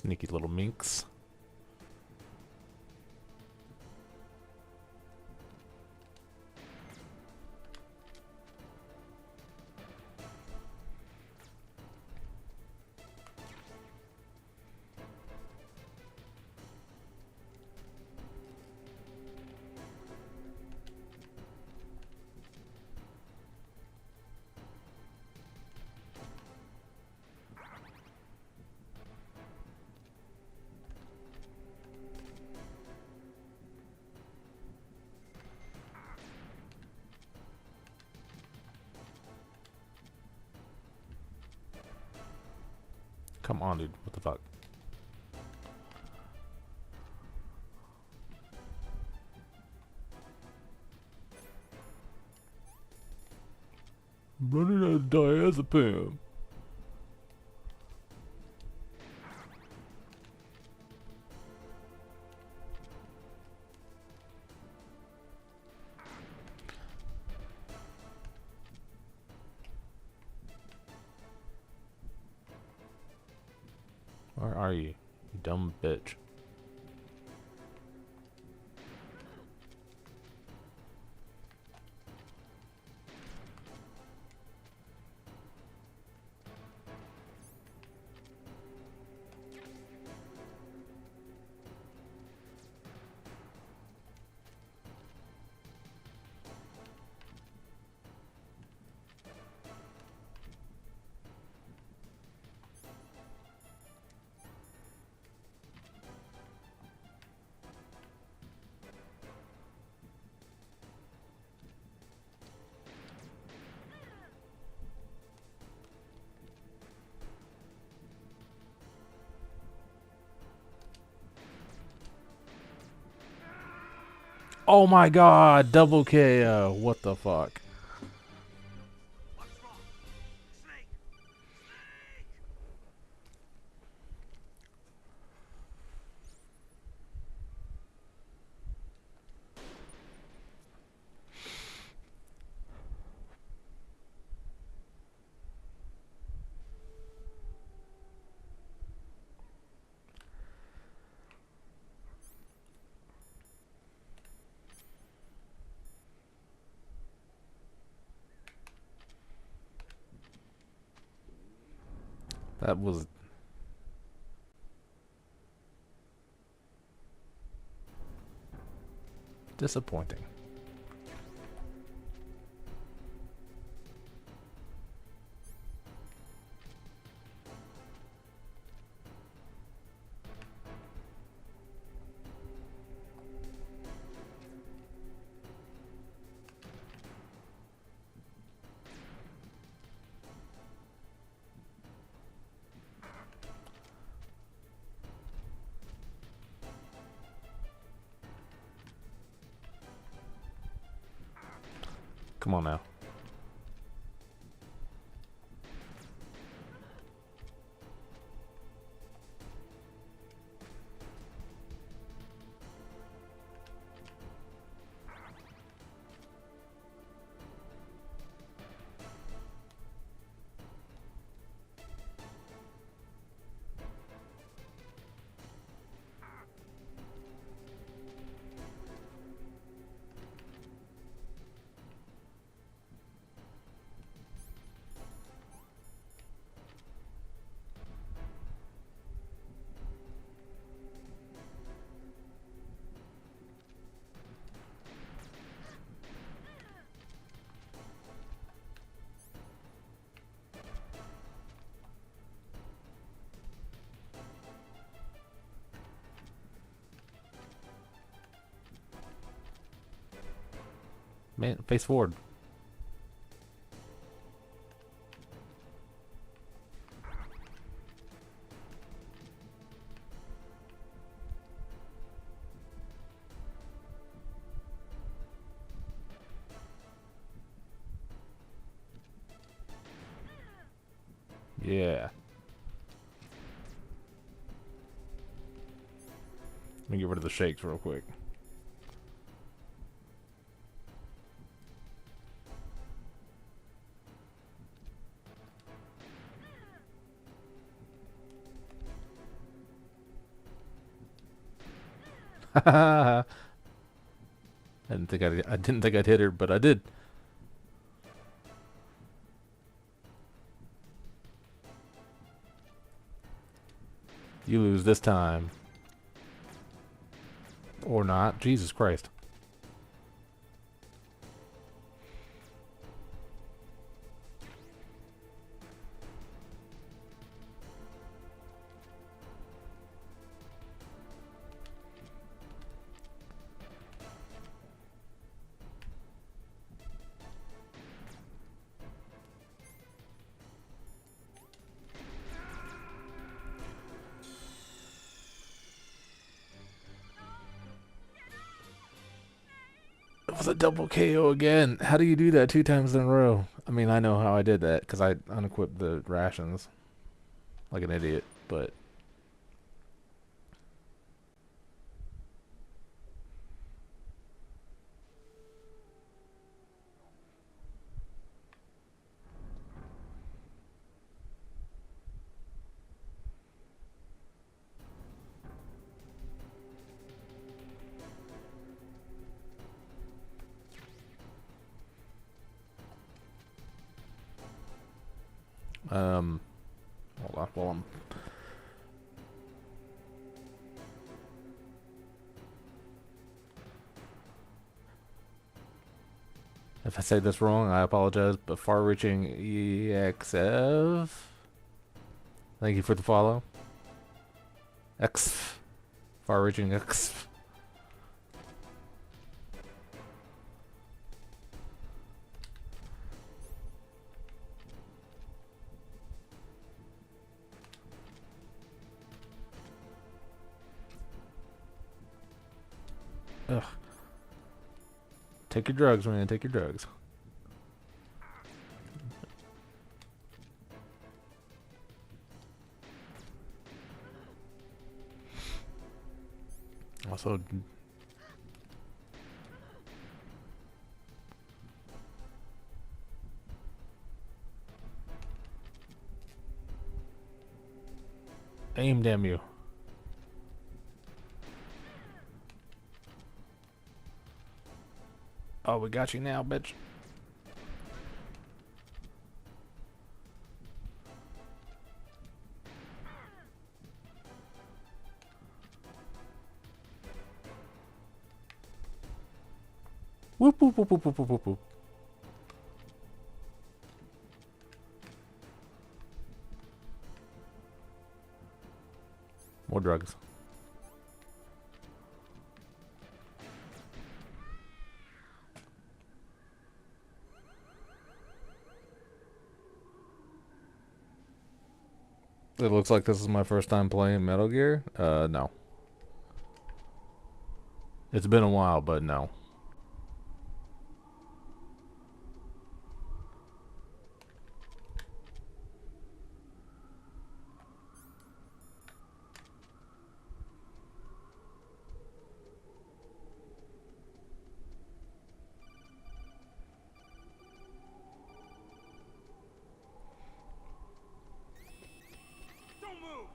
S4: Sneaky little minx. Come on, dude. What the fuck? Running out of diazepam. Where are you, you dumb bitch? Oh my god, double KO. What the fuck? That was... disappointing. Come on now. Man, face forward. Yeah. Let me get rid of the shakes real quick. I didn't think I'd hit her, but I did. You lose this time. Or not. Jesus Christ. It was a double KO again. How do you do that 2 times in a row? I mean, I know how I did that because I unequipped the rations like an idiot, but... hold on while I'm... If I say this wrong, I apologize, but far-reaching EXF. Thank you for the follow. X. Far-reaching X. Ugh. Take your drugs, man. Take your drugs. Also... aim, damn you. Oh, we got you now, bitch. Whoop, whoop, whoop, whoop, whoop, whoop, whoop, whoop. More drugs. It looks like this is my first time playing Metal Gear. No. It's been a while, but no.
S6: Don't move!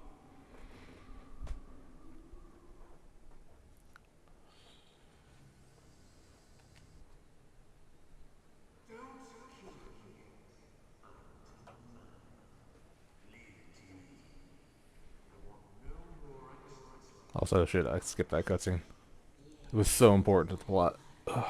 S4: Also, shit, I skipped that cutscene. It was so important to the plot. Ugh.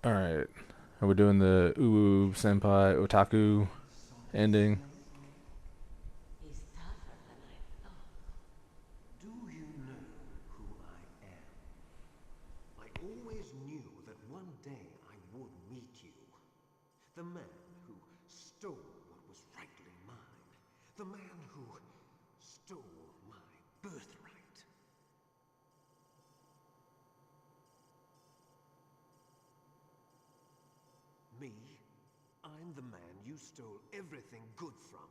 S4: Alright. Are we doing the Uwu Senpai Otaku ending?
S6: Do you know who I am? I always knew that one day I would meet you. The man who stole what was rightly mine. The man who stole my birthright. Me? I'm the man you stole everything good from.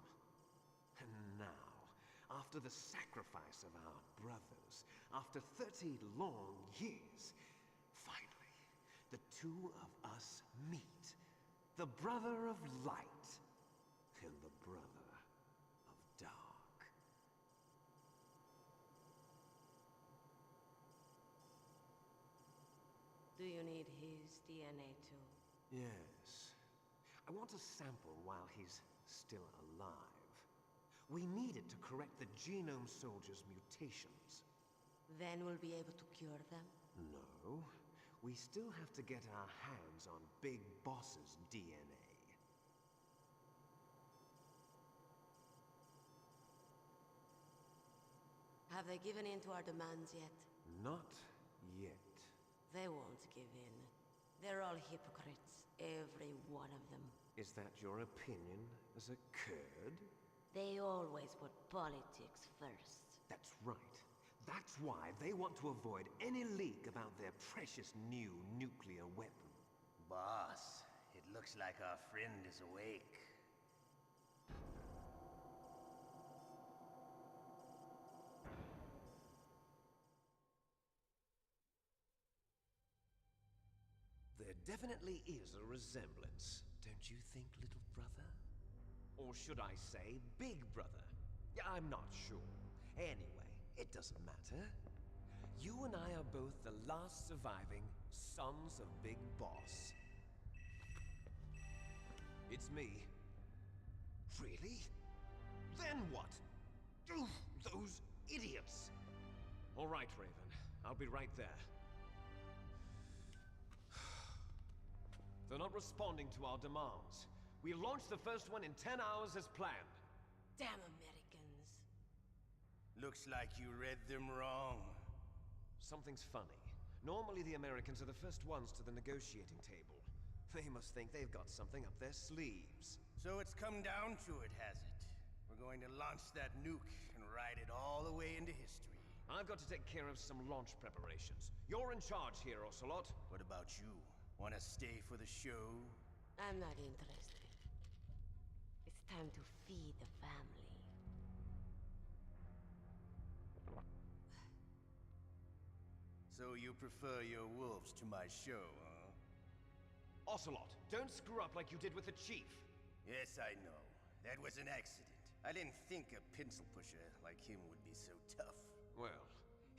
S6: And now, after the sacrifice of our brothers, after 30 long years, finally, the two of us meet. The brother of light and the brother of dark.
S15: Do you need his DNA too?
S6: Yes. I want a sample while he's still alive. We need it to correct the Genome Soldier's mutations.
S15: Then we'll be able to cure them?
S6: No. We still have to get our hands on Big Boss's DNA.
S15: Have they given in to our demands yet?
S6: Not yet.
S15: They won't give in. They're all hypocrites, every one of them.
S6: Is that your opinion as a Kurd?
S15: They always put politics first.
S6: That's right. That's why they want to avoid any leak about their precious new nuclear weapon.
S11: Boss, it looks like our friend is awake.
S6: There definitely is a resemblance, don't you think, little brother? Or should I say, big brother? I'm not sure. Anyway, it doesn't matter. You and I are both the last surviving sons of Big Boss. It's me. Really? Then what? Oof, those idiots! All right, Raven. I'll be right there. They're not responding to our demands. We launched the first one in 10 hours as planned.
S15: Damn Americans.
S11: Looks like you read them wrong.
S6: Something's funny. Normally the Americans are the first ones to the negotiating table. They must think they've got something up their sleeves.
S11: So it's come down to it, has it? We're going to launch that nuke and ride it all the way into history.
S6: I've got to take care of some launch preparations. You're in charge here, Ocelot.
S11: What about you? Want to stay for the show?
S15: I'm not interested. It's time to feed the family.
S11: So you prefer your wolves to my show, huh?
S6: Ocelot, don't screw up like you did with the chief.
S11: Yes, I know. That was an accident. I didn't think a pencil pusher like him would be so tough.
S6: Well,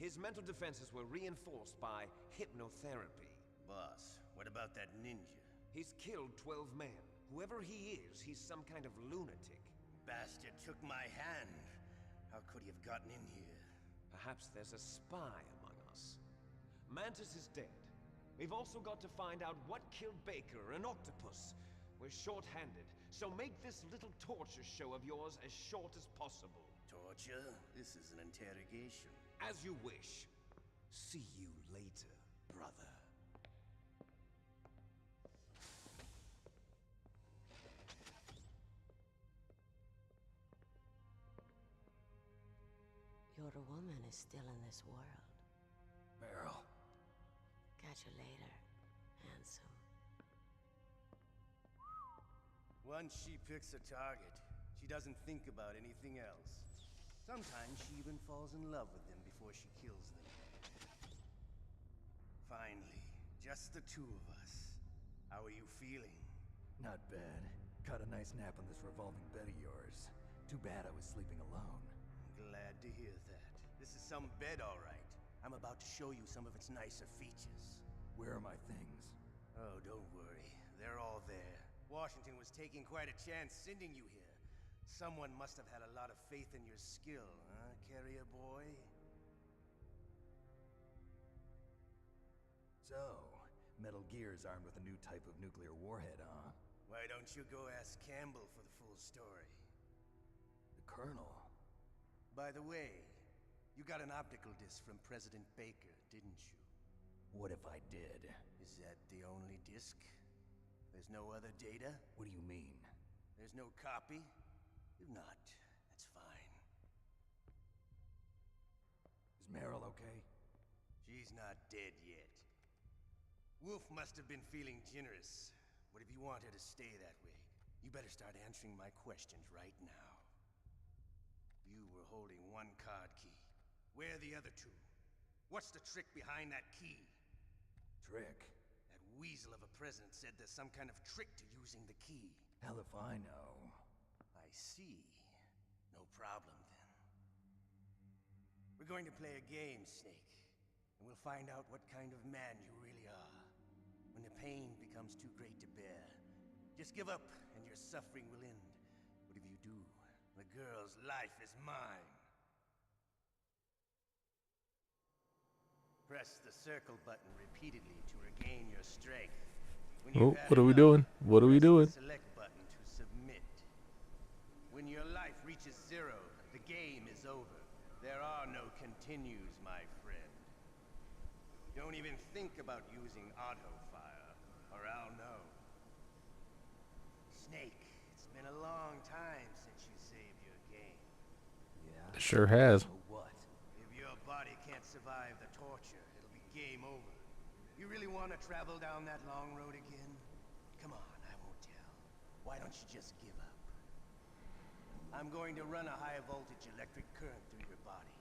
S6: his mental defenses were reinforced by hypnotherapy.
S11: Boss, what about that ninja?
S6: He's killed 12 men. Whoever he is, he's some kind of lunatic.
S11: Bastard took my hand. How could he have gotten in here?
S6: Perhaps there's a spy among us. Mantis is dead. We've also got to find out what killed Baker, an octopus. We're short-handed, so make this little torture show of yours as short as possible.
S11: Torture? This is an interrogation.
S6: As you wish. See you later, brother.
S15: Your woman is still in this world.
S5: Meryl.
S15: Catch you later, handsome.
S11: Once she picks a target, she doesn't think about anything else. Sometimes she even falls in love with them before she kills them. Finally, just the two of us. How are you feeling?
S5: Not bad. Caught a nice nap on this revolving bed of yours. Too bad I was sleeping alone.
S11: Glad to hear that. This is some bed, all right. I'm about to show you some of its nicer features.
S5: Where are my things?
S11: Oh, don't worry. They're all there. Washington was taking quite a chance sending you here. Someone must have had a lot of faith in your skill, huh, carrier boy?
S5: So, Metal Gear's armed with a new type of nuclear warhead, huh?
S11: Why don't you go ask Campbell for the full story?
S5: The Colonel?
S11: By the way, you got an optical disc from President Baker, didn't you?
S5: What if I did?
S11: Is that the only disc? There's no other data?
S5: What do you mean?
S11: There's no copy? If not, that's fine.
S5: Is Meryl okay?
S11: She's not dead yet. Wolf must have been feeling generous. But if you want her to stay that way, you better start answering my questions right now. You were holding one card key. Where are the other two? What's the trick behind that key?
S5: Trick?
S11: That weasel of a president said there's some kind of trick to using the key.
S5: Hell if I know.
S11: I see. No problem, then. We're going to play a game, Snake. And we'll find out what kind of man you really are. When the pain becomes too great to bear, just give up and your suffering will end. But if you do, the girl's life is mine. Press the circle button repeatedly to regain your strength.
S4: Oh, what are we doing? What are we doing?
S11: Select button to submit. When your life reaches 0, the game is over. There are no continues, my friend. Don't even think about using auto fire, or I'll know. Snake, it's been a long time since you saved your game.
S5: Yeah?
S4: It sure has.
S5: So what?
S11: If your body can't survive the torture, it'll be game over. You really want to travel down that long road again? Come on, I won't tell. Why don't you just give up? I'm going to run a high voltage electric current through your body.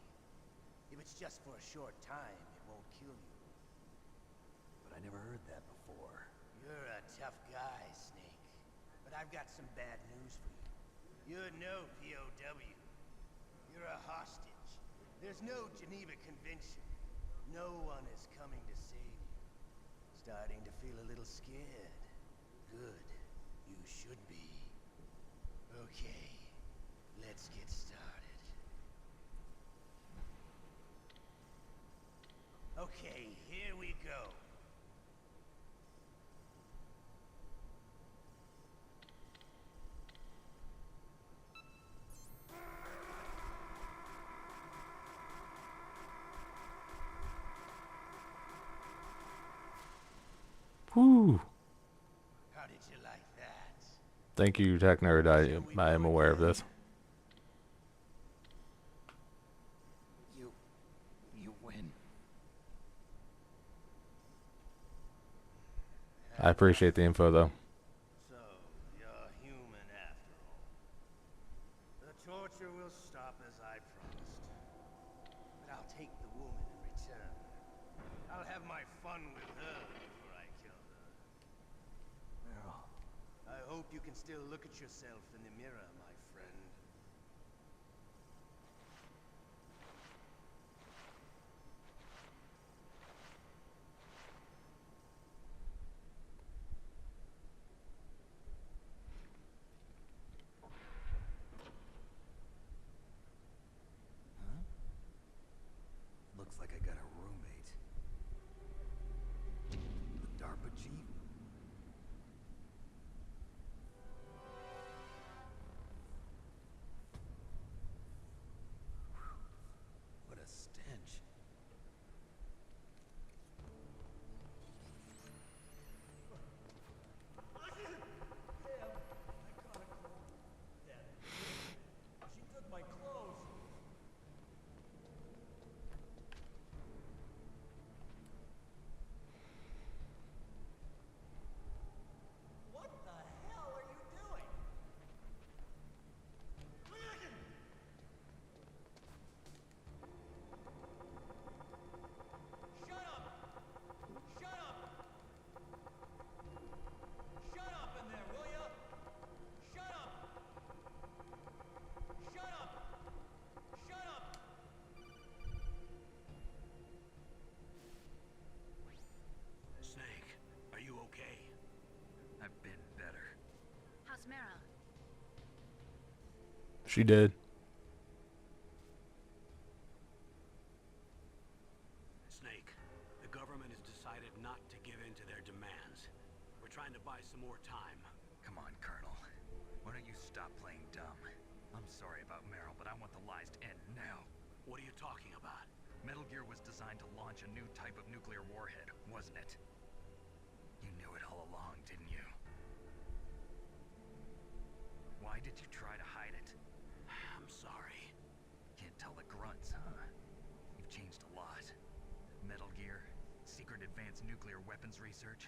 S11: If it's just for a short time, it won't kill you.
S5: But I never heard that before.
S11: You're a tough guy, Snake. But I've got some bad news for you. You're no POW. You're a hostage. There's no Geneva Convention. No one is coming to save you. Starting to feel a little scared. Good. You should be. Okay. Let's get started. Okay, here we go.
S4: Whew.
S11: How did you like that?
S4: Thank you, Tech Nerd. I am aware of this.
S5: You win.
S4: I appreciate the info, though.
S11: So, you're human after all. The torture will stop as I promised. But I'll take the woman in return. I'll have my fun with her before I kill her.
S5: Meryl.
S11: I hope you can still look at yourself in the mirror, my friend.
S3: How's Meryl?
S4: She did.
S2: Snake, the government has decided not to give in to their demands. We're trying to buy some more time.
S1: Come on, Colonel. Why don't you stop playing dumb? I'm sorry about Meryl, but I want the lies to end now.
S2: What are you talking about?
S1: Metal Gear was designed to launch a new type of nuclear warhead, wasn't it? You knew it all along, didn't you? Why did you try to hide it?
S2: I'm sorry.
S1: Can't tell the grunts, huh? You've changed a lot. Metal Gear, secret advanced nuclear weapons research.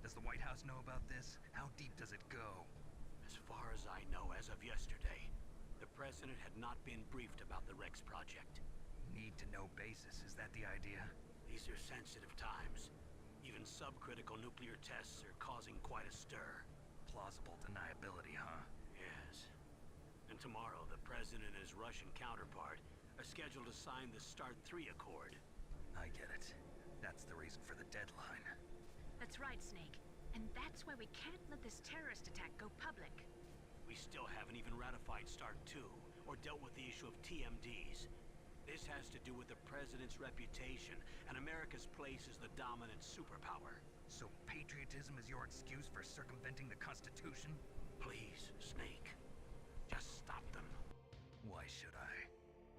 S1: Does the White House know about this? How deep does it go?
S2: As far as I know, as of yesterday, the president had not been briefed about the Rex project.
S1: Need-to-know basis, is that the idea?
S2: These are sensitive times. Even subcritical nuclear tests are causing quite a stir.
S1: Plausible deniability, huh?
S2: Yes. And tomorrow, the president and his Russian counterpart are scheduled to sign the START 3 Accord.
S1: I get it. That's the reason for the deadline.
S9: That's right, Snake. And that's why we can't let this terrorist attack go public.
S2: We still haven't even ratified START 2, or dealt with the issue of TMDs. This has to do with the president's reputation, and America's place as the dominant superpower.
S1: So patriotism is your excuse for circumventing the Constitution?
S2: Please, Snake. Just stop them.
S1: Why should I?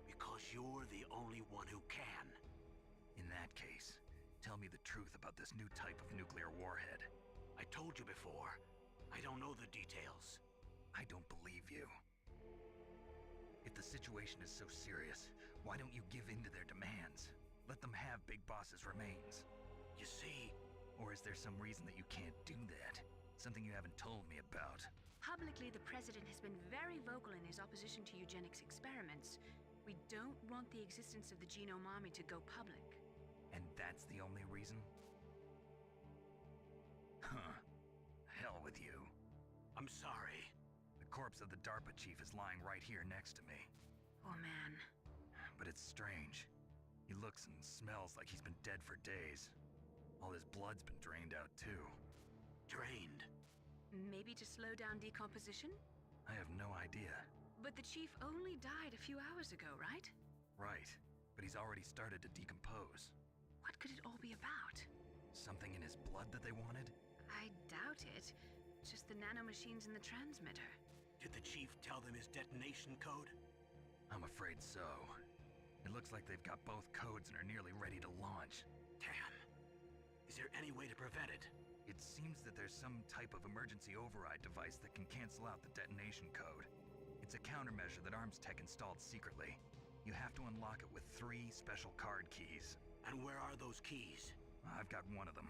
S2: Because you're the only one who can.
S1: In that case, tell me the truth about this new type of nuclear warhead.
S2: I told you before. I don't know the details.
S1: I don't believe you. If the situation is so serious, why don't you give in to their demands? Let them have Big Boss's remains.
S2: You see...
S1: Or is there some reason that you can't do that? Something you haven't told me about?
S9: Publicly, the president has been very vocal in his opposition to eugenics experiments. We don't want the existence of the genome army to go public.
S1: And that's the only reason? Huh. Hell with you.
S2: I'm sorry.
S1: The corpse of the DARPA chief is lying right here next to me.
S9: Oh, man.
S1: But it's strange. He looks and smells like he's been dead for days. All his blood's been drained out, too.
S2: Drained?
S9: Maybe to slow down decomposition?
S1: I have no idea.
S9: But the chief only died a few hours ago, right?
S1: Right. But he's already started to decompose.
S9: What could it all be about?
S1: Something in his blood that they wanted?
S9: I doubt it. Just the nanomachines in the transmitter.
S2: Did the chief tell them his detonation code?
S1: I'm afraid so. It looks like they've got both codes and are nearly ready to launch.
S2: Damn. Is there any way to prevent it?
S1: It seems that there's some type of emergency override device that can cancel out the detonation code. It's a countermeasure that Arms Tech installed secretly. You have to unlock it with 3 special card keys.
S2: And where are those keys?
S1: I've got one of them.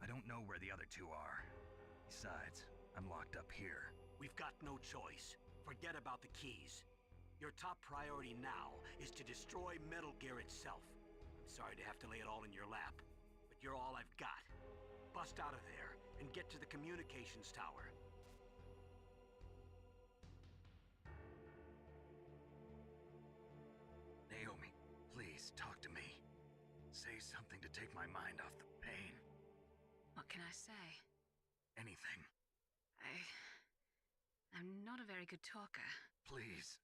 S1: I don't know where the other 2 are. Besides, I'm locked up here.
S2: We've got no choice. Forget about the keys. Your top priority now is to destroy Metal Gear itself. I'm sorry to have to lay it all in your lap, but you're all I've got. Bust out of there and get to the communications tower.
S1: Naomi, please talk to me. Say something to take my mind off the pain.
S9: What can I say?
S1: Anything.
S9: I'm not a very good talker.
S1: Please.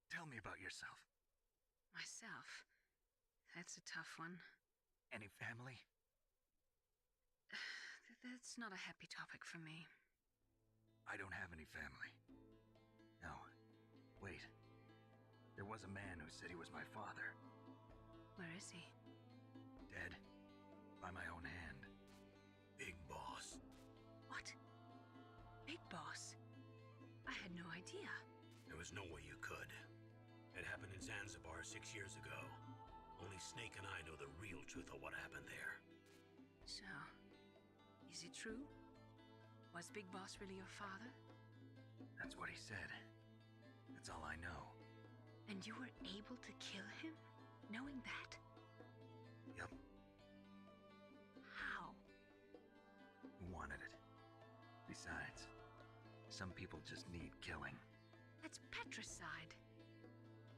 S1: Tell me about yourself.
S9: Myself? That's a tough one.
S1: Any family?
S9: That's not a happy topic for me.
S1: I don't have any family. No. Wait. There was a man who said he was my father.
S9: Where is he?
S1: Dead. By my own hand.
S2: Big Boss.
S9: What? Big Boss? I had no idea.
S2: There was no way you could. It happened in Zanzibar 6 years ago. Only Snake and I know the real truth of what happened there.
S9: So, is it true? Was Big Boss really your father?
S1: That's what he said. That's all I know.
S9: And you were able to kill him, knowing that?
S1: Yup.
S9: How?
S1: He wanted it. Besides, some people just need killing.
S9: That's patricide.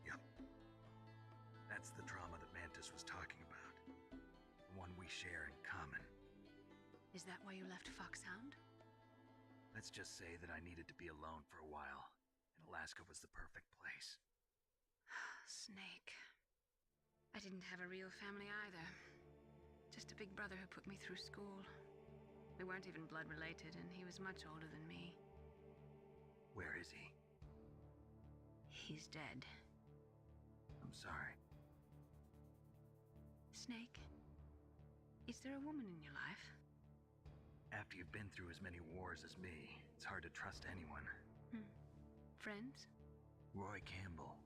S1: Yup. That's the trauma that Mantis was talking about. The one we share in common.
S9: Is that why you left Foxhound?
S1: Let's just say that I needed to be alone for a while, and Alaska was the perfect place.
S9: Snake. I didn't have a real family either. Just a big brother who put me through school. We weren't even blood related, and he was much older than me.
S1: Where is he?
S9: He's dead.
S1: I'm sorry.
S9: Snake, is there a woman in your life?
S1: After you've been through as many wars as me, it's hard to trust anyone.
S9: Friends?
S1: Roy Campbell.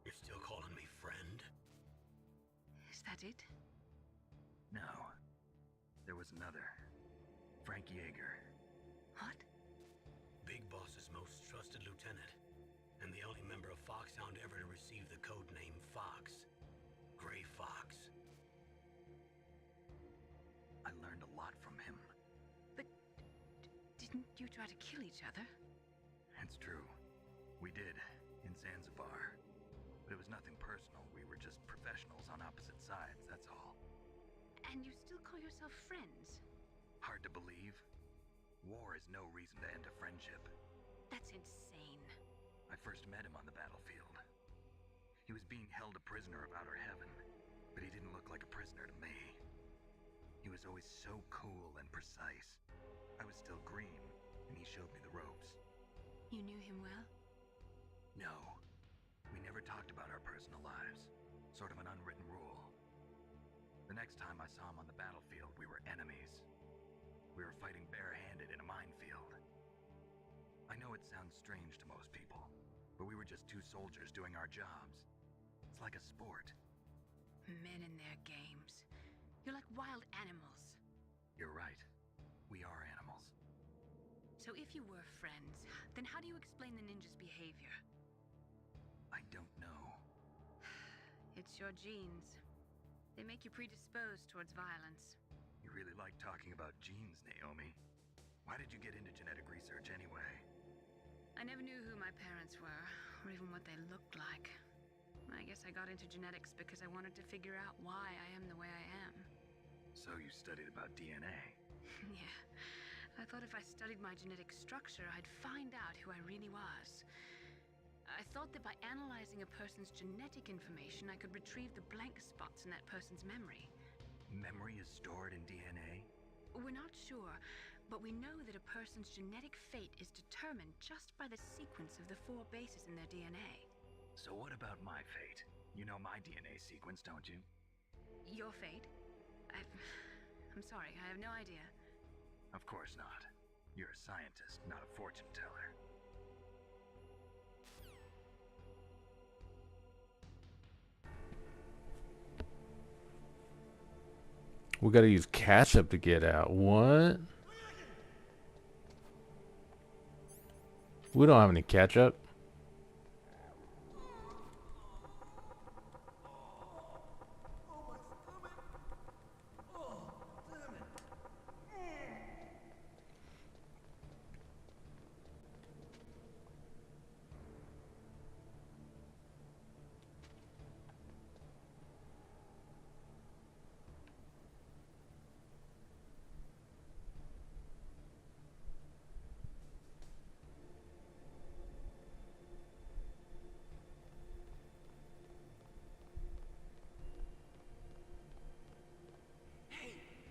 S2: You're still calling me friend?
S9: Is that it?
S1: No. There was another. Frank Jaeger.
S9: What?
S2: Big Boss's most trusted lieutenant, and the only member of Foxhound ever to receive the code name Fox. Gray Fox.
S1: I learned a lot from him.
S9: But didn't you try to kill each other?
S1: It's true. We did, in Zanzibar. But it was nothing personal. We were just professionals on opposite sides, that's all.
S9: And you still call yourself friends?
S1: Hard to believe. War is no reason to end a friendship.
S9: That's insane.
S1: I first met him on the battlefield. He was being held a prisoner of outer heaven, but he didn't look like a prisoner to me. He was always so cool and precise. I was still green, and he showed me the ropes.
S9: You knew him well?
S1: No. We never talked about our personal lives. Sort of an unwritten rule. The next time I saw him on the battlefield, we were enemies. We were fighting barehanded in a minefield. I know it sounds strange to most people, but we were just two soldiers doing our jobs. It's like a sport.
S9: Men and their games. You're like wild animals.
S1: You're right. We are animals.
S9: So if you were friends, then how do you explain the ninja's behavior?
S1: I don't know.
S9: It's your genes. They make you predisposed towards violence.
S1: You really like talking about genes, Naomi. Why did you get into genetic research anyway?
S9: I never knew who my parents were, or even what they looked like. I guess I got into genetics because I wanted to figure out why I am the way I am.
S1: So you studied about DNA?
S9: Yeah. I thought if I studied my genetic structure, I'd find out who I really was. I thought that by analyzing a person's genetic information, I could retrieve the blank spots in that person's memory.
S1: Memory is stored in DNA?
S9: We're not sure, but we know that a person's genetic fate is determined just by the sequence of the 4 bases in their DNA.
S1: So what about my fate? You know my DNA sequence, don't you?
S9: Your fate? I'm sorry, I have no idea.
S1: Of course not. You're a scientist, not a fortune teller.
S4: We gotta use ketchup to get out. What? We don't have any ketchup.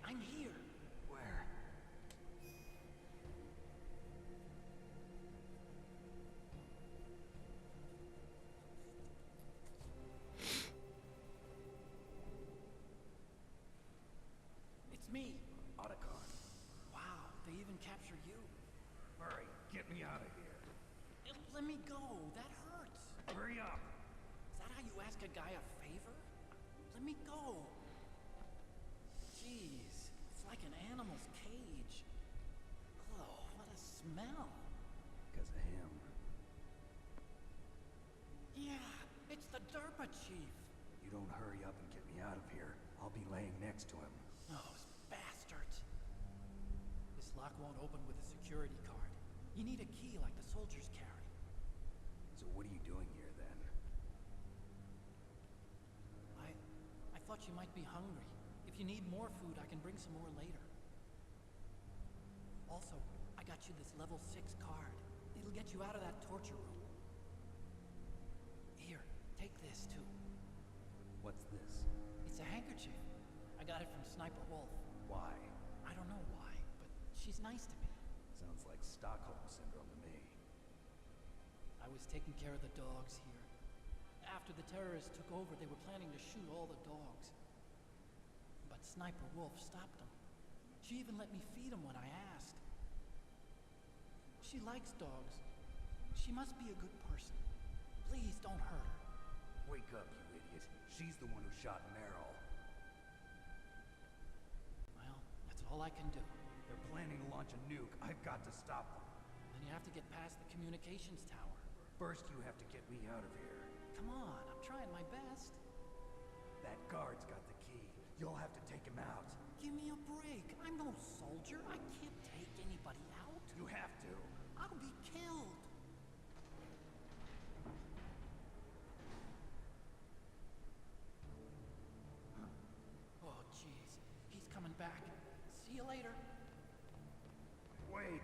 S8: I'm here.
S1: Where?
S8: It's me, Otacon. Wow, they even capture you.
S5: Hurry, get me out of here.
S8: Let me go. That hurts.
S5: Hurry up.
S8: Is that how you ask a guy a favor? Let me go. Jeez, it's like an animal's cage. Oh, what a smell.
S5: Because of him.
S8: Yeah, it's the DARPA chief.
S5: You don't hurry up and get me out of here, I'll be laying next to him.
S8: Those bastards. This lock won't open with a security card. You need a key like the soldiers carry.
S5: So what are you doing here then?
S8: I thought you might be hungry. If you need more food, I can bring some more later. Also, I got you this level 6 card. It'll get you out of that torture room. Here, take this too.
S5: What's this?
S8: It's a handkerchief. I got it from SSSniperWolf.
S5: Why?
S8: I don't know why, but she's nice to me.
S5: Sounds like Stockholm Syndrome to me.
S8: I was taking care of the dogs here. After the terrorists took over, they were planning to shoot all the dogs. But SSSniperWolf stopped them. She even let me feed them when I asked. She likes dogs. She must be a good person. Please don't hurt her.
S5: Wake up, you idiot. She's the one who shot Meryl.
S8: Well, that's all I can do.
S5: They're planning to launch a nuke. I've got to stop them.
S8: Then you have to get past the communications tower.
S5: First, you have to get me out of here.
S8: Come on, I'm trying my best.
S5: That guard's got the key. You'll have to take him out.
S8: Give me a break. I'm no soldier. I can't take anybody out.
S5: You have to.
S8: I'll be killed. Oh, jeez. He's coming back. See you later.
S5: Wait.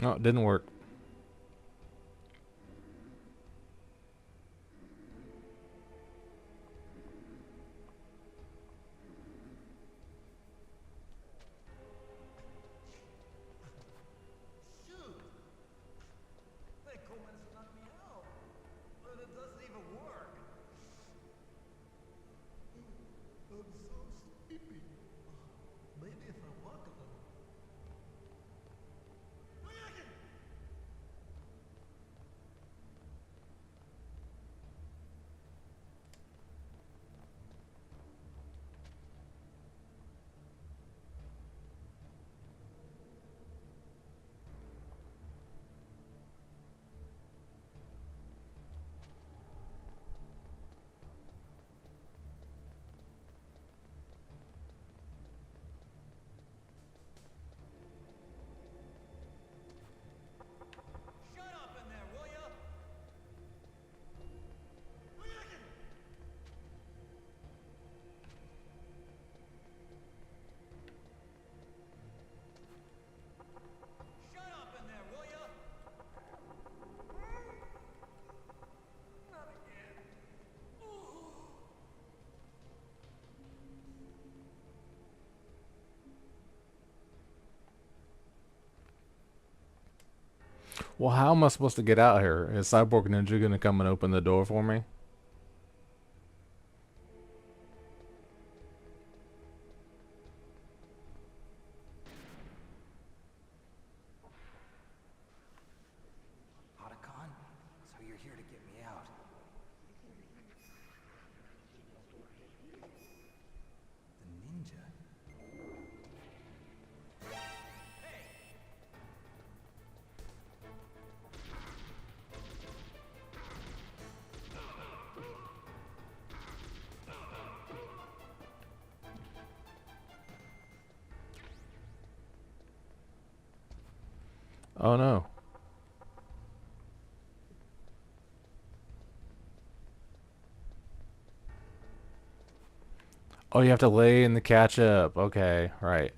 S4: Oh, it didn't work. Well, how am I supposed to get out here? Is Cyborg Ninja gonna come and open the door for me?
S5: Otacon? So you're here to get me out. The ninja?
S4: Oh no. Oh, you have to lay in the ketchup. Okay, right.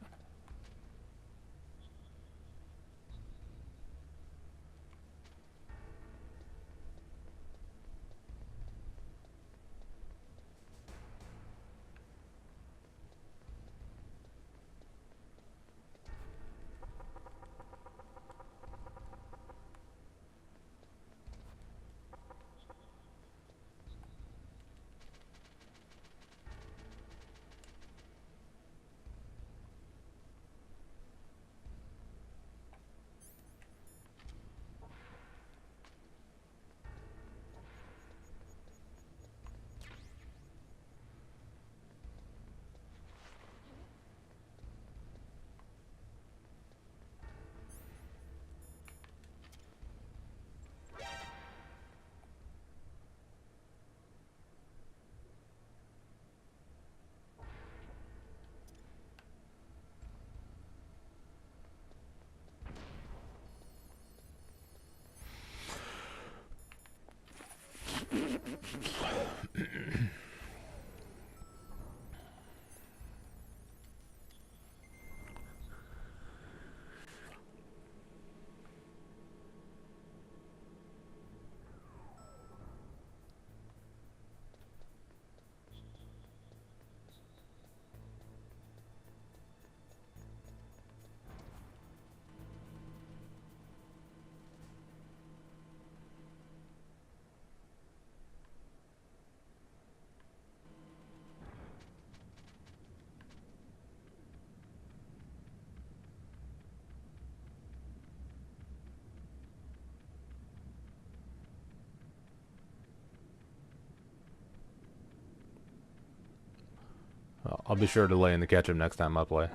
S4: I'll be sure to lay in to catch him next time I play.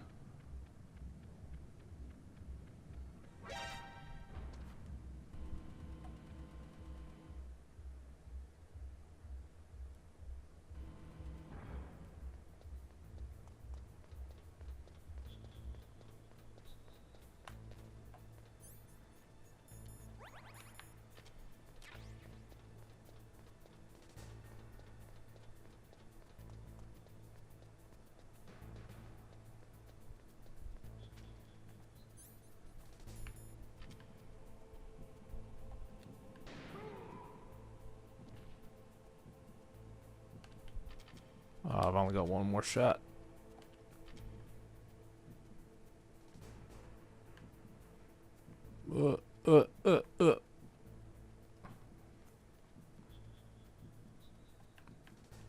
S4: I've only got one more shot.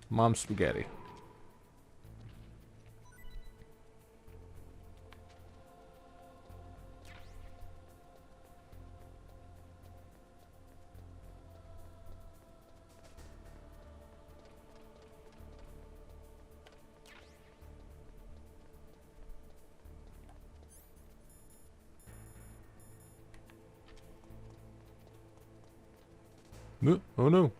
S4: Mom spaghetti. No, oh no.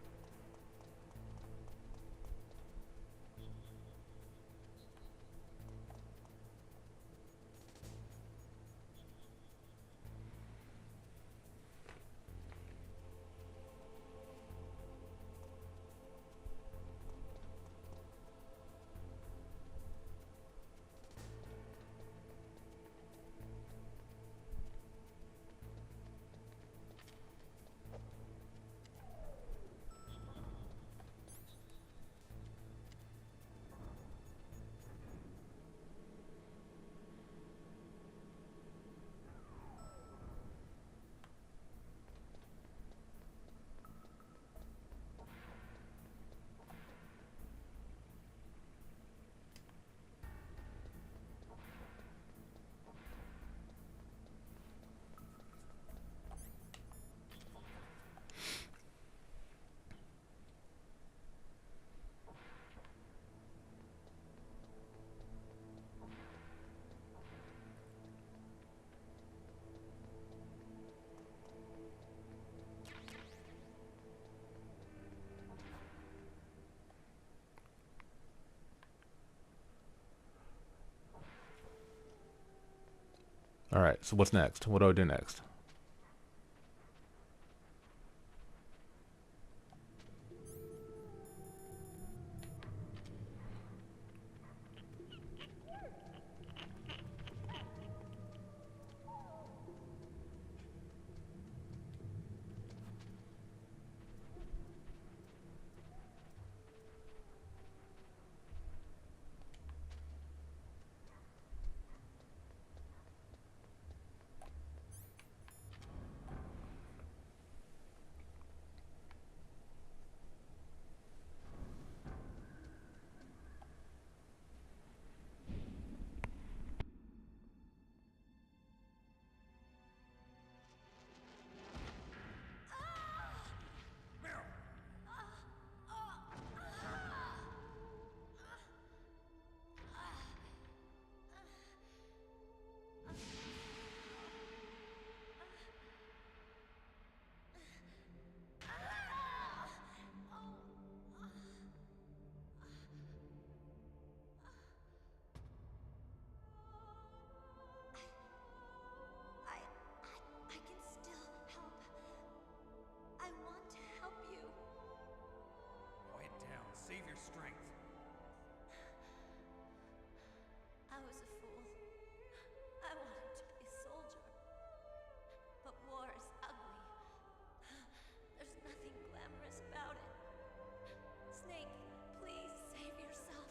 S4: Alright, so what's next? What do I do next?
S5: Save your strength.
S10: I was a fool. I wanted to be a soldier. But war is ugly. There's nothing glamorous about it. Snake, please save yourself.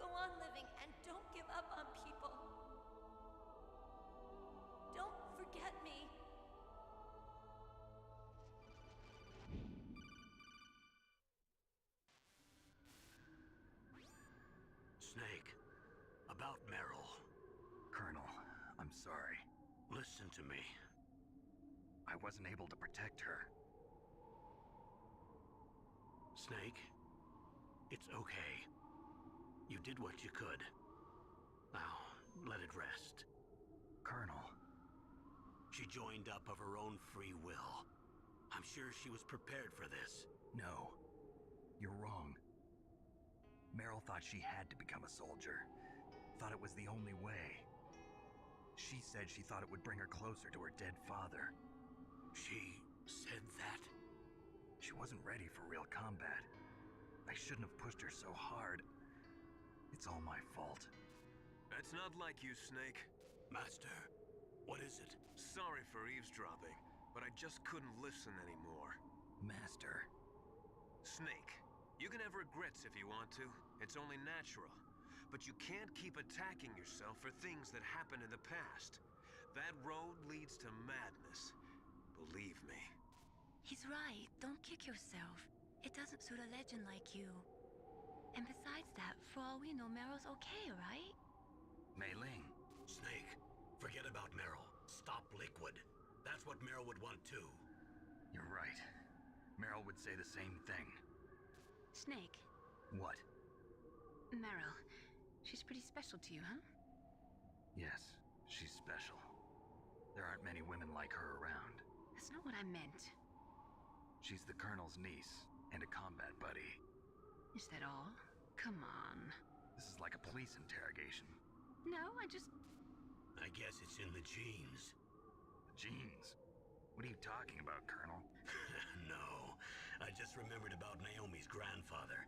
S10: Go on living and don't give up on people. Don't forget me.
S2: Snake, about Meryl.
S1: Colonel, I'm sorry.
S2: Listen to me.
S1: I wasn't able to protect her.
S2: Snake, it's okay. You did what you could. Now, let it rest.
S1: Colonel.
S2: She joined up of her own free will. I'm sure she was prepared for this.
S1: No. You're wrong. Meryl thought she had to become a soldier. Thought it was the only way. She said she thought it would bring her closer to her dead father.
S2: She said that?
S1: She wasn't ready for real combat. I shouldn't have pushed her so hard. It's all my fault.
S6: That's not like you, Snake.
S2: Master, what is it?
S6: Sorry for eavesdropping, but I just couldn't listen anymore.
S1: Master.
S6: Snake, you can have regrets if you want to. It's only natural. But you can't keep attacking yourself for things that happened in the past. That road leads to madness. Believe me.
S3: He's right. Don't kick yourself. It doesn't suit a legend like you. And besides that, for all we know, Meryl's okay, right?
S1: Mei Ling.
S2: Snake, forget about Meryl. Stop Liquid. That's what Meryl would want too.
S1: You're right. Meryl would say the same thing.
S9: Snake.
S1: What?
S9: Meryl. She's pretty special to you, huh?
S1: Yes, she's special. There aren't many women like her around.
S9: That's not what I meant.
S1: She's the Colonel's niece and a combat buddy.
S9: Is that all? Come on.
S1: This is like a police interrogation.
S9: No,
S2: I guess it's in the genes.
S1: Genes? What are you talking about, Colonel?
S2: No, I just remembered about Naomi's grandfather.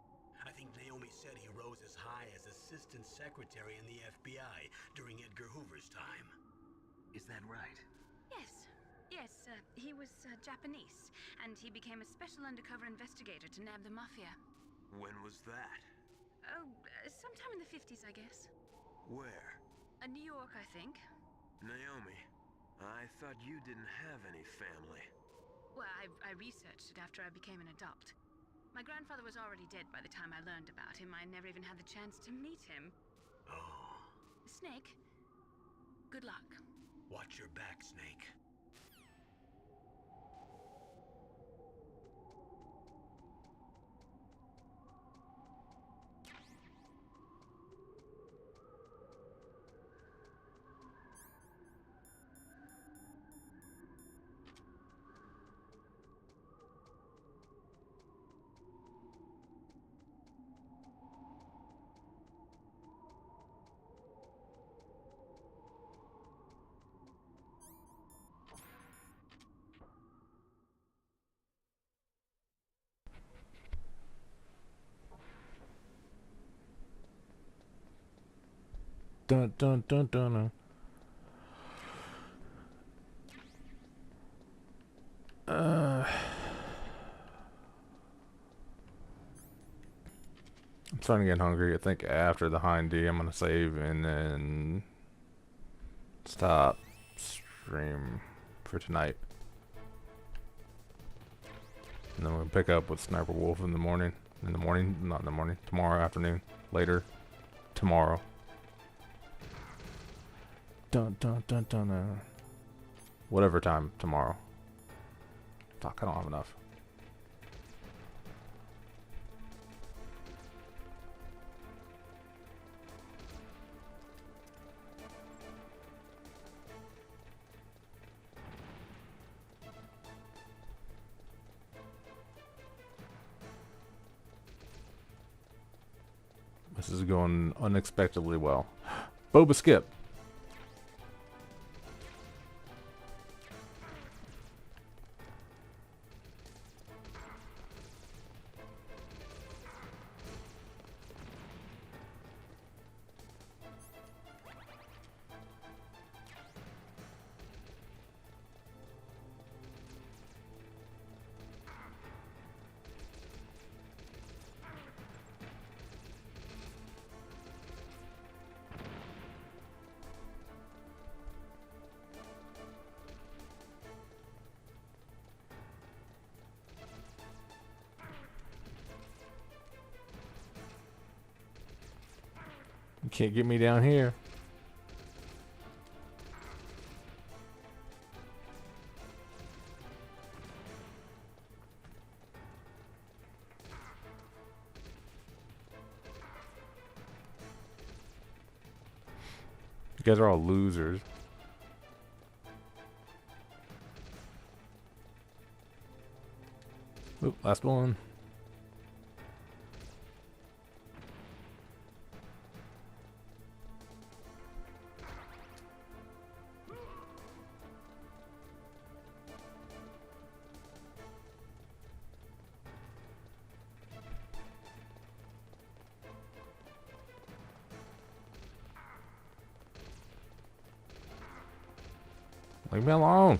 S2: I think Naomi said he rose as high as assistant secretary in the FBI during Edgar Hoover's time.
S1: Is that right?
S9: Yes. Yes, he was Japanese, and he became a special undercover investigator to nab the mafia.
S6: When was that?
S9: Oh, sometime in the 50s, I guess.
S6: Where?
S9: New York, I think.
S6: Naomi, I thought you didn't have any family.
S9: Well, I researched it after I became an adult. My grandfather was already dead by the time I learned about him. I never even had the chance to meet him.
S2: Oh.
S9: Snake, good luck.
S2: Watch your back, Snake.
S4: Dun dun dun dun dun. I'm starting to get hungry. I think after the Hind D, I'm gonna save and then stop stream for tonight. And then we'll pick up with Sniper Wolf in the morning. Not in the morning. Tomorrow afternoon. Later. Tomorrow. Dun dun dun dun dun. Whatever time tomorrow. Fuck, I don't have enough. This is going unexpectedly well. Boba Skip. You can't get me down here. You guys are all losers. Oop, last one. Leave me alone.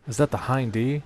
S4: Is that the Hind D?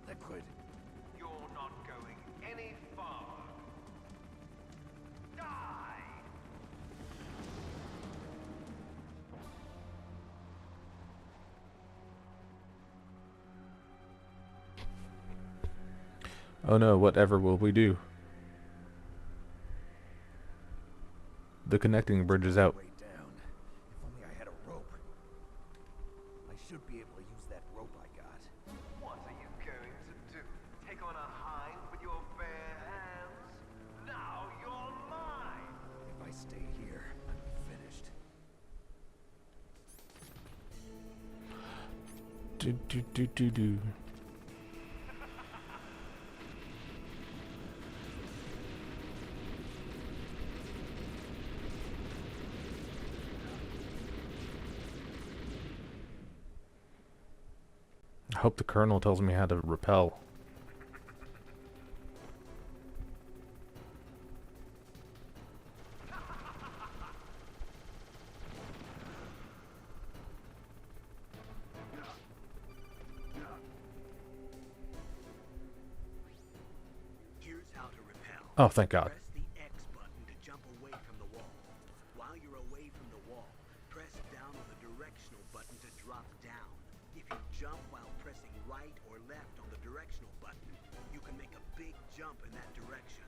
S6: Liquid. You're not going any farther. Die!
S4: Oh no, whatever will we do? The connecting bridge is out.
S5: If only I had a rope. I should be able to use that rope I got.
S6: What are you going to do? Take on a hind with your bare hands? Now you're mine!
S5: If I stay here, I'm finished.
S4: Do. I hope the colonel tells me how to repel.
S2: Here's how to repel.
S4: Oh, thank God.
S2: Press the X button to jump away from the wall. While you're away from the wall, press down on the directional button to drop down. If you jump while pressing right or left on the directional button, you can make a big jump in that direction.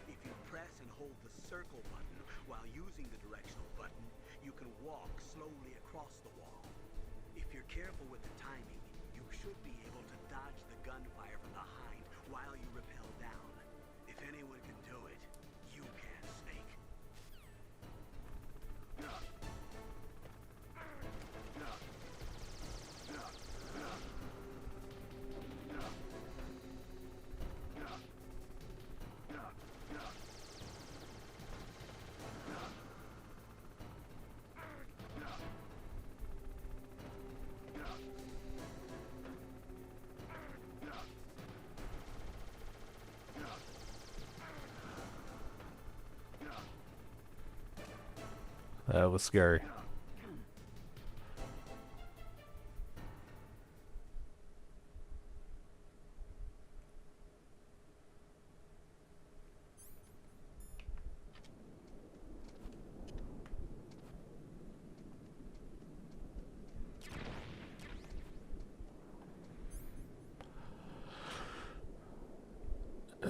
S2: If you press and hold the circle button while using the directional button, you can walk slowly across the wall. If you're careful with the timing, you should be able to dodge the gunfire from the hind while you rappel down. If anyone can do it, you can, Snake.
S4: That was scary.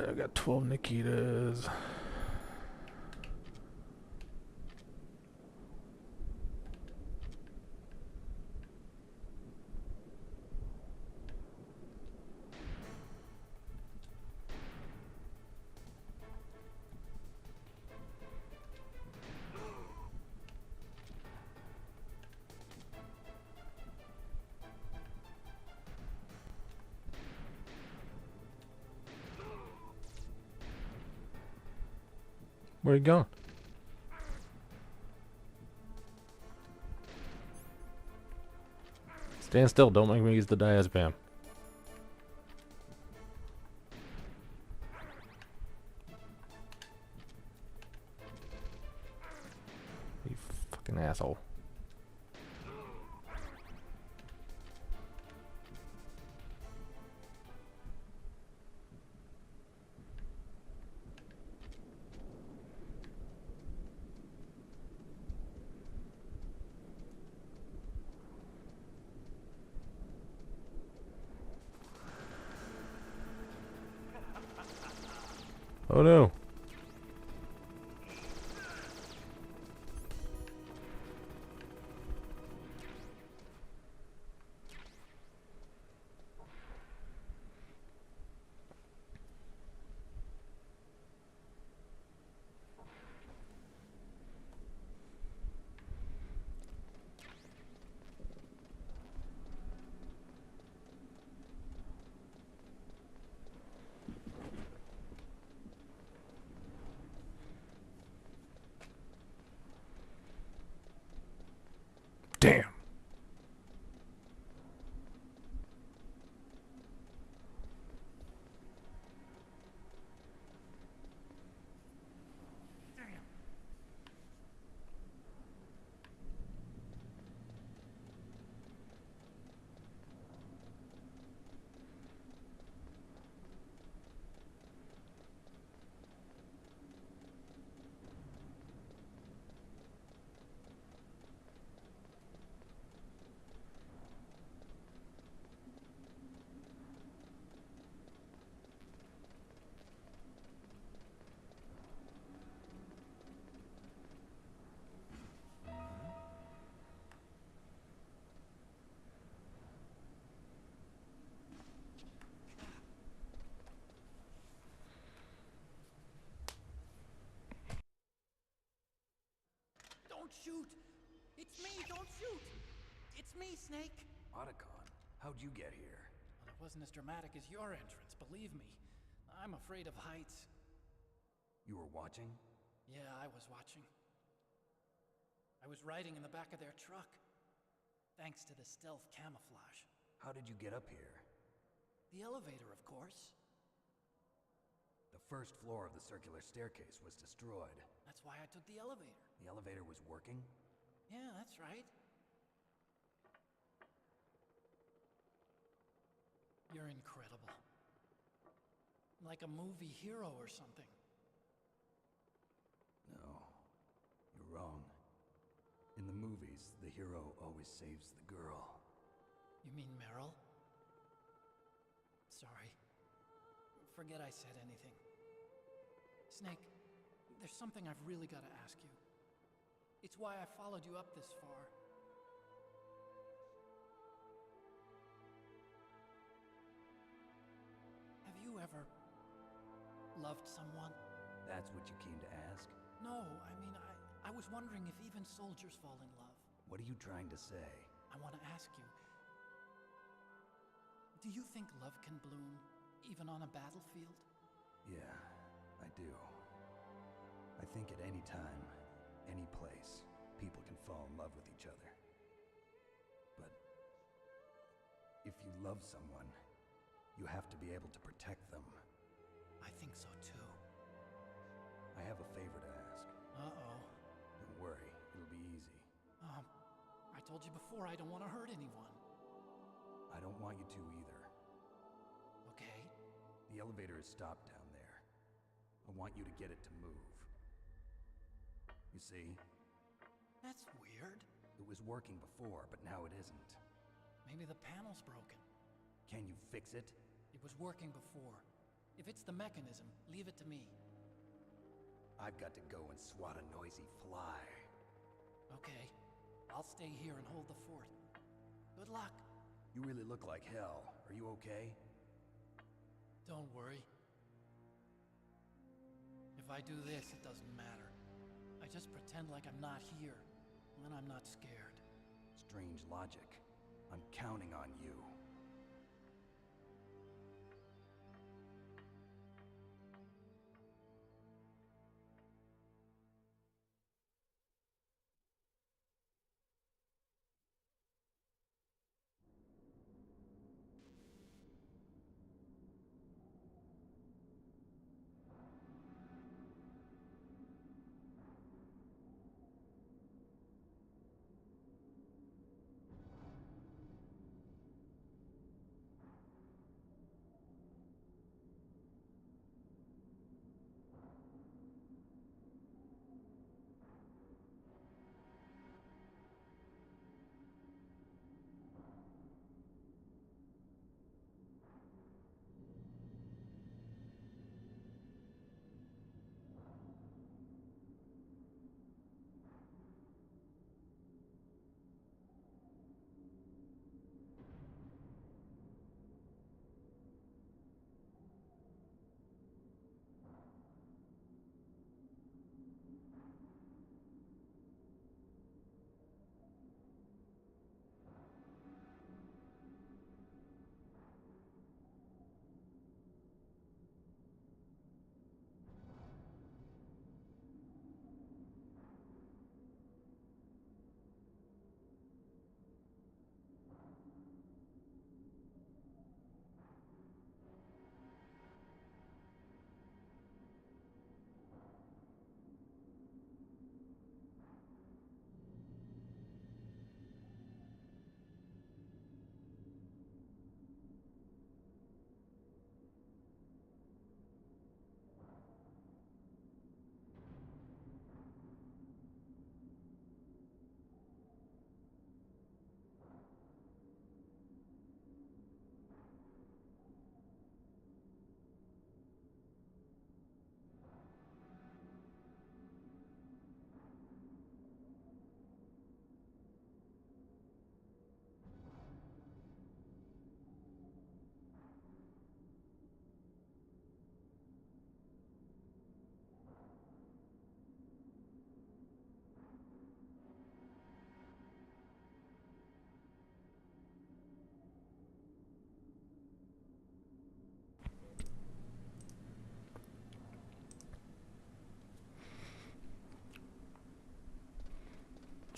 S4: I got 12 Nikitas. Where you going? Stand still, don't make me use the diazepam. You fucking asshole. Oh no. Damn.
S8: Don't shoot! It's me, don't shoot! It's me, Snake!
S5: Otacon, how'd you get here?
S8: Well, it wasn't as dramatic as your entrance, believe me. I'm afraid of heights.
S5: You were watching?
S8: Yeah, I was watching. I was riding in the back of their truck. Thanks to the stealth camouflage.
S5: How did you get up here?
S8: The elevator, of course.
S5: The first floor of the circular staircase was destroyed.
S8: That's why I took the elevator.
S5: The elevator was working?
S8: Yeah, that's right. You're incredible. Like a movie hero or something.
S5: No, you're wrong. In the movies, the hero always saves the girl.
S8: You mean Meryl? Sorry. Forget I said anything. Snake, there's something I've really got to ask you. It's why I followed you up this far. Have you ever loved someone?
S5: That's what you came to ask?
S8: No, I mean, I was wondering if even soldiers fall in love.
S5: What are you trying to say?
S8: I want to ask you, do you think love can bloom even on a battlefield?
S5: Yeah, I do. I think at any time, any place, people can fall in love with each other. But if you love someone, you have to be able to protect them.
S8: I think so too.
S5: I have a favor to ask.
S8: Uh-oh.
S5: Don't worry, it'll be easy.
S8: I told you before I don't want to hurt anyone.
S5: I don't want you to either.
S8: Okay.
S5: The elevator is stopped down there. I want you to get it to move. You see?
S8: That's weird.
S5: It was working before, but now it isn't.
S8: Maybe the panel's broken.
S5: Can you fix it?
S8: It was working before. If it's the mechanism, leave it to me.
S5: I've got to go and swat a noisy fly.
S8: Okay. I'll stay here and hold the fort. Good luck.
S5: You really look like hell. Are you okay?
S8: Don't worry. If I do this, it doesn't matter. I just pretend like I'm not here, and then I'm not scared.
S5: Strange logic. I'm counting on you.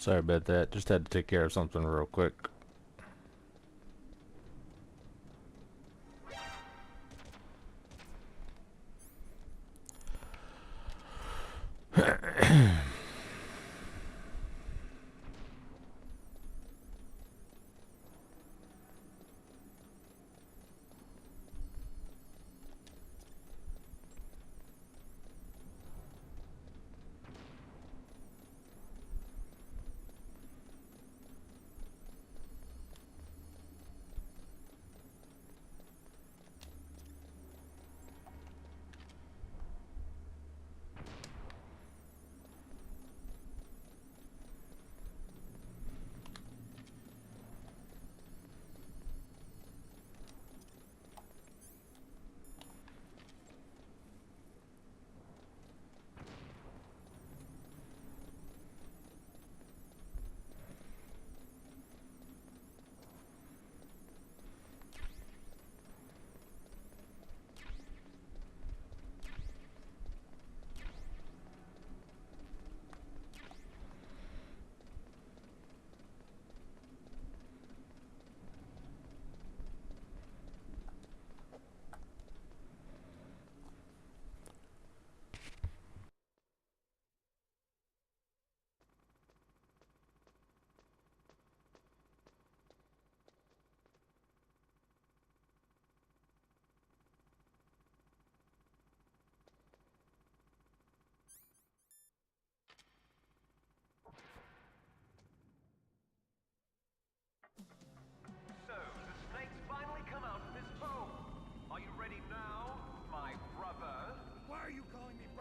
S4: Sorry about that. Just had to take care of something real quick.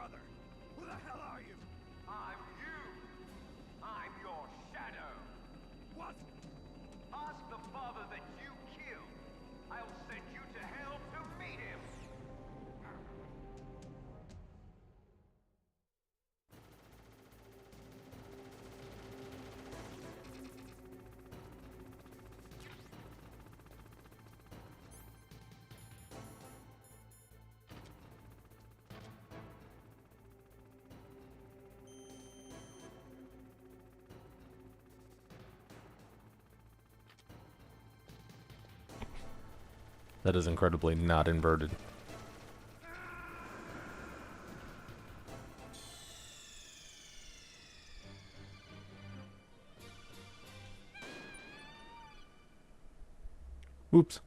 S5: brother. Who the hell are you?
S16: I'm you. I'm your shadow.
S5: What?
S16: Ask the father that you killed. I'll send you to hell to meet him.
S4: That is incredibly not inverted. Oops.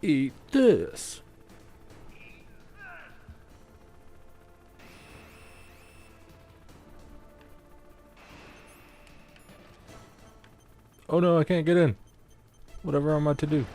S4: Eat this. Oh no, I can't get in. Whatever am I to do?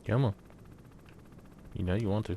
S4: Come on. You know you want to.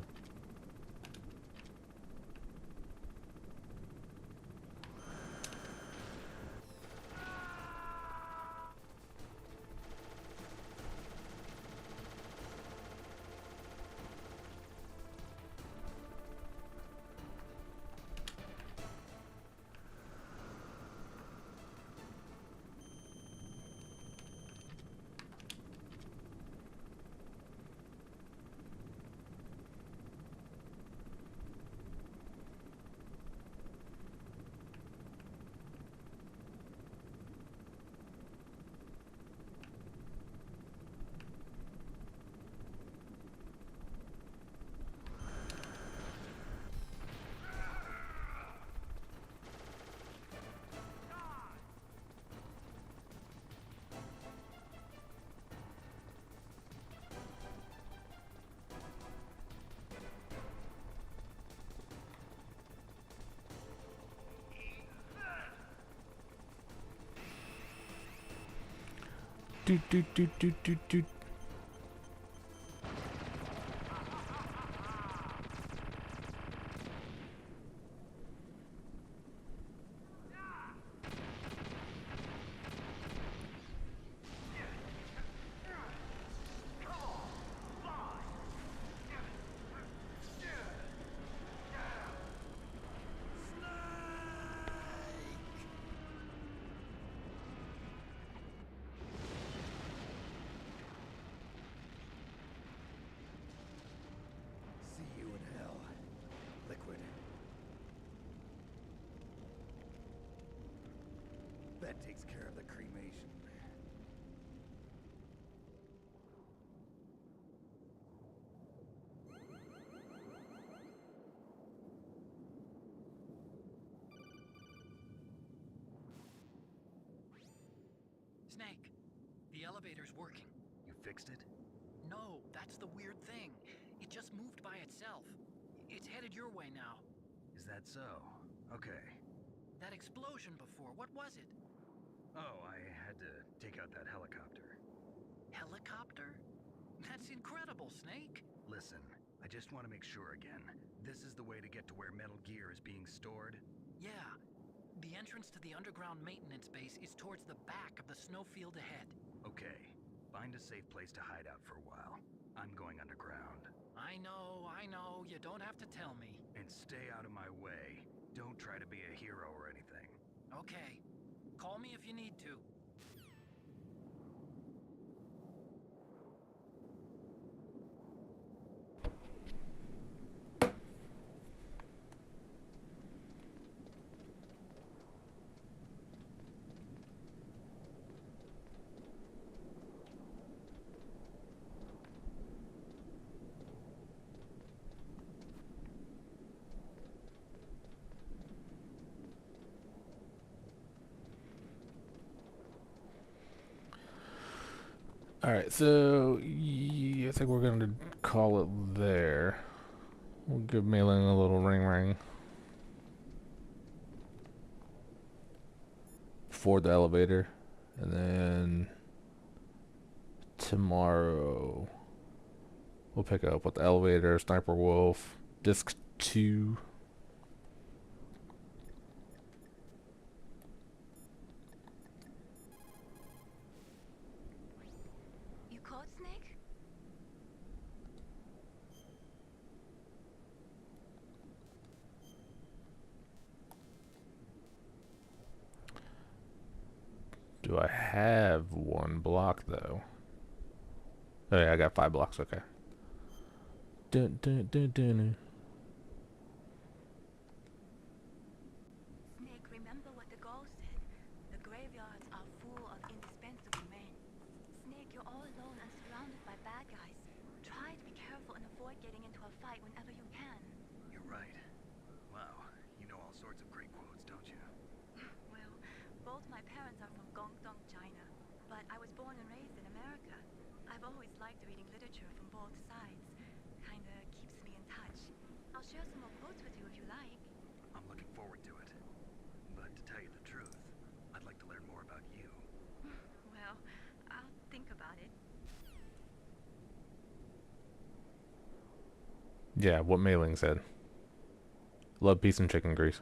S4: Doot doot doot doot doot doot.
S5: See you in hell, Liquid. That takes care of the cremation.
S8: Snake, the elevator's working.
S1: You fixed it?
S8: No, that's the weird thing. It just moved by itself. It's headed your way now.
S1: Is that so? Okay.
S8: That explosion before, what was it?
S1: Oh, I had to take out that helicopter.
S8: Helicopter? That's incredible, Snake.
S1: Listen, I just want to make sure again. This is the way to get to where Metal Gear is being stored?
S8: Yeah. The entrance to the underground maintenance base is towards the back of the snowfield ahead.
S1: Okay. Find a safe place to hide out for a while. I'm going underground.
S8: I know. You don't have to tell me.
S1: And stay out of my way. Don't try to be a hero or anything.
S8: Okay. Call me if you need to.
S4: Alright, so I think we're going to call it there. We'll give Mainland a little ring for the elevator. And then tomorrow we'll pick up with the elevator, Sniper Wolf, Disc 2.
S3: You caught Snake?
S4: Do I have one block though? Oh yeah, I got 5 blocks, okay. Dun, dun, dun, dun.
S3: Snake, remember what the Gauls said. The graveyards are full of indispensable men. Snake, you're all alone and surrounded by bad guys. Try a fight whenever you can.
S1: You're right. Wow, you know all sorts of great quotes, don't you?
S3: Well, both my parents are from Guangdong, China, but I was born and raised in America. I've always liked reading literature from both sides. Kinda keeps me in touch. I'll share some more quotes with you if you like.
S1: I'm looking forward to it. But to tell you the truth, I'd like to learn more about you.
S3: Well, I'll think about it.
S4: Yeah, what Mei Ling said. Love, peace, and chicken grease.